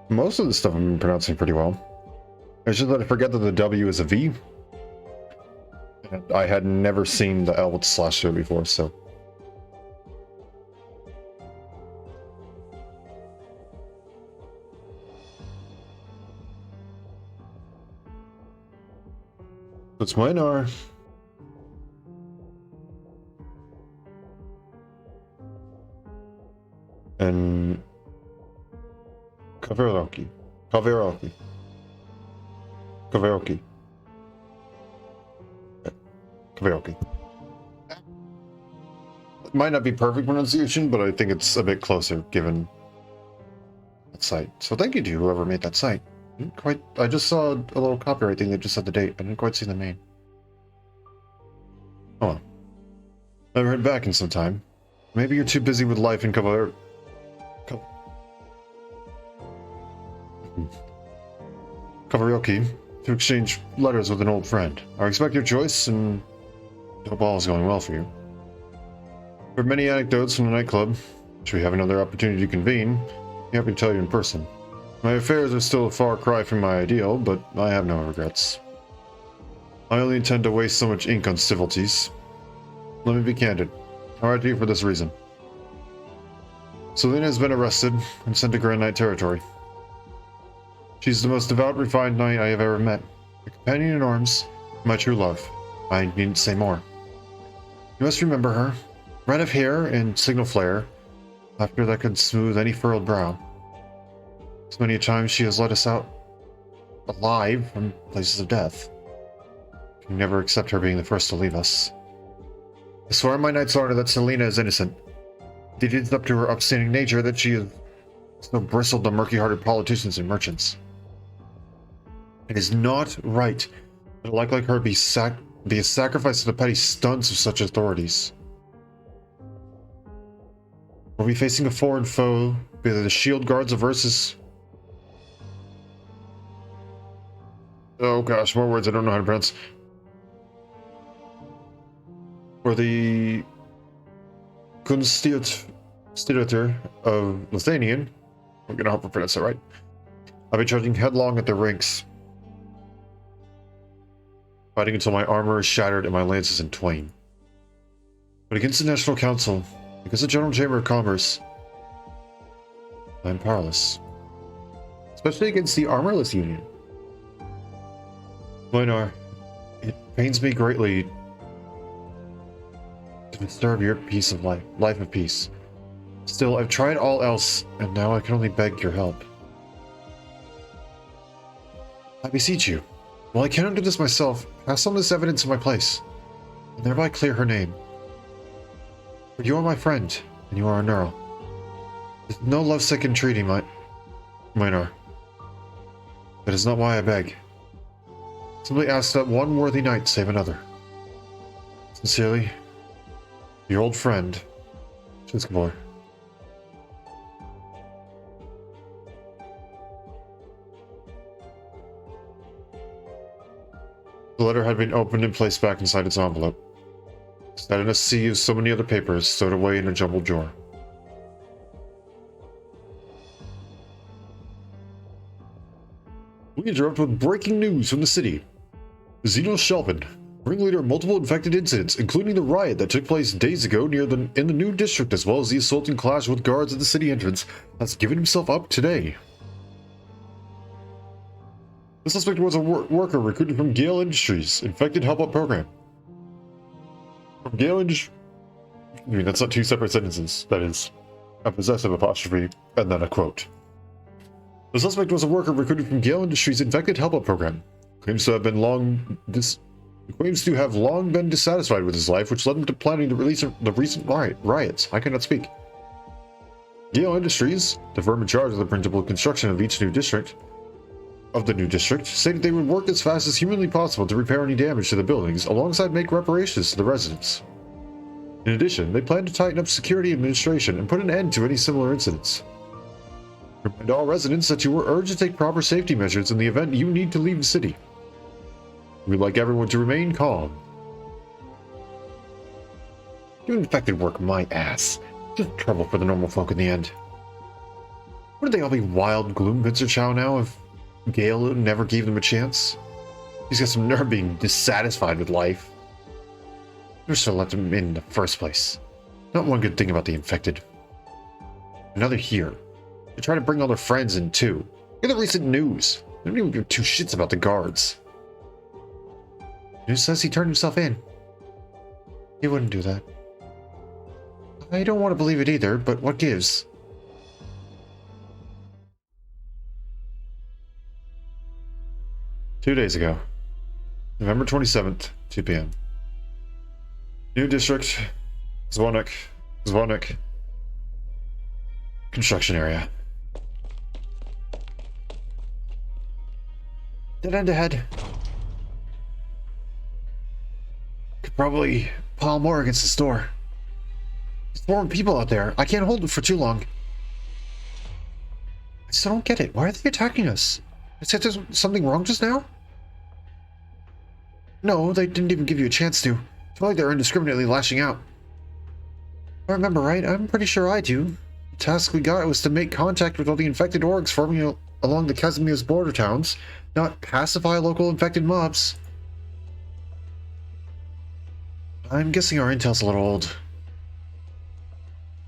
Most of the stuff I'm pronouncing pretty well. It's just that I forget that the W is a V. And I had never seen the L with slash through it before, so. It's mine are. And Kawalerioki. Kawalerioki. Kawalerioki. Kawalerioki. It might not be perfect pronunciation, but I think it's a bit closer given that site. So thank you to whoever made that site. I just saw a little copyright thing that just said the date. I didn't quite see the name. Oh well. I haven't heard back in some time. Maybe you're too busy with life in Kawalerioki to exchange letters with an old friend. I respect your choice and hope all is going well for you. I've heard many anecdotes from the nightclub, which we have another opportunity to convene. I'm happy to tell you in person. My affairs are still a far cry from my ideal, but I have no regrets. I only intend to waste so much ink on civilities. Let me be candid. I write to you for this reason. Selena has been arrested and sent to Grand Knight territory. She's the most devout, refined knight I have ever met. A companion in arms, my true love. I needn't say more. You must remember her. Red of hair and signal flare, laughter that could smooth any furrowed brow. So many times she has led us out alive from places of death. We can never accept her being the first to leave us. I swear on my knight's honor that Selena is innocent. It is up to her upstanding nature that she is so bristled to murky-hearted politicians and merchants. It is not right that a like her be a sacrifice to the petty stunts of such authorities. Are we facing a foreign foe, be they the shield guards of Ursus? Oh gosh, more words I don't know how to pronounce. Or the Kunststirater of Lithuanian. I'm gonna hope I pronounce that right. I'll be charging headlong at their ranks, fighting until my armor is shattered and my lance is in twain. But against the National Council, against the General Chamber of Commerce, I'm powerless. Especially against the Armorless Union. Minar, it pains me greatly to disturb your peace of life of peace. Still, I've tried all else, and now I can only beg your help. I beseech you, while I cannot do this myself, pass on this evidence in my place, and thereby clear her name. For you are my friend, and you are a Nearl. There's no lovesick entreaty, Minor. That is not why I beg. Simply ask that one worthy knight save another. Sincerely, your old friend, Kazimierz. The letter had been opened and placed back inside its envelope. Sat in a sea of so many other papers, stowed away in a jumbled drawer. We interrupt with breaking news from the city. Zeno Shelvin, ringleader of multiple infected incidents, including the riot that took place days ago in the new district, as well as the assault and clash with guards at the city entrance, has given himself up today. The suspect was a worker recruited from Gale Industries' Infected Help-Up program. From Gale Industries... I mean, that's not two separate sentences. That is a possessive apostrophe, and then a quote. The suspect was a worker recruited from Gale Industries' Infected Help-Up program. Claims to have long been dissatisfied with his life, which led him to planning the recent riots. I cannot speak. Gale Industries, the firm in charge of the principal construction of each new district, stated they would work as fast as humanly possible to repair any damage to the buildings, alongside make reparations to the residents. In addition, they plan to tighten up security administration and put an end to any similar incidents. Remind all residents that you were urged to take proper safety measures in the event you need to leave the city. We'd like everyone to remain calm. Doing infected work, my ass. Just trouble for the normal folk in the end. Wouldn't they all be wild Gloomvincer Chow now if Gale never gave them a chance? He's got some nerve being dissatisfied with life. Never should have let them in the first place. Not one good thing about the infected. Another here. They try to bring all their friends in too. Look at the recent news. They don't even give two shits about the guards. News says he turned himself in. He wouldn't do that. I don't want to believe it either, but what gives? Two days ago. November 27th, 2 p.m. New district. Zvonik. Construction area. Dead end ahead. Could probably pile more against the store. There's more people out there. I can't hold it for too long. I still don't get it. Why are they attacking us? I said there's something wrong just now? No, they didn't even give you a chance to. It's like they're indiscriminately lashing out. If I remember right, I'm pretty sure I do. The task we got was to make contact with all the infected orgs forming along the Kazimierz border towns, not pacify local infected mobs. I'm guessing our intel's a little old.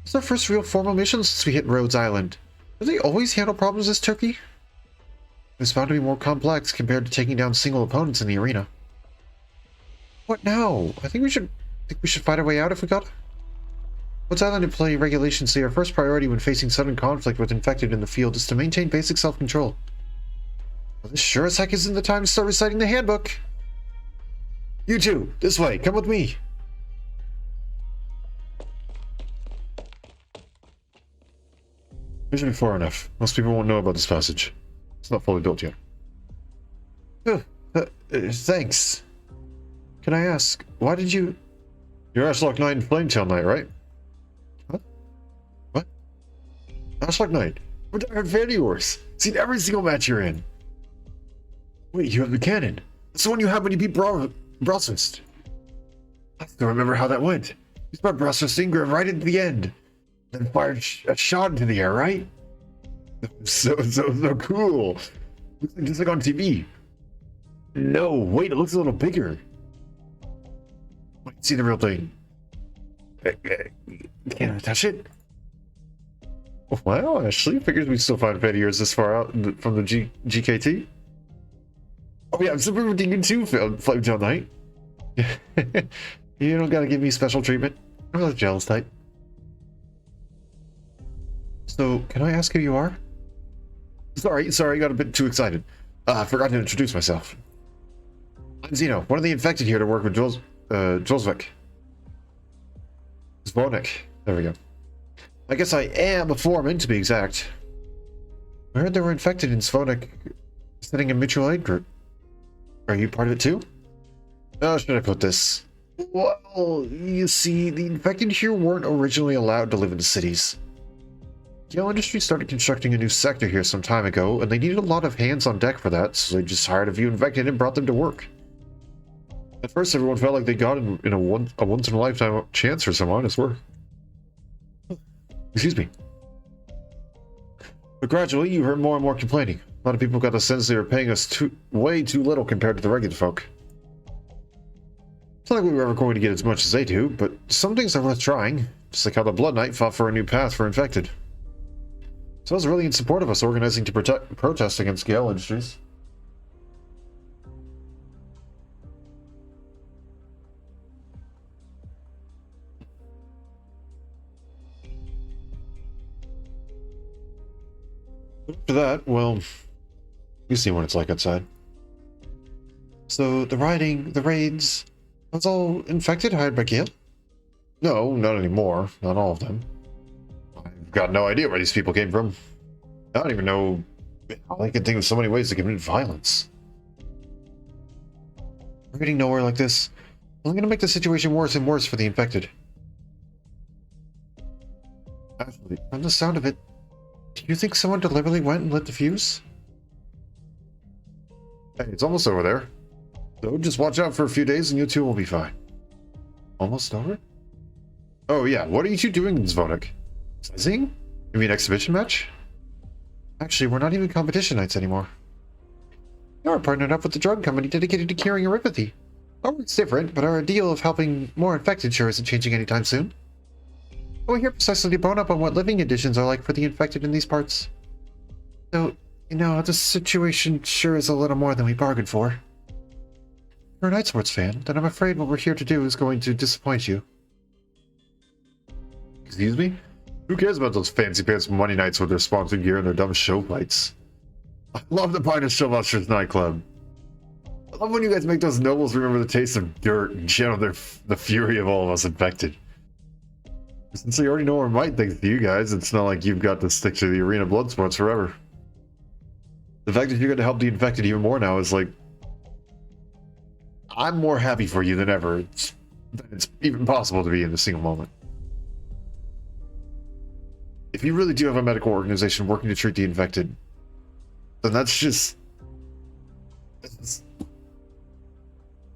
It's our first real formal mission since we hit Rhodes Island. Do they always handle problems this turkey? It was found to be more complex compared to taking down single opponents in the arena. What now? I think we should fight our way out if we got. What's Island in play regulations say our first priority when facing sudden conflict with infected in the field is to maintain basic self-control. Well, this sure as heck isn't the time to start reciting the handbook. You two, this way, come with me. It should be far enough. Most people won't know about this passage. It's not fully built yet. Thanks. Can I ask, why did you... You're Ashlock Knight and Flametail Knight, right? What? Ashlock Knight? I'm a diehard fan of yours. Seen every single match you're in. Wait, you have the cannon. That's the one you had when you beat Brosfist. I still remember how that went. You brought Brosfist Ingram right into the end. Then fired a shot into the air, right? So cool. Looks like just like on TV. No, wait, it looks a little bigger. See the real thing. Can't I touch it? Well, Ashley, figures we'd still find fan of yours this far out from the GKT. Oh yeah, I'm super with you too, Flametail Knight. You don't gotta give me special treatment. I'm not a jealous type. So, can I ask who you are? Sorry, I got a bit too excited. I forgot to introduce myself. I'm Zeno, one of the infected here to work with Zvonik. There we go. I guess I am a foreman, to be exact. I heard they were infected in Svonik, sending a mutual aid group. Are you part of it too? How should I put this? Well, you see, the infected here weren't originally allowed to live in cities. Gale Industries started constructing a new sector here some time ago, and they needed a lot of hands on deck for that, so they just hired a few infected and brought them to work. At first, everyone felt like they got in a once-in-a-lifetime chance for some honest work. Excuse me. But gradually, you heard more and more complaining. A lot of people got the sense they were paying us way too little compared to the regular folk. It's not like we were ever going to get as much as they do, but some things are worth trying. Just like how the Blood Knight fought for a new path for infected. So I was really in support of us organizing to protest against Gale Industries. After that, well, you see what it's like outside. So, the rioting, the raids, that's all infected hired by Gale? No, not anymore. Not all of them. I've got no idea where these people came from. I don't even know how they can think of so many ways to commit violence. We're getting nowhere like this. I'm gonna make the situation worse and worse for the infected. Actually, from the sound of it, do you think someone deliberately went and lit the fuse? Hey, it's almost over there. So just watch out for a few days and you two will be fine. Almost over? Oh yeah, what are you two doing in Svonik? Sizing? You mean exhibition match? Actually, we're not even competition nights anymore. You're partnered up with the drug company dedicated to curing neuropathy. Our work's different, but our ideal of helping more infected sure isn't changing anytime soon. We're here precisely to bone up on what living conditions are like for the infected in these parts. So, you know, the situation sure is a little more than we bargained for. If you're a night sports fan, then I'm afraid what we're here to do is going to disappoint you. Excuse me? Who cares about those fancy pants Monday nights with their sponsored gear and their dumb show fights? I love the Pine of Showbusters nightclub. I love when you guys make those nobles remember the taste of dirt and channel the fury of all of us infected. Since you already know where Might thinks to you guys, it's not like you've got to stick to the arena blood sports forever. The fact that you're going to help the infected even more now is like... I'm more happy for you than ever. It's even possible to be in a single moment. If you really do have a medical organization working to treat the infected, then that's just...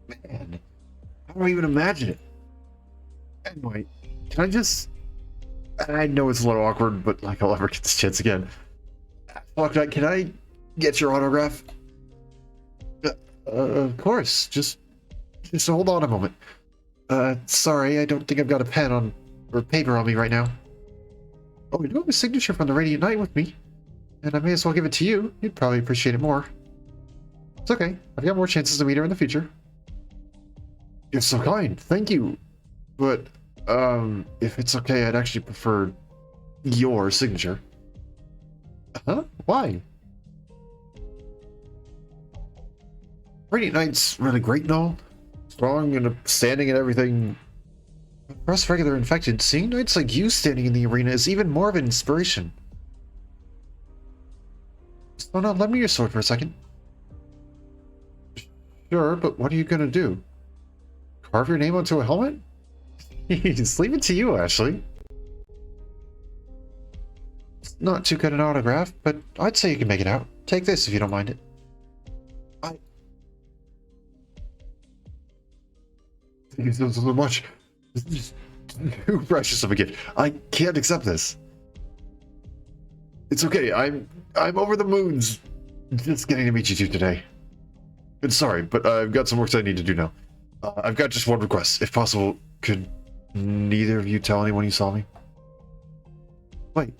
Man, how do I even imagine it? Anyway, can I just... I know it's a little awkward, but like I'll ever get this chance again. Arknight, can I get your autograph? Of course. Just hold on a moment. Sorry, I don't think I've got a pen on or paper on me right now. Oh, we do have a signature from the Radiant Knight with me, and I may as well give it to you. You'd probably appreciate it more. It's okay. I've got more chances to meet her in the future. You're so kind. Thank you. But, if it's okay, I'd actually prefer your signature. Huh? Why? Radiant Knight's really great and all. Strong and standing and everything. But for us regular infected, seeing knights like you standing in the arena is even more of an inspiration. So now, lend me your sword for a second. Sure, but what are you gonna do? Carve your name onto a helmet? Just leave it to you, Ashley. It's not too good an autograph, but I'd say you can make it out. Take this if you don't mind it. Thank you so much. This is too precious of a gift. I can't accept this. It's okay. I'm over the moons just getting to meet you two today. And sorry, but I've got some work that I need to do now. I've got just one request. If possible, could neither of you tell anyone you saw me? Wait.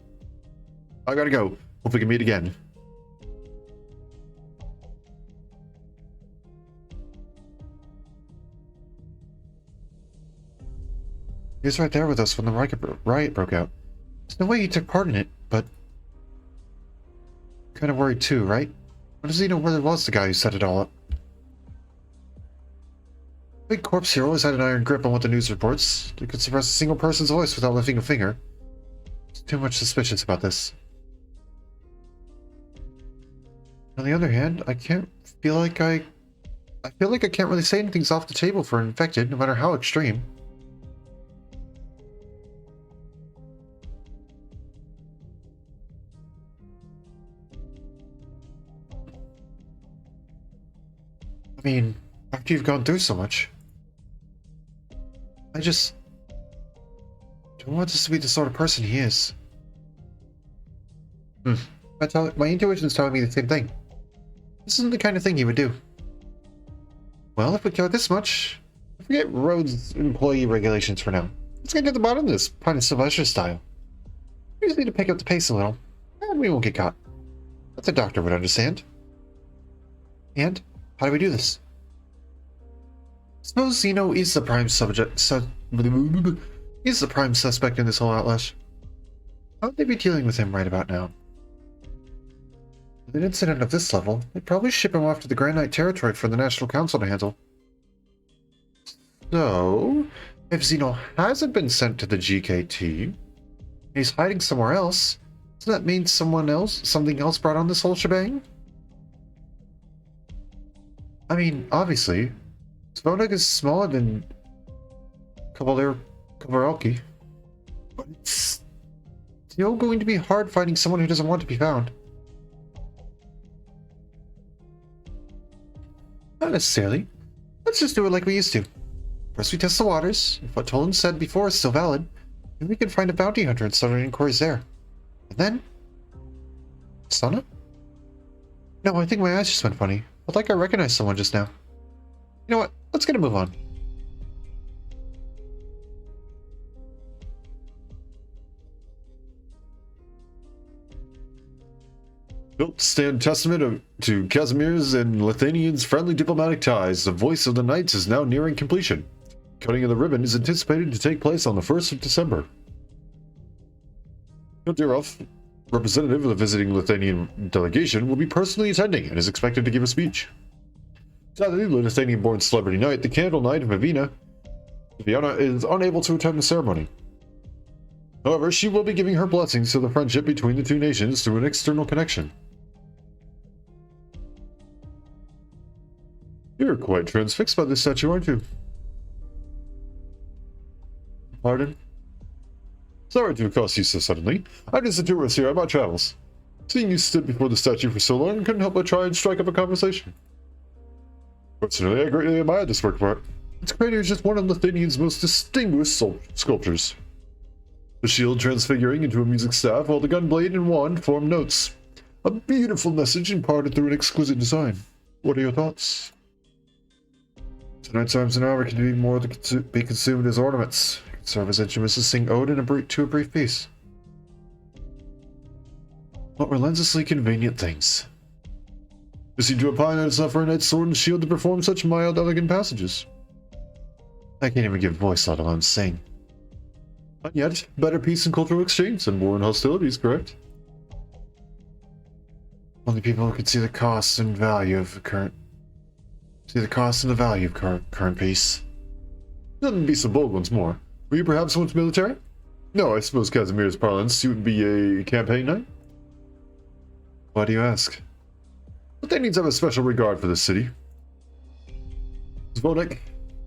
I gotta go. Hope we can meet again. He was right there with us when the riot broke out. There's no way he took part in it, but... kind of worried too, right? What does he know whether it was the guy who set it all up? Big corpse here always had an iron grip on what the news reports. They could suppress a single person's voice without lifting a finger. too much suspicious about this. On the other hand, I feel like I can't really say anything's off the table for an infected, no matter how extreme. I mean, after you've gone through so much, I just don't want this to be the sort of person he is. My intuition's telling me the same thing. This isn't the kind of thing he would do. Well, if we care this much, forget Rhodes' employee regulations for now. Let's get to the bottom of this, Pine and Sylvester style. We just need to pick up the pace a little, and we won't get caught. That's a doctor would understand. And how do we do this? Suppose Zeno is the prime he's the prime suspect in this whole outlash. How would they be dealing with him right about now? With an incident of this level, they'd probably ship him off to the Arknight territory for the National Council to handle. So, if Zeno hasn't been sent to the GKT, and he's hiding somewhere else, does that mean something else brought on this whole shebang? I mean, obviously, Zvonek is smaller than Kovalevsky, but it's still going to be hard finding someone who doesn't want to be found. Not necessarily. Let's just do it like we used to. First we test the waters. If what Tolan said before is still valid, then we can find a bounty hunter and start our inquiries there. And then... Sana? No, I think my eyes just went funny. Felt like I recognized someone just now. You know what? Let's get a move on. Built to stand testament to Kazimierz and Lithuanians' friendly diplomatic ties, the voice of the Knights is now nearing completion. Cutting of the ribbon is anticipated to take place on the 1st of December. Kodirov, representative of the visiting Lithuanian delegation, will be personally attending and is expected to give a speech. Sadly, the Lithuanian-born celebrity knight, the Candle Knight of Viviana, is unable to attend the ceremony. However, she will be giving her blessings to the friendship between the two nations through an external connection. You're quite transfixed by this statue, aren't you? Pardon? Sorry to accost you so suddenly. I'm just a tourist here on my travels. Seeing you stood before the statue for so long, I couldn't help but try and strike up a conversation. Fortunately, I greatly admire this work of art. Its creator is just one of Lithuania's most distinguished sculptures. The shield transfiguring into a music staff, while the gunblade and wand form notes. A beautiful message imparted through an exquisite design. What are your thoughts? Tonight's arms and armor can be more than be consumed as ornaments. It can serve as instruments to sing ode to a brief piece. What relentlessly convenient things. You seem to opine that it's enough for a knight's sword and shield to perform such mild, elegant passages. I can't even give voice, let alone sing. And yet, better peace and cultural exchange than war and hostilities, correct? Only people who can see the cost and value of current peace. Nothing beats the bold once more. Were you perhaps once military? No, I suppose Kazimier's parlance, you would be a campaign knight? Why do you ask? Lithuanians have a special regard for this city. Zvonek,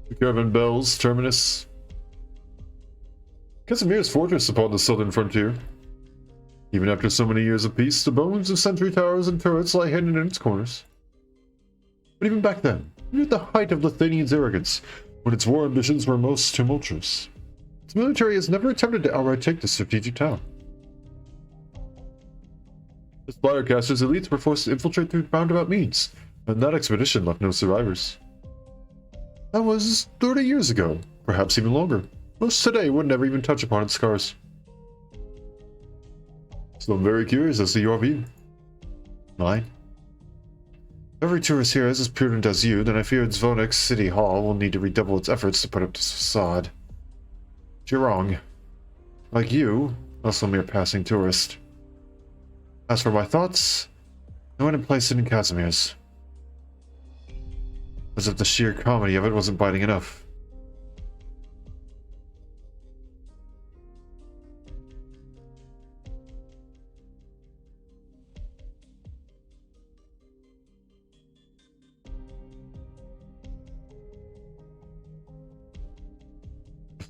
the caravan bells, terminus. Kazimier's fortress upon the southern frontier. Even after so many years of peace, the bones of sentry towers and turrets lie hidden in its corners. But even back then, we were at the height of Lithuanian's arrogance, when its war ambitions were most tumultuous. Its military has never attempted to outright take the strategic town. The Splyercaster's elites were forced to infiltrate through roundabout means, and that expedition left no survivors. That was 30 years ago, perhaps even longer. Most today would never even touch upon its scars. So I'm very curious as to your view. Mine? If every tourist here is as prudent as you, then I fear Zvonek's City Hall will need to redouble its efforts to put up this facade. But you're wrong. Like you, also a mere passing tourist. As for my thoughts, I went and placed it in Kazimierz. As if the sheer comedy of it wasn't biting enough.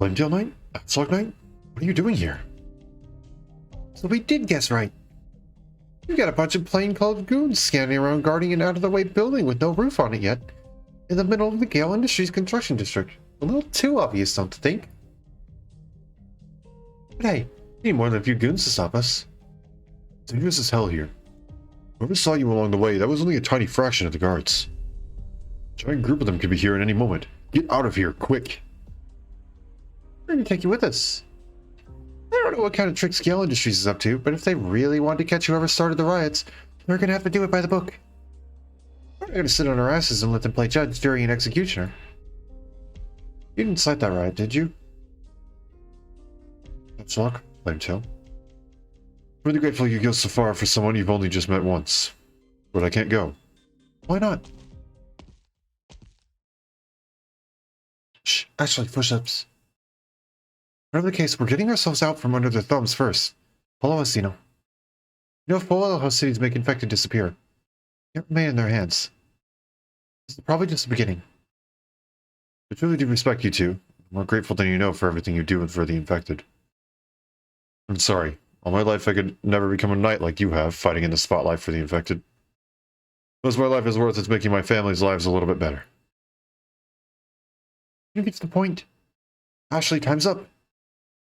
Glendale Knight? Arknight? What are you doing here? So we did guess right. You got a bunch of plain-clothes goons scanning around guarding an out-of-the-way building with no roof on it yet, in the middle of the Gale Industries construction district. A little too obvious, don't you think? But hey, we need more than a few goons to stop us. It's dangerous as hell here. Whoever saw you along the way, that was only a tiny fraction of the guards. A giant group of them could be here at any moment. Get out of here, quick! We're gonna take you with us. I don't know what kind of tricks Gale Industries is up to, but if they really want to catch whoever started the riots, they're gonna have to do it by the book. We're not gonna sit on our asses and let them play judge, jury, and executioner. You didn't incite that riot, did you? That's luck, Flame Tail. I'm really grateful you go so far for someone you've only just met once. But I can't go. Why not? Shh, actually, push-ups. Whatever the case, we're getting ourselves out from under their thumbs first. Follow us, Zeno. You know full well how cities make infected disappear. Can't remain in their hands. This is probably just the beginning. I truly do respect you two. I'm more grateful than you know for everything you do for the infected. I'm sorry. All my life I could never become a knight like you have, fighting in the spotlight for the infected. Most of my life is worth it's making my family's lives a little bit better. You get to the point. Ashley, time's up.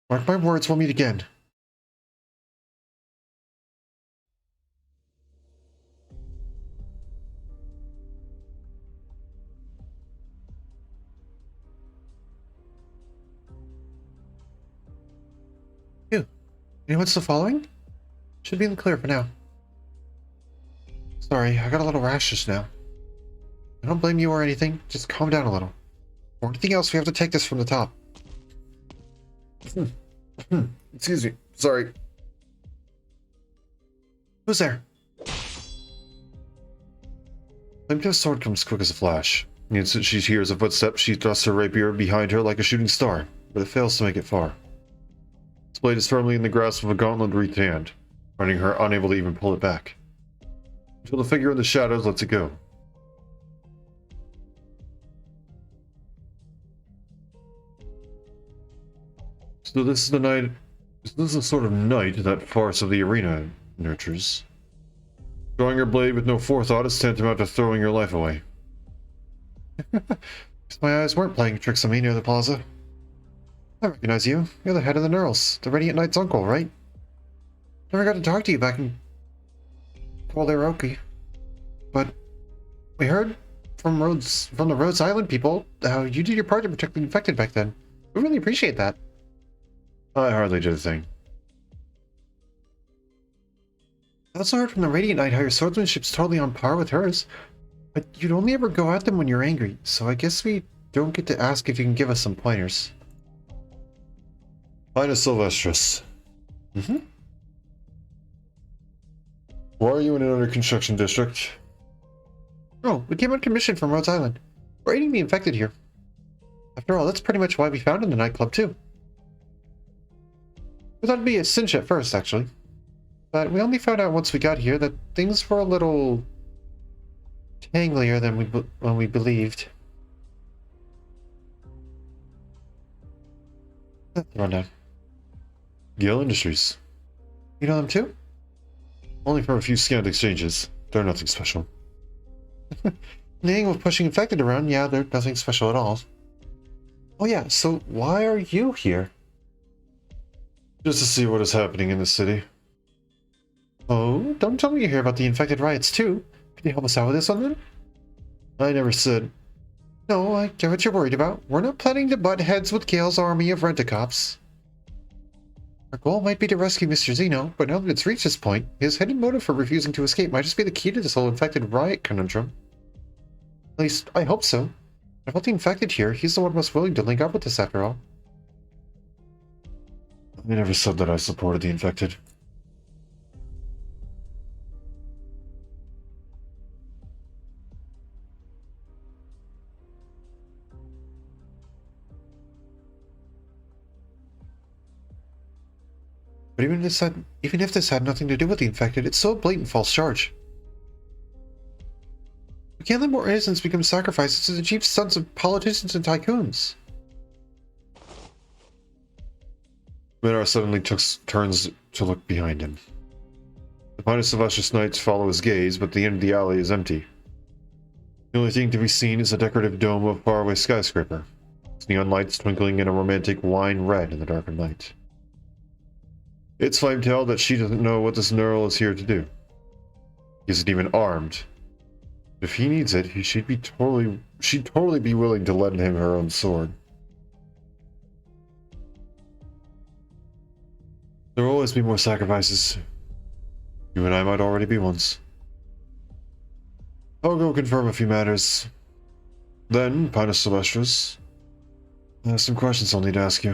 Mark my words, we'll meet again. Anyone still following? Should be in the clear for now. Sorry, I got a little rash just now. I don't blame you or anything, just calm down a little. For anything else, we have to take this from the top. Excuse me. Sorry. Who's there? Flametail's sword comes quick as a flash. The instant she hears a footstep, she thrusts her rapier behind her like a shooting star, but it fails to make it far. Its blade is firmly in the grasp of a gauntlet-wreathed hand, rendering her unable to even pull it back. Until the figure in the shadows lets it go. So this is the night. This is the sort of night that farce of the arena nurtures. Drawing your blade with no forethought is tantamount to throwing your life away. My eyes weren't playing tricks on me near the plaza. I recognize you. You're the head of the Nearls, the Radiant Knight's uncle, right? Never got to talk to you back in Polderoki. But we heard from the Rhodes Island people how you did your part to protect the infected back then. We really appreciate that. I hardly did a thing. I also heard from the Radiant Knight how your swordsmanship's totally on par with hers. But you'd only ever go at them when you're angry, so I guess we don't get to ask if you can give us some pointers. Linus Sylvestris. Mm-hmm. Why are you in an under construction district? Oh, we came on commission from Rhodes Island. We're aiding the infected here. After all, that's pretty much why we founded the nightclub, too. We thought it'd be a cinch at first, actually. But we only found out once we got here that things were a little tanglier than when we believed. That's the rundown. Gale Industries. You know them too? Only from a few scanned exchanges. They're nothing special. Name of pushing infected around, yeah, they're nothing special at all. Oh yeah, so why are you here? Just to see what is happening in the city. Oh, don't tell me you hear about the infected riots too. Can you help us out with this one then? I never said. No, I get what you're worried about. We're not planning to butt heads with Gale's army of rent-a-cops. Our goal might be to rescue Mr. Zeno, but now that it's reached this point, his hidden motive for refusing to escape might just be the key to this whole infected riot conundrum. At least, I hope so. About the infected here, he's the one most willing to link up with us after all. I never said that I supported the infected. But even if this had nothing to do with the infected, it's still a blatant false charge. We can't let more innocents become sacrifices to the cheap stunts of politicians and tycoons. Minar suddenly turns to look behind him. The Pinus Sylvestris Knights follow his gaze, but the end of the alley is empty. The only thing to be seen is a decorative dome of a faraway skyscraper. Its neon lights twinkling in a romantic wine red in the darkened night. It's flame tell that she doesn't know what this Nearl is here to do. He isn't even armed. If he needs it, she'd totally be willing to lend him her own sword. There will always be more sacrifices. You and I might already be ones. I'll go confirm a few matters. Then, Pinus Sylvestris, I have some questions I'll need to ask you.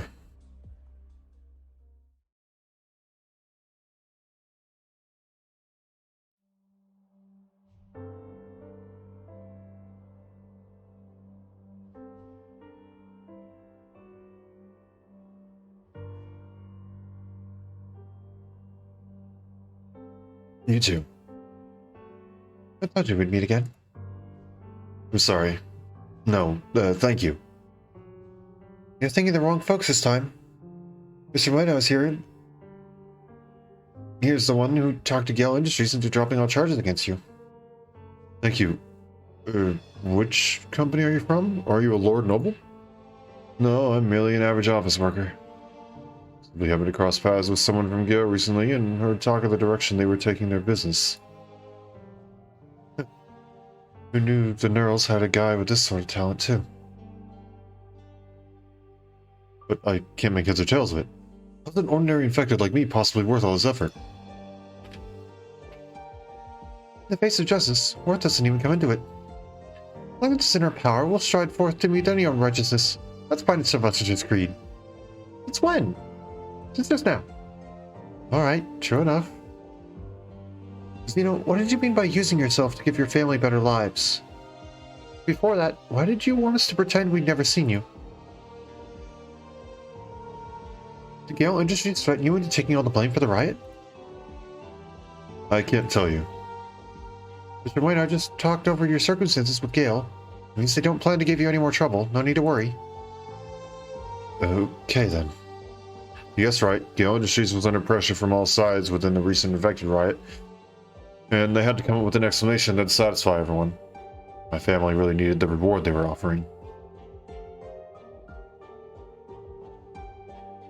You too. I thought you would meet again. I'm sorry. No, thank you. You're thinking the wrong folks this time. Mr. White, I was here. Here's the one who talked to Gale Industries into dropping all charges against you. Thank you. Which company are you from? Are you a Lord Noble? No, I'm merely an average office worker. We happened to cross paths with someone from Gale recently and heard talk of the direction they were taking their business. Who knew the Nearls had a guy with this sort of talent, too? But I can't make heads or tails of it. How's an ordinary infected like me possibly worth all this effort? In the face of justice, worth doesn't even come into it. As long as it's in our power, we'll stride forth to meet any unrighteousness. That's Pinus Sylvestris' creed. Since when? Since just now. Alright, true enough. Zeno, what did you mean by using yourself to give your family better lives? Before that, why did you want us to pretend we'd never seen you? Did Gale Industries threaten you into taking all the blame for the riot? I can't tell you. Mr. Wayne, I just talked over your circumstances with Gale. It means they don't plan to give you any more trouble. No need to worry. Okay, then. Yes, right. Gale Industries was under pressure from all sides within the recent infected riot, and they had to come up with an explanation that'd satisfy everyone. My family really needed the reward they were offering.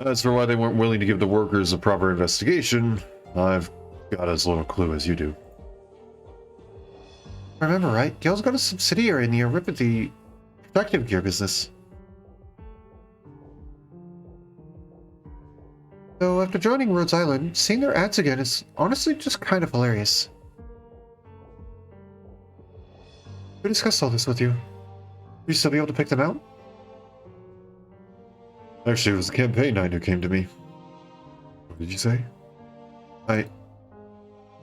As for why they weren't willing to give the workers a proper investigation, I've got as little clue as you do. I remember, right? Gale's got a subsidiary in the Aripathy protective gear business. So after joining Rhodes Island, seeing their ads again is honestly just kind of hilarious. Who discussed all this with you? Will you still be able to pick them out? Actually, it was the campaign knight who came to me. What did you say?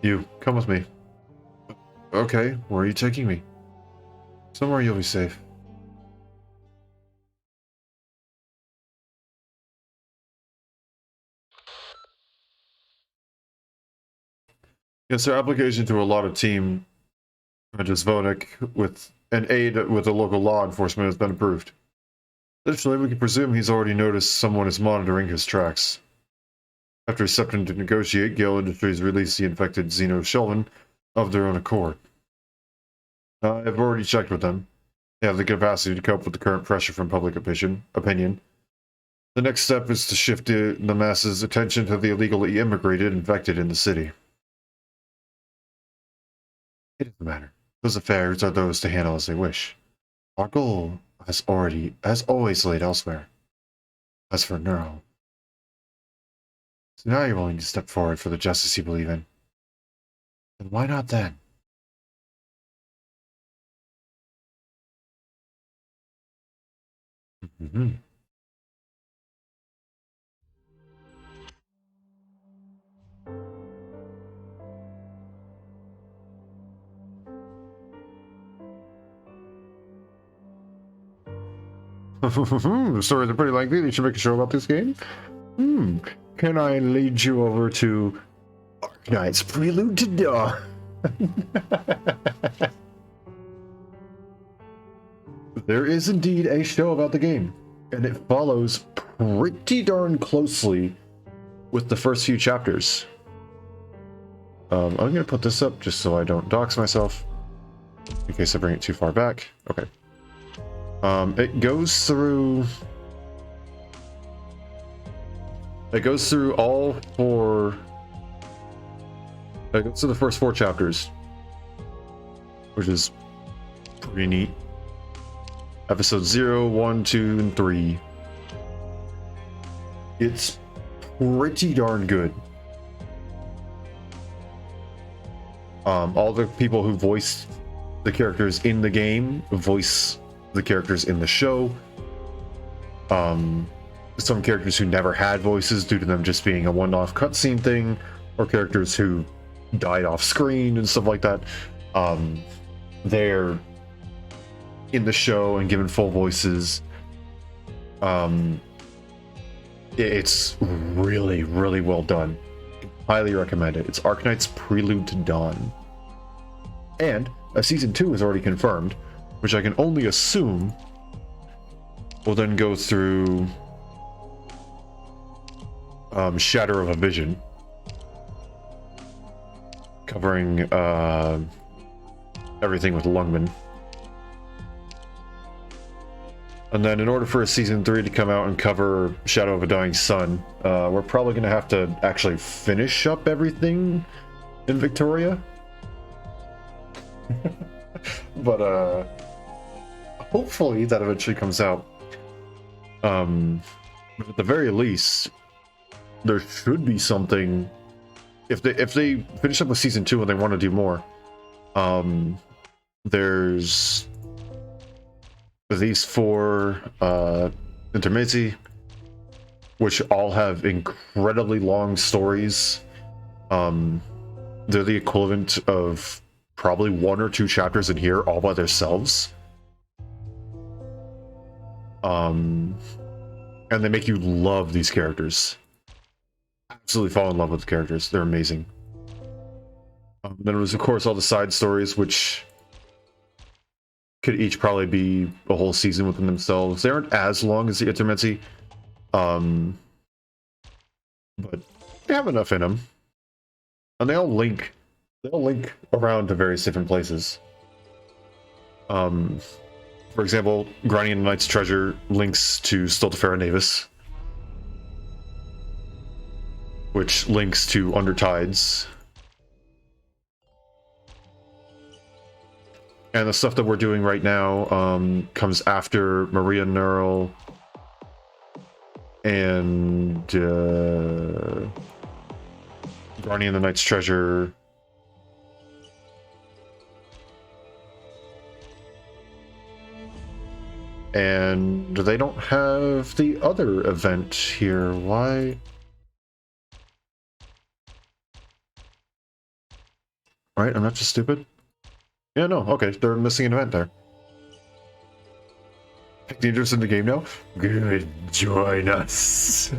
You, come with me. Okay, where are you taking me? Somewhere you'll be safe. Yes, their application to a lot of team Vonik with an aid with the local law enforcement has been approved. Additionally, we can presume he's already noticed someone is monitoring his tracks. After accepting to negotiate, Gale Industries released the infected Zeno Shelvin of their own accord. I've already checked with them. They have the capacity to cope with the current pressure from public opinion. The next step is to shift the masses' attention to the illegally immigrated infected in the city. It doesn't matter. Those affairs are those to handle as they wish. Our goal has always laid elsewhere. As for Nearl. So now you're willing to step forward for the justice you believe in. Then why not then? Mm-hmm. The stories are pretty lengthy. You should make a show about this game. Can I lead you over to Arknights Prelude to Dawn? There is indeed a show about the game, and it follows pretty darn closely with the first few chapters. I'm gonna put this up just so I don't dox myself in case I bring it too far back. Okay. It goes through all four. It goes through the first 4 chapters, which is pretty neat. Episode 0, 1, 2, and 3. It's pretty darn good. All the people who voiced the characters in the game voice the characters in the show. Some characters who never had voices due to them just being a one-off cutscene thing, or characters who died off screen and stuff like that. They're in the show and given full voices. It's really, really well done. Highly recommend it. It's Arknights Prelude to Dawn. And a season 2 is already confirmed, which I can only assume will then go through Shadow of a Vision, covering everything with Lungman. And then in order for a season 3 to come out and cover Shadow of a Dying Sun, we're probably going to have to actually finish up everything in Victoria. But hopefully that eventually comes out. But at the very least, there should be something. If they finish up with season 2 and they want to do more, there's these 4 intermezzi, which all have incredibly long stories. They're the equivalent of probably 1 or 2 chapters in here all by themselves. And they make you love these characters. Absolutely fall in love with the characters. They're amazing. Then it was, of course, all the side stories, which could each probably be a whole season within themselves. They aren't as long as the intermezzi, but they have enough in them, and they all link around to various different places. For example, Grinding in the Knight's Treasure links to Stultifera Navis, which links to Undertides. And the stuff that we're doing right now comes after Maria Nearl and Grinding in the Knight's Treasure. And they don't have the other event here. Why? Right, I'm not just stupid. Yeah, no, okay, they're missing an event there. Take the interest in the game now? Good, join us.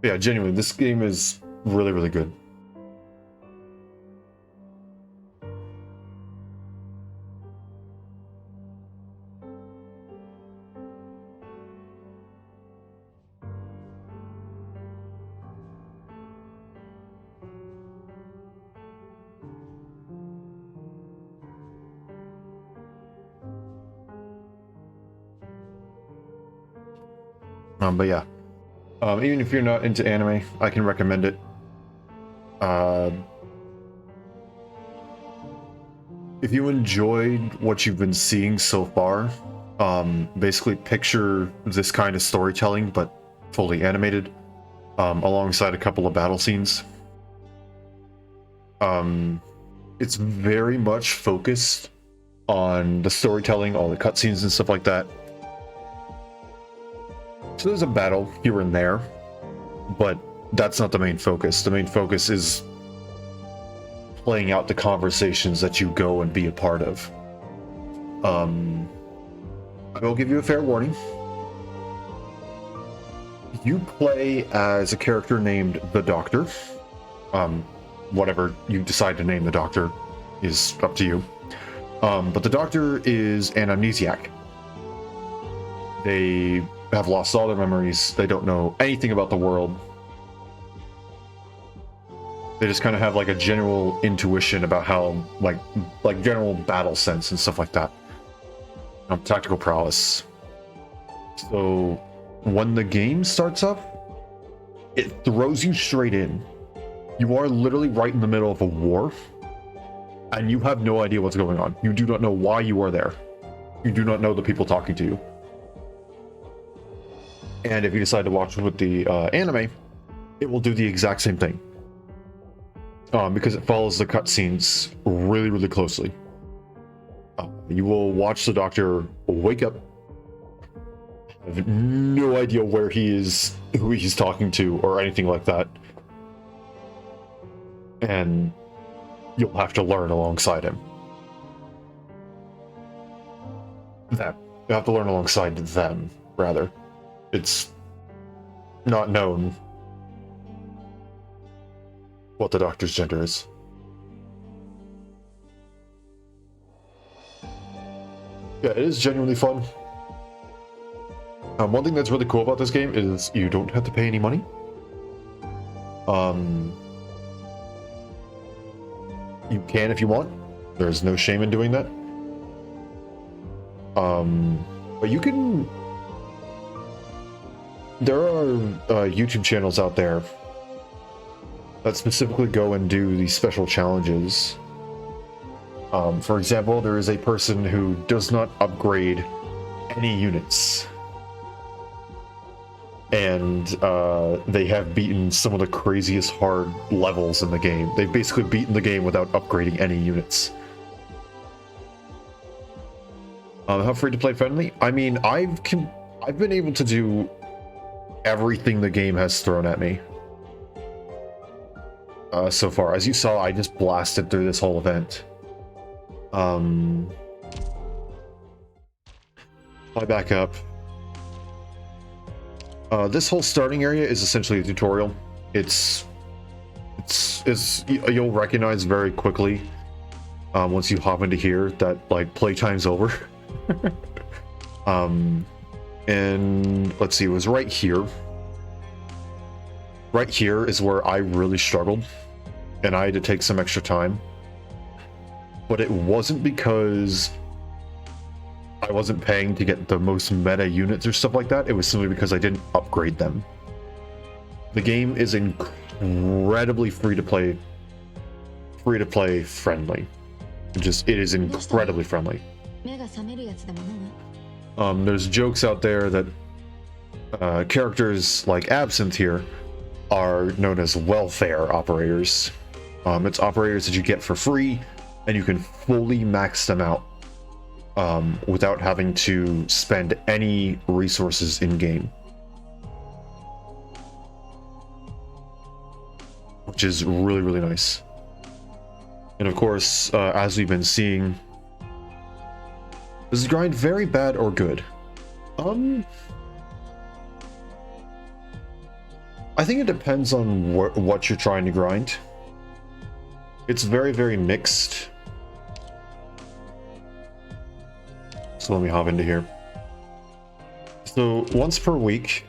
Yeah, genuinely, this game is really, really good. But yeah, even if you're not into anime, I can recommend it. If you enjoyed what you've been seeing so far, basically picture this kind of storytelling, but fully animated, alongside a couple of battle scenes. It's very much focused on the storytelling, all the cutscenes and stuff like that. So there's a battle here and there, but that's not the main focus. The main focus is playing out the conversations that you go and be a part of. I will give you a fair warning. You play as a character named the Doctor. whatever you decide to name the doctor is up to you. But the doctor is an amnesiac. They have lost all their memories. They don't know anything about the world. They just kind of have like a general intuition about how, like general battle sense and stuff like that. Tactical prowess. So when the game starts up, it throws you straight in. You are literally right in the middle of a war, and you have no idea what's going on. You do not know why you are there. You do not know the people talking to you. And if you decide to watch with the anime, it will do the exact same thing. Because it follows the cutscenes really, really closely. You will watch the doctor wake up, have no idea where he is, who he's talking to, or anything like that. And you'll have to learn alongside him. You have to learn alongside them, rather. It's not known what the doctor's gender is. Yeah, it is genuinely fun. One thing that's really cool about this game is you don't have to pay any money. You can if you want. There's no shame in doing that. But you can... There are YouTube channels out there that specifically go and do these special challenges. For example, there is a person who does not upgrade any units. And they have beaten some of the craziest hard levels in the game. They've basically beaten the game without upgrading any units. How free-to-play friendly? I mean, I've been able to do everything the game has thrown at me so far. As you saw, I just blasted through this whole event. Fly back up. This whole starting area is essentially a tutorial. It's you'll recognize very quickly once you hop into here that like playtime's over. And let's see, it was right here. Right here is where I really struggled, and I had to take some extra time. But it wasn't because I wasn't paying to get the most meta units or stuff like that. It was simply because I didn't upgrade them. The game is incredibly free-to-play friendly. It is incredibly friendly. There's jokes out there that characters like Absinthe here are known as welfare operators. It's operators that you get for free, and you can fully max them out without having to spend any resources in game, which is really, really nice. And of course, as we've been seeing, is the grind very bad or good? I think it depends on what you're trying to grind. It's very, very mixed. So let me hop into here. So once per week,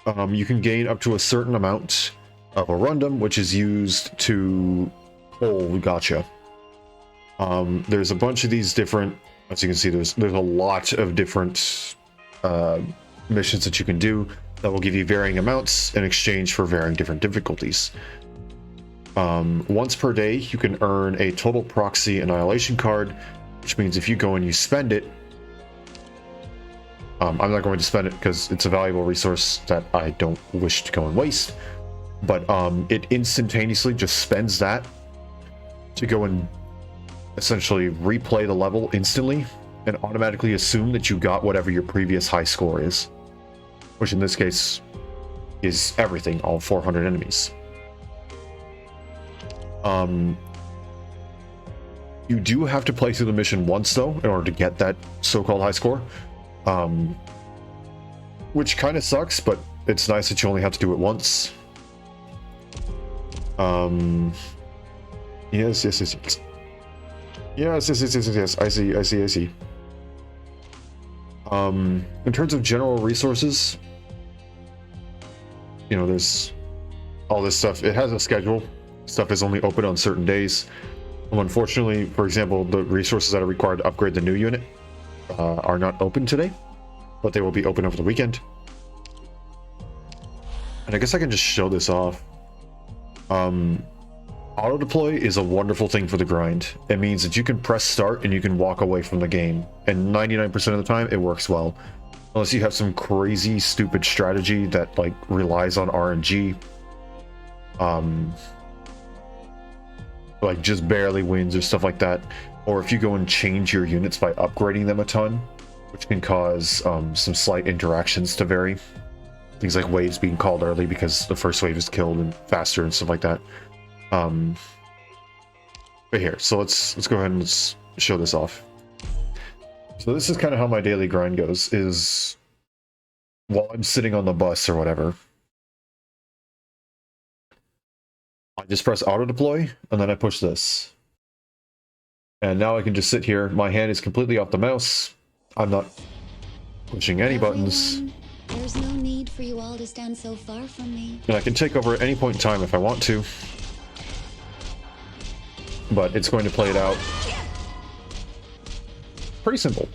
you can gain up to a certain amount of a rundum, which is used to pull gacha. There's a bunch of these different, as you can see, there's a lot of different missions that you can do that will give you varying amounts in exchange for varying different difficulties. Once per day, you can earn a total proxy annihilation card, which means if you go and you spend it, I'm not going to spend it because it's a valuable resource that I don't wish to go and waste, but it instantaneously just spends that to go and essentially replay the level instantly and automatically assume that you got whatever your previous high score is, which in this case is everything, all 400 enemies. You do have to play through the mission once though in order to get that so-called high score, which kind of sucks, but it's nice that you only have to do it once. Yes, yes, yes, yes. Yes, yes, yes, yes, yes. I see, I see, I see. In terms of general resources, you know, there's all this stuff. It has a schedule. Stuff is only open on certain days. Unfortunately, for example, the resources that are required to upgrade the new unit are not open today, but they will be open over the weekend. And I guess I can just show this off. Auto deploy is a wonderful thing for the grind. It means that you can press start and you can walk away from the game, and 99% of the time it works well, unless you have some crazy stupid strategy that like relies on RNG, like just barely wins or stuff like that, or if you go and change your units by upgrading them a ton, which can cause some slight interactions to vary. Things like waves being called early because the first wave is killed and faster and stuff like that. But here, so let's go ahead and let's show this off. So this is kind of how my daily grind goes, is while I'm sitting on the bus or whatever, I just press auto deploy and then I push this. And now I can just sit here. My hand is completely off the mouse. I'm not pushing any buttons. There's no need for you all to stand so far from me. And I can take over at any point in time if I want to. But it's going to play it out pretty simple.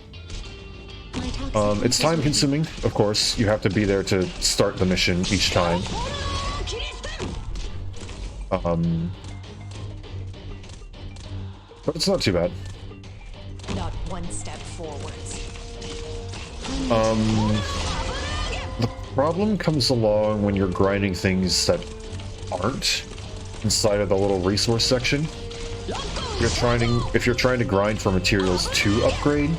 It's time consuming, of course. You have to be there to start the mission each time. But it's not too bad. Not one step forwards. The problem comes along when you're grinding things that aren't inside of the little resource section. If you're trying to grind for materials to upgrade,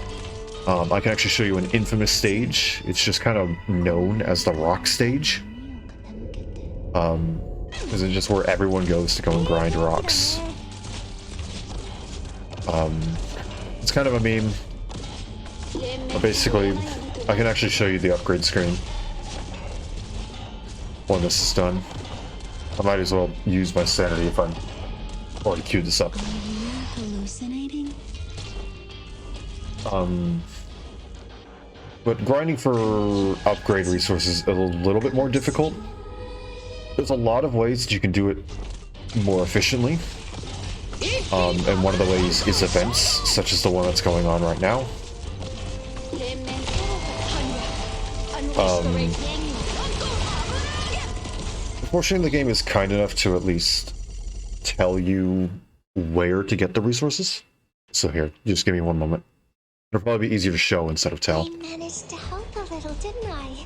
I can actually show you an infamous stage. It's just kind of known as the rock stage. Because it's just where everyone goes to go and grind rocks. It's kind of a meme. But basically, I can actually show you the upgrade screen when this is done. I might as well use my sanity if I'm already queued this up. Hallucinating? But grinding for upgrade resources is a little bit more difficult. There's a lot of ways that you can do it more efficiently. And one of the ways is events, such as the one that's going on right now. Unfortunately, the game is kind enough to at least tell you where to get the resources. So here, just give me one moment. It'll probably be easier to show instead of tell. I managed to help a little, didn't I?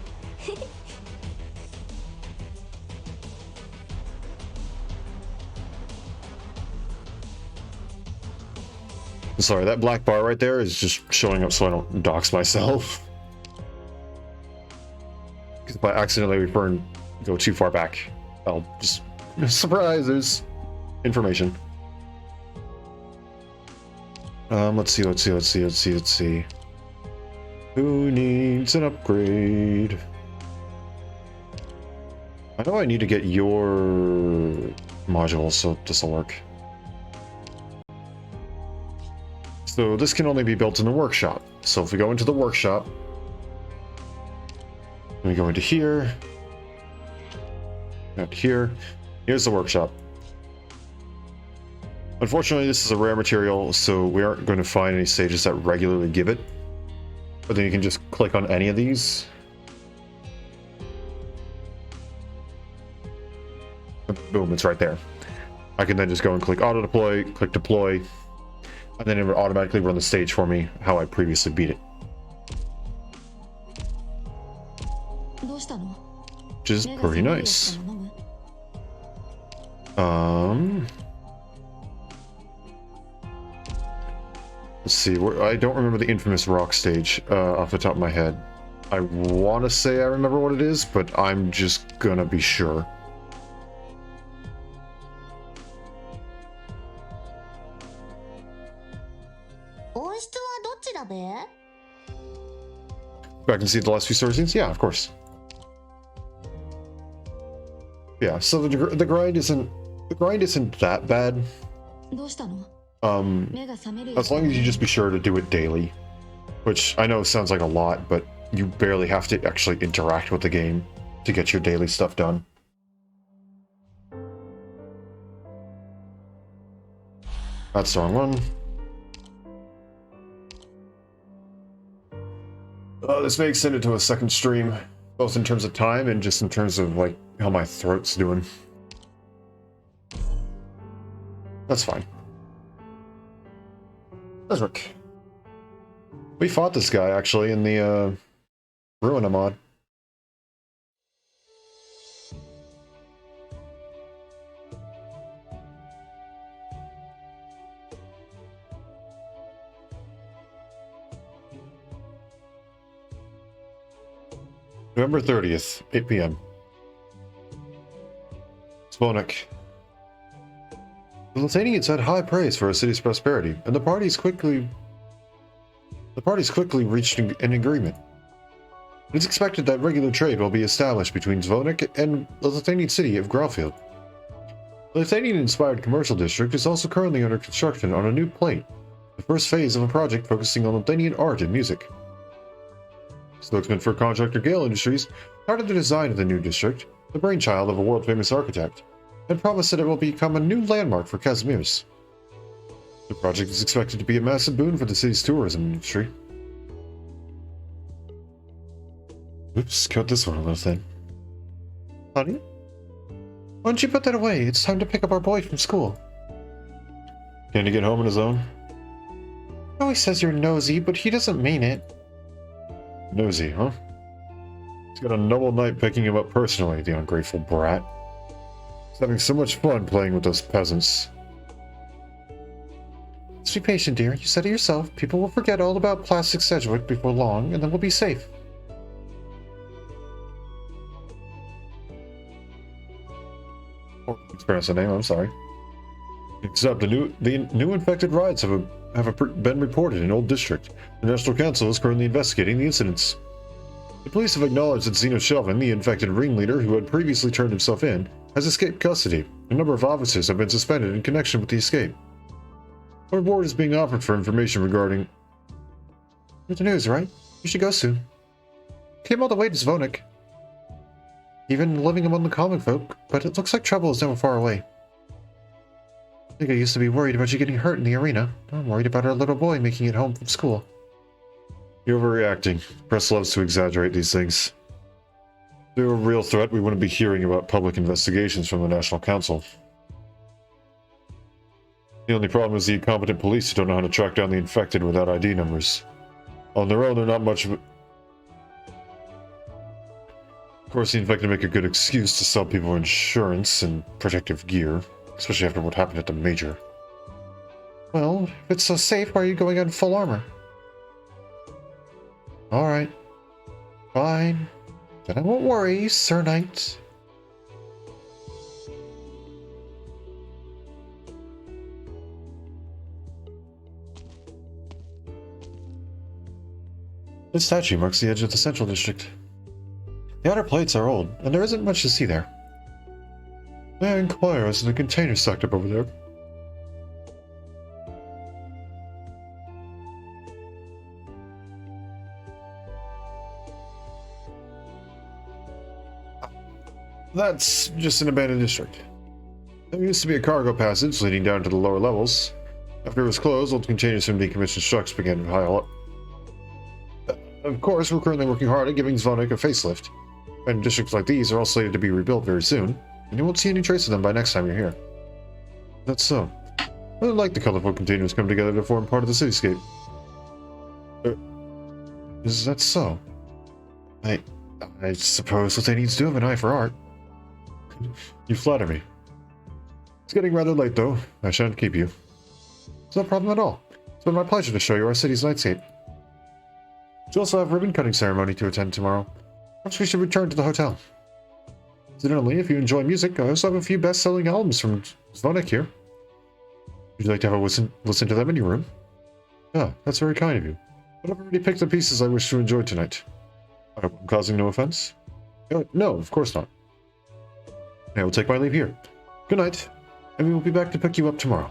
Sorry, that black bar right there is just showing up so I don't dox myself. Because if I accidentally go too far back, I'll just... Surprise, there's information. Let's see. Who needs an upgrade? I know I need to get your module, so this will work. So this can only be built in the workshop. So if we go into the workshop, we go into here, out here, here's the workshop. Unfortunately, this is a rare material, so we aren't going to find any stages that regularly give it. But then you can just click on any of these. Boom, it's right there. I can then just go and click auto deploy, click deploy, and then it would automatically run the stage for me how I previously beat it. Which is pretty nice. Let's see, I don't remember the infamous rock stage off the top of my head. I want to say I remember what it is, but I'm just gonna be sure. Back and see the last few story scenes? Yeah, of course. Yeah, so the grind isn't The grind isn't that bad. どうしたの？ As long as you just be sure to do it daily. Which I know sounds like a lot, but you barely have to actually interact with the game to get your daily stuff done. That's the wrong one. This may extend it to a second stream, both in terms of time and just in terms of like how my throat's doing. That's fine. Does work. We fought this guy actually in the Ruina mod. November 30th, 8 p.m. Sponik. The Lithuanians had high praise for our city's prosperity, and the parties quickly reached an agreement. It is expected that regular trade will be established between Zvonik and the Lithuanian city of Graufield. The Lithuanian-inspired commercial district is also currently under construction on a new plate, the first phase of a project focusing on Lithuanian art and music. Spokesman for contractor Gale Industries started the design of the new district, the brainchild of a world-famous architect, and promised that it will become a new landmark for Kazimierz. The project is expected to be a massive boon for the city's tourism industry. Oops, cut this one a little thin. Honey? Why don't you put that away? It's time to pick up our boy from school. Can he get home on his own? I know he says you're nosy, but he doesn't mean it. Nosy, huh? He's got a noble night picking him up personally, the ungrateful brat. He's having so much fun playing with those peasants. Just be patient, dear. You said it yourself. People will forget all about plastic Sedgwick before long, and then we'll be safe. Experience the name, I'm sorry. Except the new infected riots have been reported in Old District. The National Council is currently investigating the incidents. The police have acknowledged that Zeno Shelvin, the infected ringleader who had previously turned himself in, has escaped custody. A number of officers have been suspended in connection with the escape. A reward is being offered for information regarding... Here's the news, right? You should go soon. Came all the way to Zvonik. Even living among the common folk, but it looks like trouble is never far away. I think I used to be worried about you getting hurt in the arena. I'm worried about our little boy making it home from school. You're overreacting. Press loves to exaggerate these things. If they were a real threat, we wouldn't be hearing about public investigations from the National Council. The only problem is the incompetent police who don't know how to track down the infected without ID numbers. On their own, they're not much of a... Of course, the infected make a good excuse to sell people insurance and protective gear, especially after what happened at the Major. Well, if it's so safe, why are you going on full armor? Alright. Fine. Then I won't worry, Sir Knight. This statue marks the edge of the Central District. The outer plates are old, and there isn't much to see there. May I inquire as to the container stacked up over there? That's just an abandoned district. There used to be a cargo passage leading down to the lower levels. After it was closed, old containers from decommissioned trucks began to pile up. Of course, we're currently working hard at giving Zvonik a facelift. And districts like these are all slated to be rebuilt very soon, and you won't see any trace of them by next time you're here. That's so. I really like the colorful containers come together to form part of the cityscape. Is that so? I suppose what they need to do have an eye for art. You flatter me. It's getting rather late, though. I shan't keep you. It's no problem at all. It's been my pleasure to show you our city's nightscape. We also have a ribbon-cutting ceremony to attend tomorrow. Perhaps we should return to the hotel. Incidentally, if you enjoy music, I also have a few best-selling albums from Zvonik here. Would you like to have a listen to them in your room? Ah, that's very kind of you. But I've already picked the pieces I wish to enjoy tonight. I hope I'm causing no offense? No, of course not. I will take my leave here. Good night. and we will be back to pick you up tomorrow.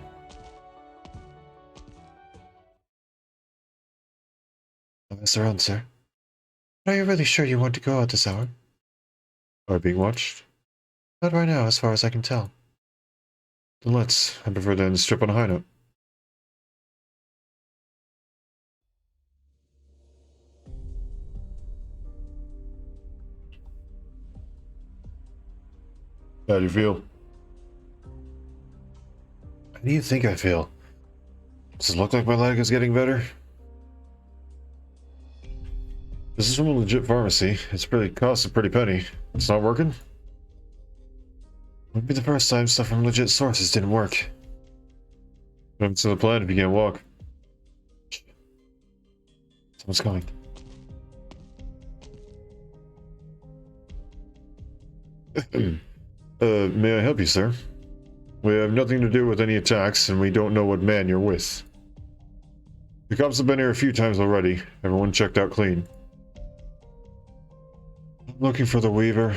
I'll mess around, sir. But are you really sure you want to go out this hour? Are we being watched? Not right now, as far as I can tell. Then let's. I prefer to end this trip on a high note. How do you feel? How do you think I feel? Does it look like my leg is getting better? This is from a legit pharmacy. It's pretty costs a pretty penny. It's not working? Wouldn't be the first time stuff from legit sources didn't work. What happens to the plan if you can't walk? Someone's coming. May I help you, sir? We have nothing to do with any attacks, and we don't know what man you're with. The cops have been here a few times already. Everyone checked out clean. I'm looking for the Weaver.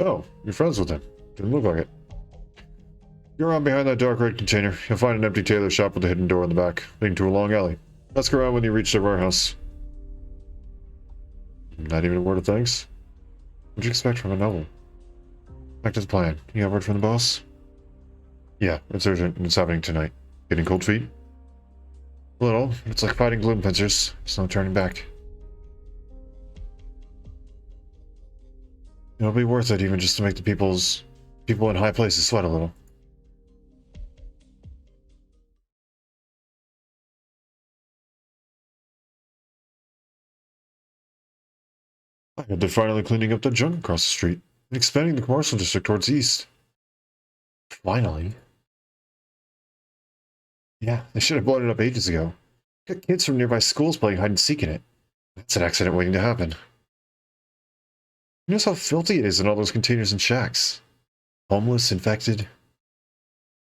Oh, you're friends with him. Didn't look like it. Go around behind that dark red container. You'll find an empty tailor shop with a hidden door in the back, leading to a long alley. Ask around when you reach the warehouse. Not even a word of thanks? What'd you expect from a noble? Back to the plan. You got word from the boss? Yeah, it's urgent and it's happening tonight. Getting cold feet? A little. It's like fighting gloom pincers. There's no turning back. It'll be worth it even just to make the people in high places sweat a little. I heard they're finally cleaning up the junk across the street and expanding the commercial district towards the east. Finally? Yeah, they should have blown it up ages ago. Got kids from nearby schools playing hide and seek in it. That's an accident waiting to happen. You notice how filthy it is in all those containers and shacks? Homeless, infected.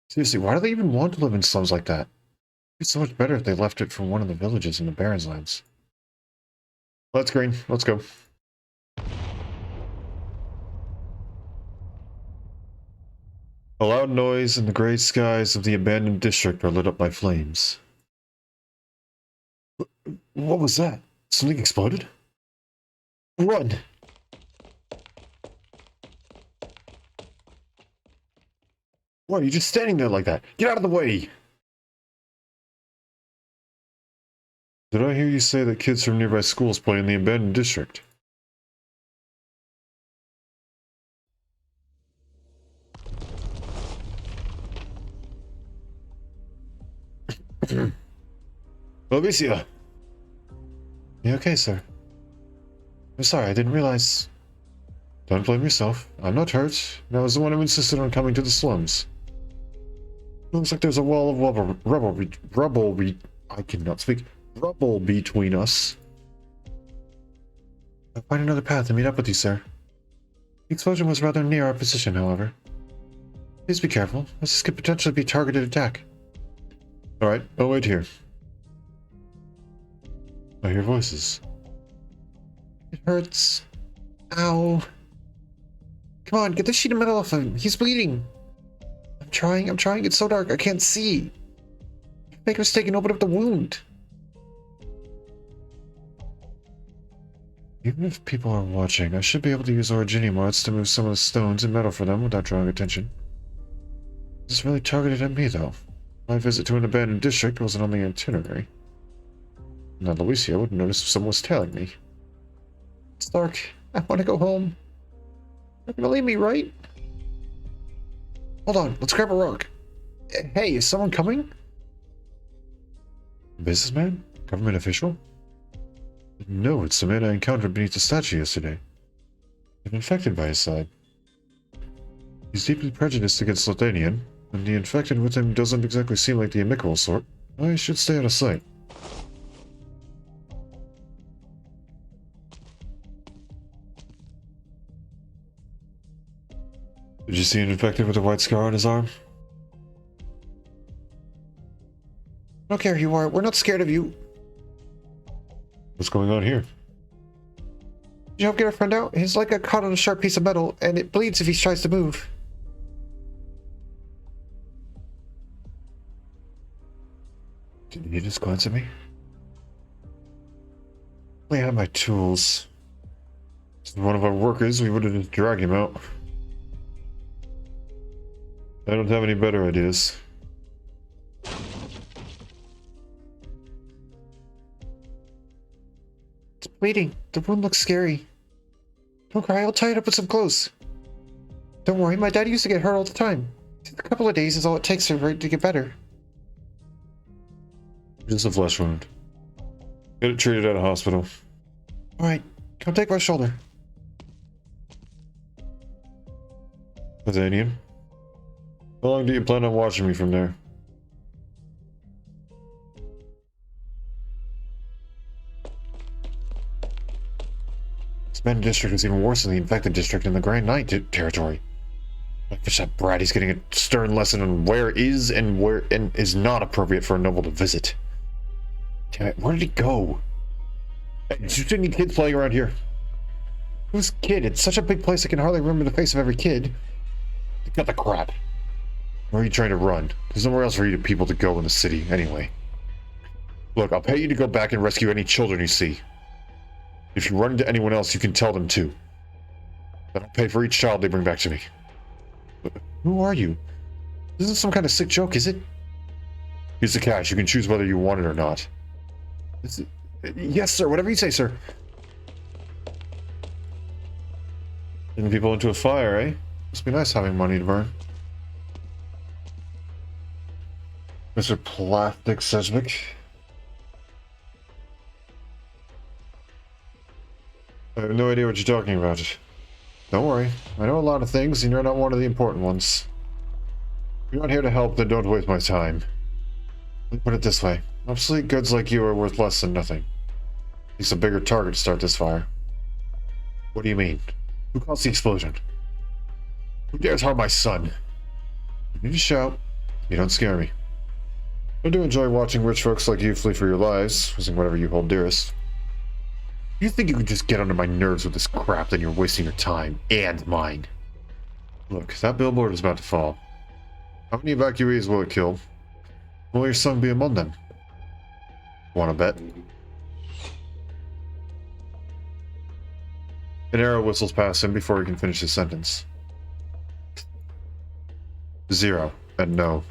Seriously, why do they even want to live in slums like that? It'd be so much better if they left it from one of the villages in the Baron's lands. Let's green. Let's go. A loud noise and the gray skies of the abandoned district are lit up by flames. What was that? Something exploded? Run! Why are you just standing there like that? Get out of the way! Did I hear you say that kids from nearby schools play in the abandoned district? Alicia! You okay, sir? I'm sorry, I didn't realize... Don't blame yourself. I'm not hurt. And I was the one who insisted on coming to the slums. Looks like there's a wall of rubble between us. I'll find another path to meet up with you, sir. The explosion was rather near our position, however. Please be careful, as this could potentially be a targeted attack. Alright, I'll wait here. I hear voices. It hurts. Ow. Come on, get the sheet of metal off him. He's bleeding. I'm trying. It's so dark, I can't see. Make a mistake and open up the wound. Even if people are watching, I should be able to use Originium mods to move some of the stones and metal for them without drawing attention. This is really targeted at me, though. My visit to an abandoned district wasn't on the itinerary. Now, Lucia would notice if someone was tailing me. It's dark. I want to go home. You're gonna leave me, right? Hold on, let's grab a rock. Hey, is someone coming? Businessman? Government official? No, it's the man I encountered beneath the statue yesterday. I'm infected by his side. He's deeply prejudiced against Lithuanian, and the infected with him doesn't exactly seem like the amicable sort. I should stay out of sight. Did you see an infected with a white scar on his arm? I don't care who you are, we're not scared of you. What's going on here? Did you help get our friend out? His leg got caught on a sharp piece of metal, and it bleeds if he tries to move. Did he just glance at me? I have my tools. This is one of our workers, we would have just dragged him out. I don't have any better ideas. It's bleeding. The wound looks scary. Don't cry, I'll tie it up with some clothes. Don't worry, my dad used to get hurt all the time. A couple of days is all it takes for it to get better. Just a flesh wound. Get it treated at a hospital. Alright, come take my shoulder. Nathaniel, how long do you plan on watching me from there? This Bend district is even worse than the infected district in the Grand Knight territory. I wish that brat he's getting a stern lesson on where is and where and is not appropriate for a noble to visit. Damn it, where did he go? Hey, did you see any kids playing around here? Who's kid? It's such a big place I can hardly remember the face of every kid. Cut the crap. Where are you trying to run? There's nowhere else for you people to go in the city, anyway. Look, I'll pay you to go back and rescue any children you see. If you run into anyone else, you can tell them too. Then I'll pay for each child they bring back to me. Who are you? This isn't some kind of sick joke, is it? Here's the cash. You can choose whether you want it or not. Yes, sir. Whatever you say, sir. Getting people into a fire, eh? Must be nice having money to burn. Mr. Plastic Sesmic. I have no idea what you're talking about. Don't worry. I know a lot of things, and you're not one of the important ones. If you're not here to help, then don't waste my time. Let me put it this way. Obsolete goods like you are worth less than nothing. At least a bigger target to start this fire. What do you mean? Who caused the explosion? Who dares harm my son? You need to shout. You don't scare me. I do enjoy watching rich folks like you flee for your lives, losing whatever you hold dearest. You think you could just get under my nerves with this crap, then you're wasting your time, and mine. Look, that billboard is about to fall. How many evacuees will it kill? Will your son be among them? Wanna bet? An arrow whistles past him before he can finish his sentence. 0 and no.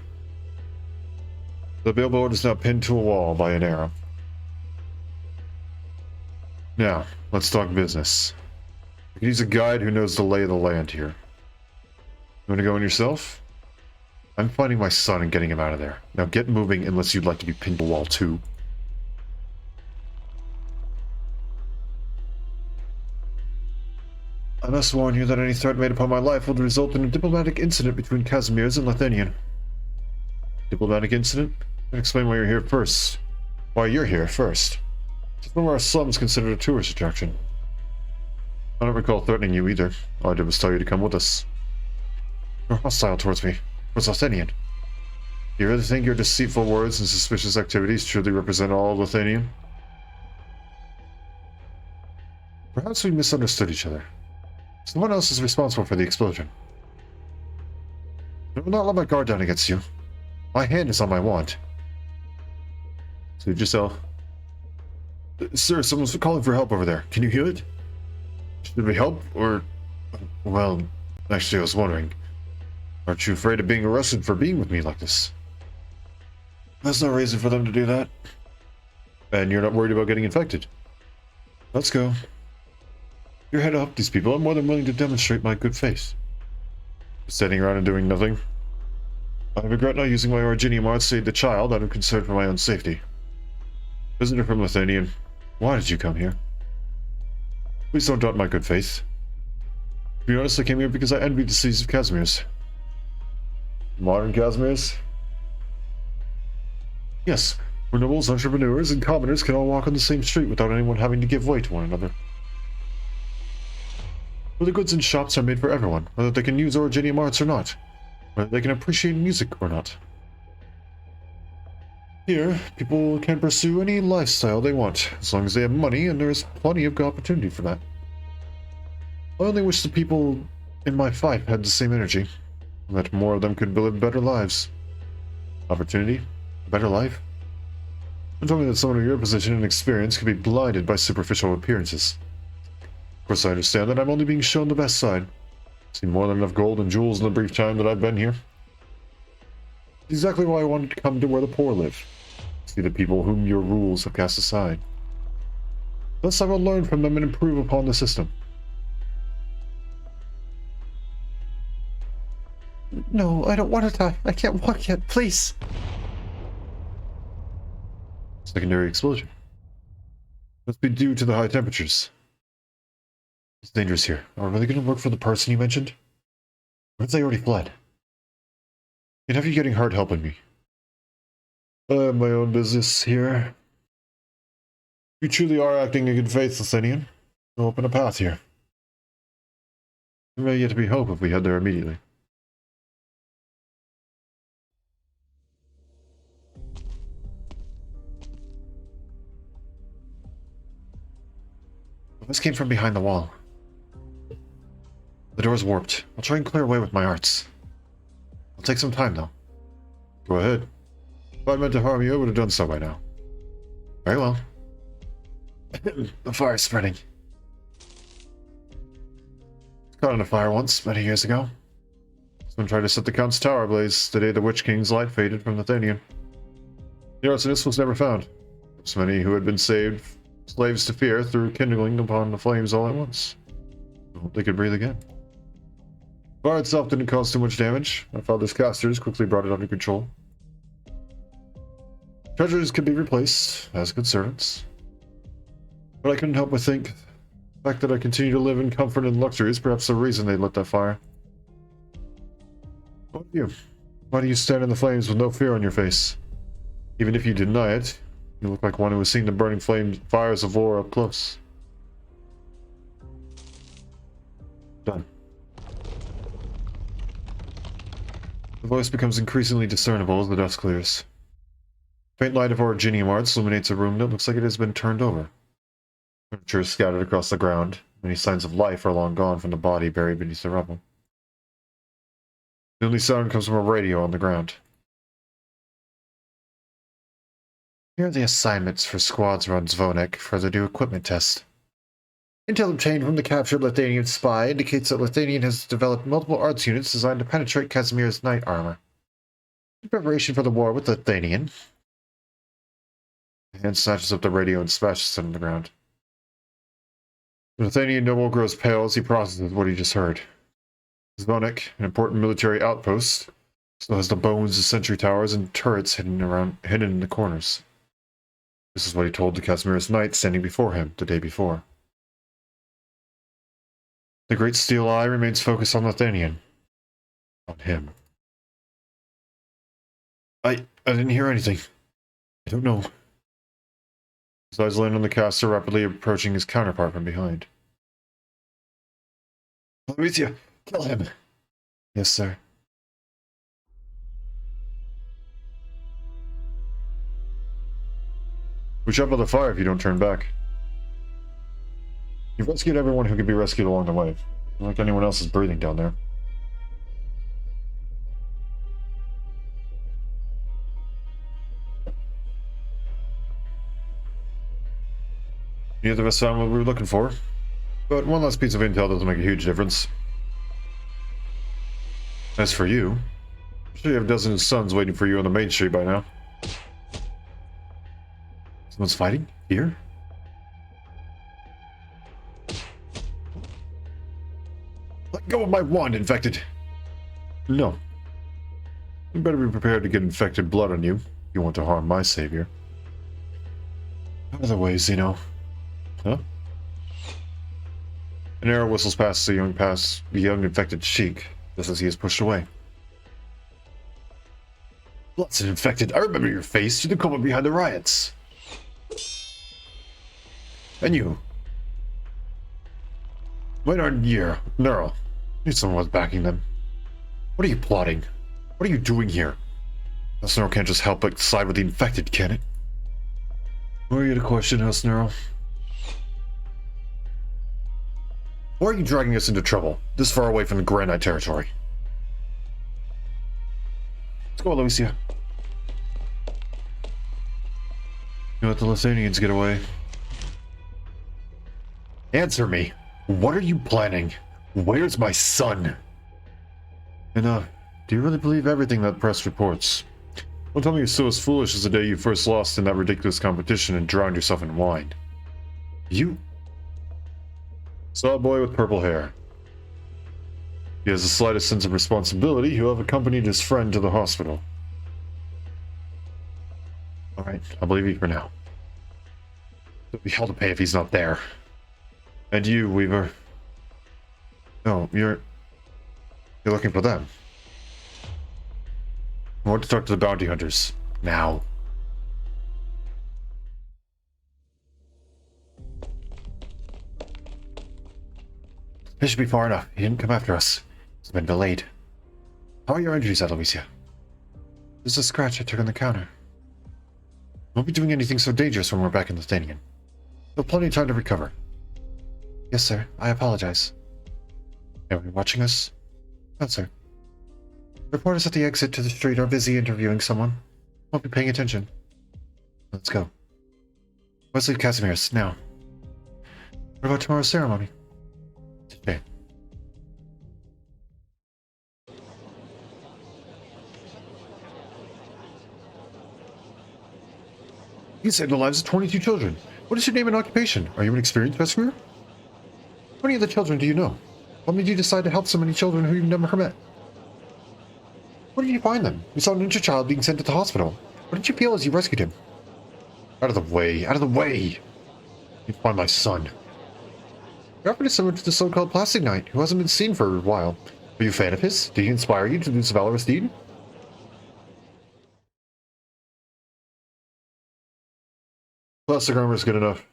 The billboard is now pinned to a wall by an arrow. Now, let's talk business. I could use a guide who knows the lay of the land here. You want to go in yourself? I'm finding my son and getting him out of there. Now get moving unless you'd like to be pinned to a wall too. I must warn you that any threat made upon my life will result in a diplomatic incident between Kazimierz and Lithuanian. Diplomatic incident? Then explain why you're here first. Why you're here first. It's one of our slums considered a tourist attraction. I don't recall threatening you either. All I did was tell you to come with us. You're hostile towards me, towards Lithuanian. Do you really think your deceitful words and suspicious activities truly represent all of Lithuanian? Perhaps we misunderstood each other. Someone else is responsible for the explosion. I will not let my guard down against you. My hand is on my wand. Suit yourself. Sir, someone's calling for help over there. Can you hear it? Should we help, or... Well, actually I was wondering. Aren't you afraid of being arrested for being with me like this? There's no reason for them to do that. And you're not worried about getting infected? Let's go. Your head up, these people are more than willing to demonstrate my good faith. Standing around and doing nothing? I regret not using my Originium art to save the child out of concern for my own safety. Visitor from Lithuanian, why did you come here? Please don't doubt my good faith. To be honest, I came here because I envied the cities of Kazimierz. Modern Kazimierz? Yes, where nobles, entrepreneurs, and commoners can all walk on the same street without anyone having to give way to one another. Where the goods and shops are made for everyone, whether they can use Originium arts or not, whether they can appreciate music or not. Here, people can pursue any lifestyle they want, as long as they have money, and there is plenty of opportunity for that. I only wish the people in my fief had the same energy, and that more of them could live better lives. Opportunity? A better life? And told me that someone in your position and experience could be blinded by superficial appearances. Of course, I understand that I'm only being shown the best side. I've seen more than enough gold and jewels in the brief time that I've been here. It's exactly why I wanted to come to where the poor live. See the people whom your rules have cast aside. Thus I will learn from them and improve upon the system. No, I don't want to die. I can't walk yet, please. Secondary explosion. Must be due to the high temperatures. It's dangerous here. Are they going to work for the person you mentioned? Or have they already fled? You'd have you getting hard helping me. I have my own business here. You truly are acting in good faith, Athenian. You'll open a path here. There may yet be hope if we head there immediately. This came from behind the wall. The door's warped. I'll try and clear away with my arts. It'll take some time, though. Go ahead. If I meant to harm you, I would have done so by now. Very well. The fire's spreading. Caught in a fire once, many years ago. Someone tried to set the Count's tower ablaze the day the Witch King's light faded from the Athenian. The arsonist was never found. So many who had been saved slaves to fear threw kindling upon the flames all at once. I hope they could breathe again. The fire itself didn't cause too much damage. My father's casters quickly brought it under control. Treasures could be replaced, as could servants. But I couldn't help but think, the fact that I continue to live in comfort and luxury is perhaps the reason they lit that fire. What about you? Why do you stand in the flames with no fear on your face? Even if you deny it, you look like one who has seen the burning fires of war up close. Done. The voice becomes increasingly discernible as the dust clears. Faint light of originium arts illuminates a room that looks like it has been turned over. Furniture is scattered across the ground. Many signs of life are long gone from the body buried beneath the rubble. The only sound comes from a radio on the ground. Here are the assignments for squads around Zvonek for the new equipment test. Intel obtained from the captured Lithuanian spy indicates that Lithuanian has developed multiple arts units designed to penetrate Kazimierz knight armor. In preparation for the war with Lithuanian. The hand snatches up the radio and smashes it on the ground. The Lithuanian noble grows pale as he processes what he just heard. Zvonek, an important military outpost, still has the bones of sentry towers and turrets hidden in the corners. This is what he told the Kazimierz knight standing before him the day before. The great steel eye remains focused on Lithuanian. On him. I didn't hear anything. I don't know. His eyes land on the caster, rapidly approaching his counterpart from behind. Amicia, kill him. Yes, sir. We jump on the fire if you don't turn back. You've rescued everyone who could be rescued along the way. Not like anyone else is breathing down there. Neither of us found what we were looking for, but one last piece of intel doesn't make a huge difference. As for you, I'm sure you have dozens of sons waiting for you on the main street by now. Someone's fighting? Here? Let go of my wand, infected! No. You better be prepared to get infected blood on you if you want to harm my savior. Other ways, you know. Huh? An arrow whistles past the young infected sheik, just as he is pushed away. Bloods and infected, I remember your face. You're the culprit behind the riots. And you. Maynard Nearls. Need someone was backing them. What are you plotting? What are you doing here? House Nearls can't just help but side with the infected, can it? Who are you to question, House Nearls? Why are you dragging us into trouble, this far away from the Grand Knight territory? Let's go, Aloysia. You let the Lithuanians get away. Answer me. What are you planning? Where's my son? And do you really believe everything that press reports? Don't tell me you're still as foolish as the day you first lost in that ridiculous competition and drowned yourself in wine. You saw a boy with purple hair. He has the slightest sense of responsibility who have accompanied his friend to the hospital. Alright, I'll believe you for now. There'll be hell to pay if he's not there. And you, Weaver. No, you're looking for them. I want to talk to the bounty hunters. Now. This should be far enough. He didn't come after us. It's been delayed. How are your injuries, Aloysia? There's a scratch I took on the counter. Won't be doing anything so dangerous when we're back in Lithuanian. We'll have plenty of time to recover. Yes, sir. I apologize. Are you watching us? No, sir. Reporters at the exit to the street are busy interviewing someone. Won't be paying attention. Let's go. Let's leave Kazimierz now. What about tomorrow's ceremony? Today. You saved the lives of 22 children. What is your name and occupation? Are you an experienced rescuer? How many of the children do you know? What made you decide to help so many children who you've never met? Where did you find them? We saw an injured child being sent to the hospital. What did you feel as you rescued him? Out of the way! Out of the way! You find my son. Your effort is similar to the so-called Plastic Knight, who hasn't been seen for a while. Are you a fan of his? Did he inspire you to do this valorous deed? Plastic armor is good enough.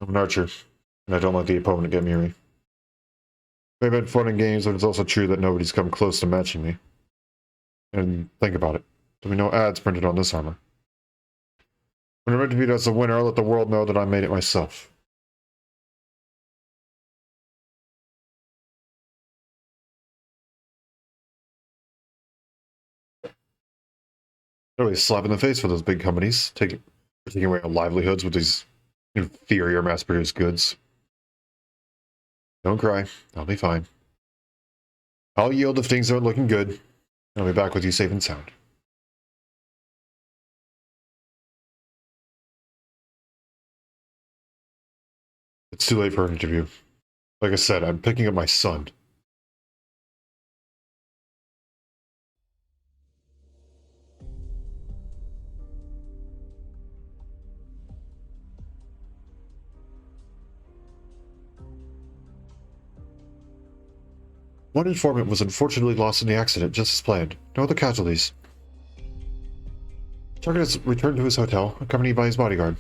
I'm an archer, and I don't let the opponent get near me. I've had fun in games, but it's also true that nobody's come close to matching me. And think about it. There'll be no ads printed on this armor. When I'm interviewed as the winner, I'll let the world know that I made it myself. Really a slap in the face for those big companies, taking away our livelihoods with these inferior mass-produced goods. Don't cry. I'll be fine. I'll yield if things aren't looking good. I'll be back with you safe and sound. It's too late for an interview. Like I said, I'm picking up my son. One informant was unfortunately lost in the accident, just as planned. No other casualties. Target has returned to his hotel, accompanied by his bodyguard.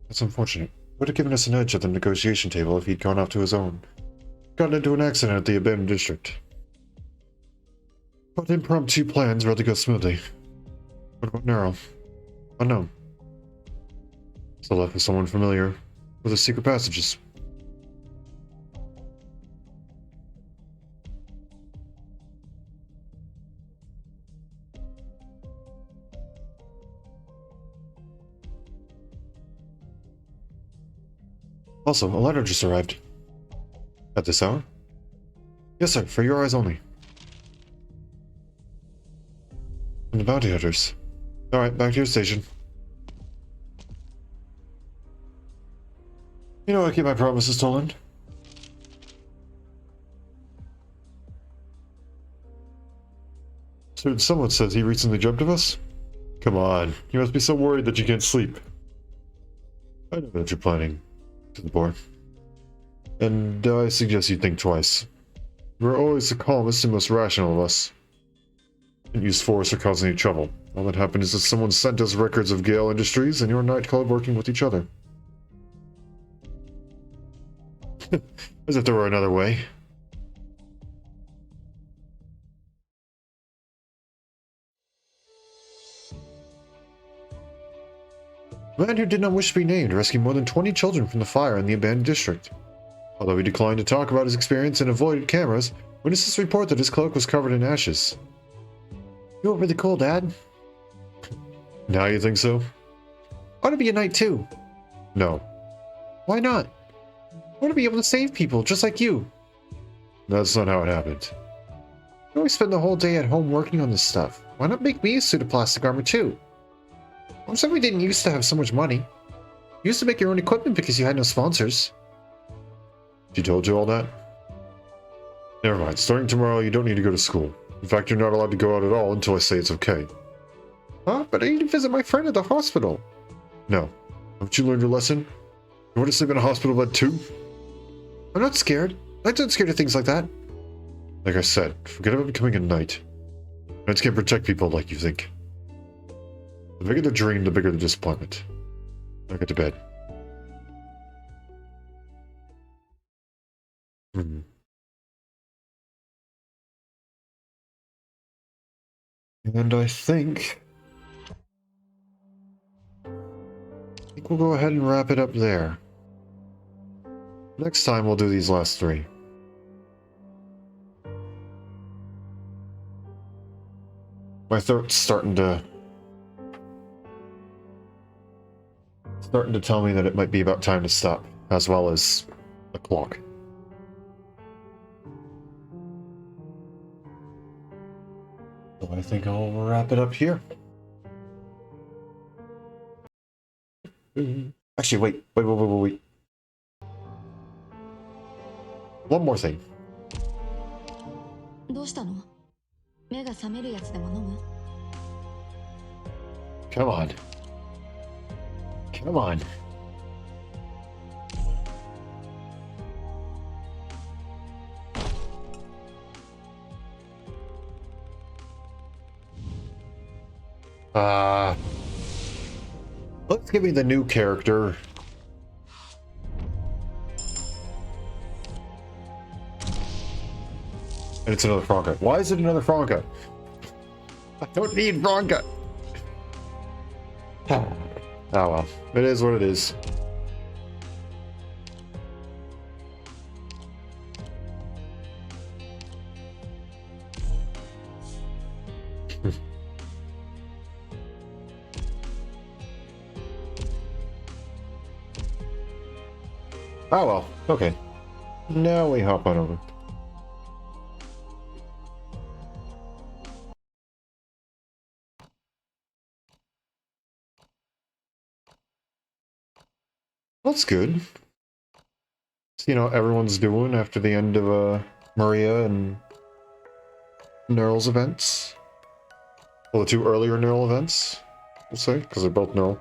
That's unfortunate. Would have given us an edge at the negotiation table if he'd gone off to his own. Gotten into an accident at the abandoned district. But impromptu plans rather go smoothly. What about Nearls? Unknown. Still left with someone familiar with the secret passages. Also, a letter just arrived. At this hour? Yes, sir, for your eyes only. From the bounty hunters. Alright, back to your station. You know I keep my promises, Toland. So someone says he recently dreamt of us? Come on, you must be so worried that you can't sleep. I know that you're planning to the board. And I suggest you think twice. You're always the calmest and most rational of us. Didn't use force or cause any trouble. All that happened is that someone sent us records of Gale Industries and your nightclub working with each other. As if there were another way. A man who did not wish to be named rescued more than 20 children from the fire in the abandoned district. Although he declined to talk about his experience and avoided cameras, witnesses report that his cloak was covered in ashes. You were really cool, Dad. Now you think so? want to be a knight too. No. Why not? I want to be able to save people, just like you. That's not how it happened. You always spend the whole day at home working on this stuff. Why not make me a suit of plastic armor too? I'm sorry we didn't used to have so much money. You used to make your own equipment because you had no sponsors. She told you all that? Never mind. Starting tomorrow, you don't need to go to school. In fact, you're not allowed to go out at all until I say it's okay. Huh? But I need to visit my friend at the hospital. No. Haven't you learned your lesson? You want to sleep in a hospital bed too? I'm not scared. I'm not scared of things like that. Like I said, forget about becoming a knight. Knights can't protect people like you think. The bigger the dream, the bigger the disappointment. Now get to bed. And I think we'll go ahead and wrap it up there. Next time we'll do these last three. My throat's starting to tell me that it might be about time to stop, as well as the clock. So I think I'll wrap it up here. Actually, wait. One more thing. どうしたの？目が覚めるやつでも飲む？ Come on. Come on. Let's give me the new character. And it's another Franca. Why is it another Franca? I don't need Franca. Oh well, it is what it is. Oh well, okay. Now we hop on over. That's good. So, you know, everyone's doing after the end of Maria and Nearls events. Well, the two earlier Nearl events, we'll say, because they're both Nearl.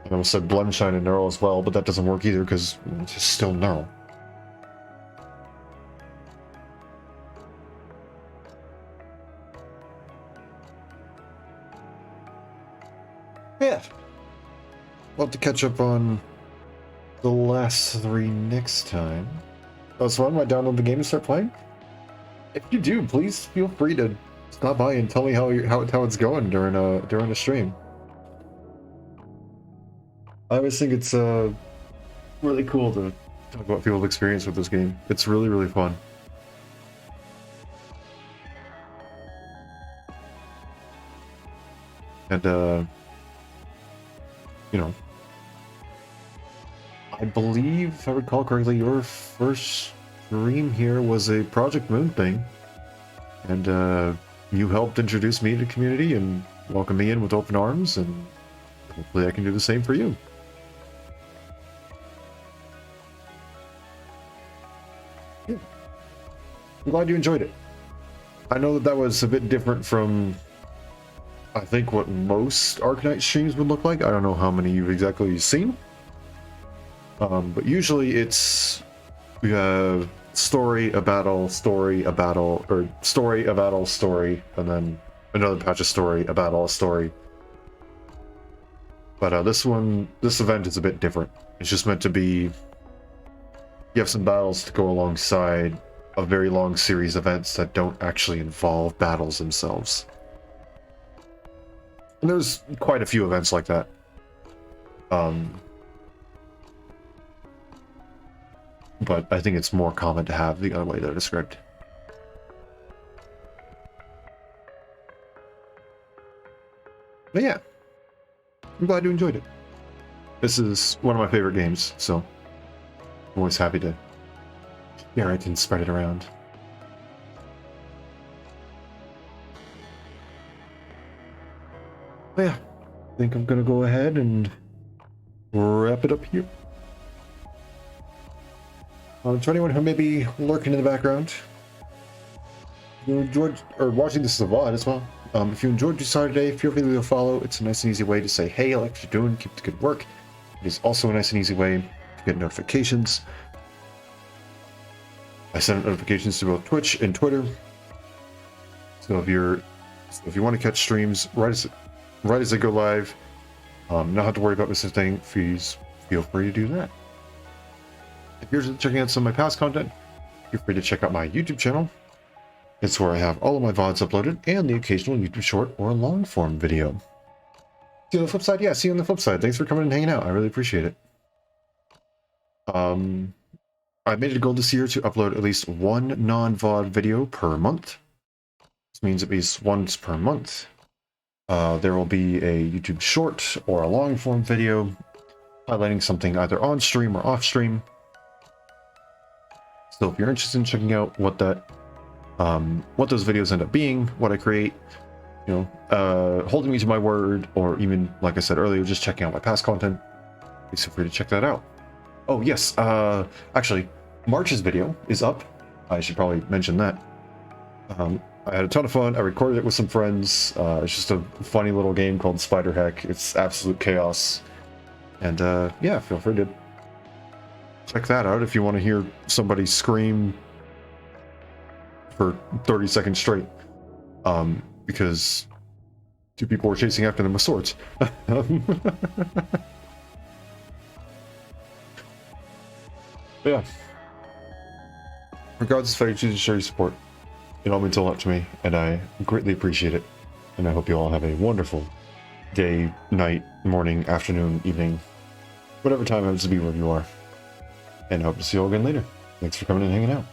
I almost said Blemshine and Nearl as well, but that doesn't work either because it's still Nearl. Yeah. We'll have to catch up on the last three next time. That was fun. Might download the game and start playing. If you do, please feel free to stop by and tell me how it's going during a stream. I always think it's really cool to talk about people's experience with this game. It's really, really fun. And you know, I believe, if I recall correctly, your first stream here was a Project Moon thing, and you helped introduce me to the community and welcome me in with open arms, and hopefully I can do the same for you. Yeah. I'm glad you enjoyed it. I know that was a bit different from, I think, what most Arknight streams would look like. I don't know how many you've exactly seen. But usually it's, we have story, a battle, story, a battle, or story, a battle, story, and then another patch of story, a battle, a story. But this event is a bit different. It's just meant to be, you have some battles to go alongside a very long series of events that don't actually involve battles themselves. And there's quite a few events like that. But I think it's more common to have the other way they're described. But yeah, I'm glad you enjoyed it. This is one of my favorite games, so I'm always happy to share it and spread it around. But yeah, I think I'm gonna go ahead and wrap it up here. To anyone who may be lurking in the background, if you enjoyed or watching this as a VOD as well. If you enjoyed your side today, feel free to leave a follow. It's a nice and easy way to say, hey, I like what you're doing, keep the good work. It is also a nice and easy way to get notifications. I send notifications to both Twitch and Twitter. So if you want to catch streams right as they go live, not have to worry about missing anything, please feel free to do that. If you're checking out some of my past content, feel free to check out my YouTube channel. It's where I have all of my VODs uploaded and the occasional YouTube short or long form video. See you on the flip side? Yeah, see you on the flip side. Thanks for coming and hanging out. I really appreciate it. I made it a goal this year to upload at least one non-VOD video per month. This means at least once per month. There will be a YouTube short or a long form video highlighting something either on stream or off stream. So if you're interested in checking out what those videos end up being, what I create, holding me to my word, or even, like I said earlier, just checking out my past content, please feel free to check that out. Oh yes, actually, March's video is up. I should probably mention that. I had a ton of fun. I recorded it with some friends. It's just a funny little game called Spider Hack. It's absolute chaos. And yeah, feel free to check that out if you want to hear somebody scream for 30 seconds straight. Because two people were chasing after them with swords. Yeah. Regardless if I choose to share your support, it all means a lot to me, and I greatly appreciate it. And I hope you all have a wonderful day, night, morning, afternoon, evening, whatever time happens to be where you are. And I hope to see you all again later. Thanks for coming and hanging out.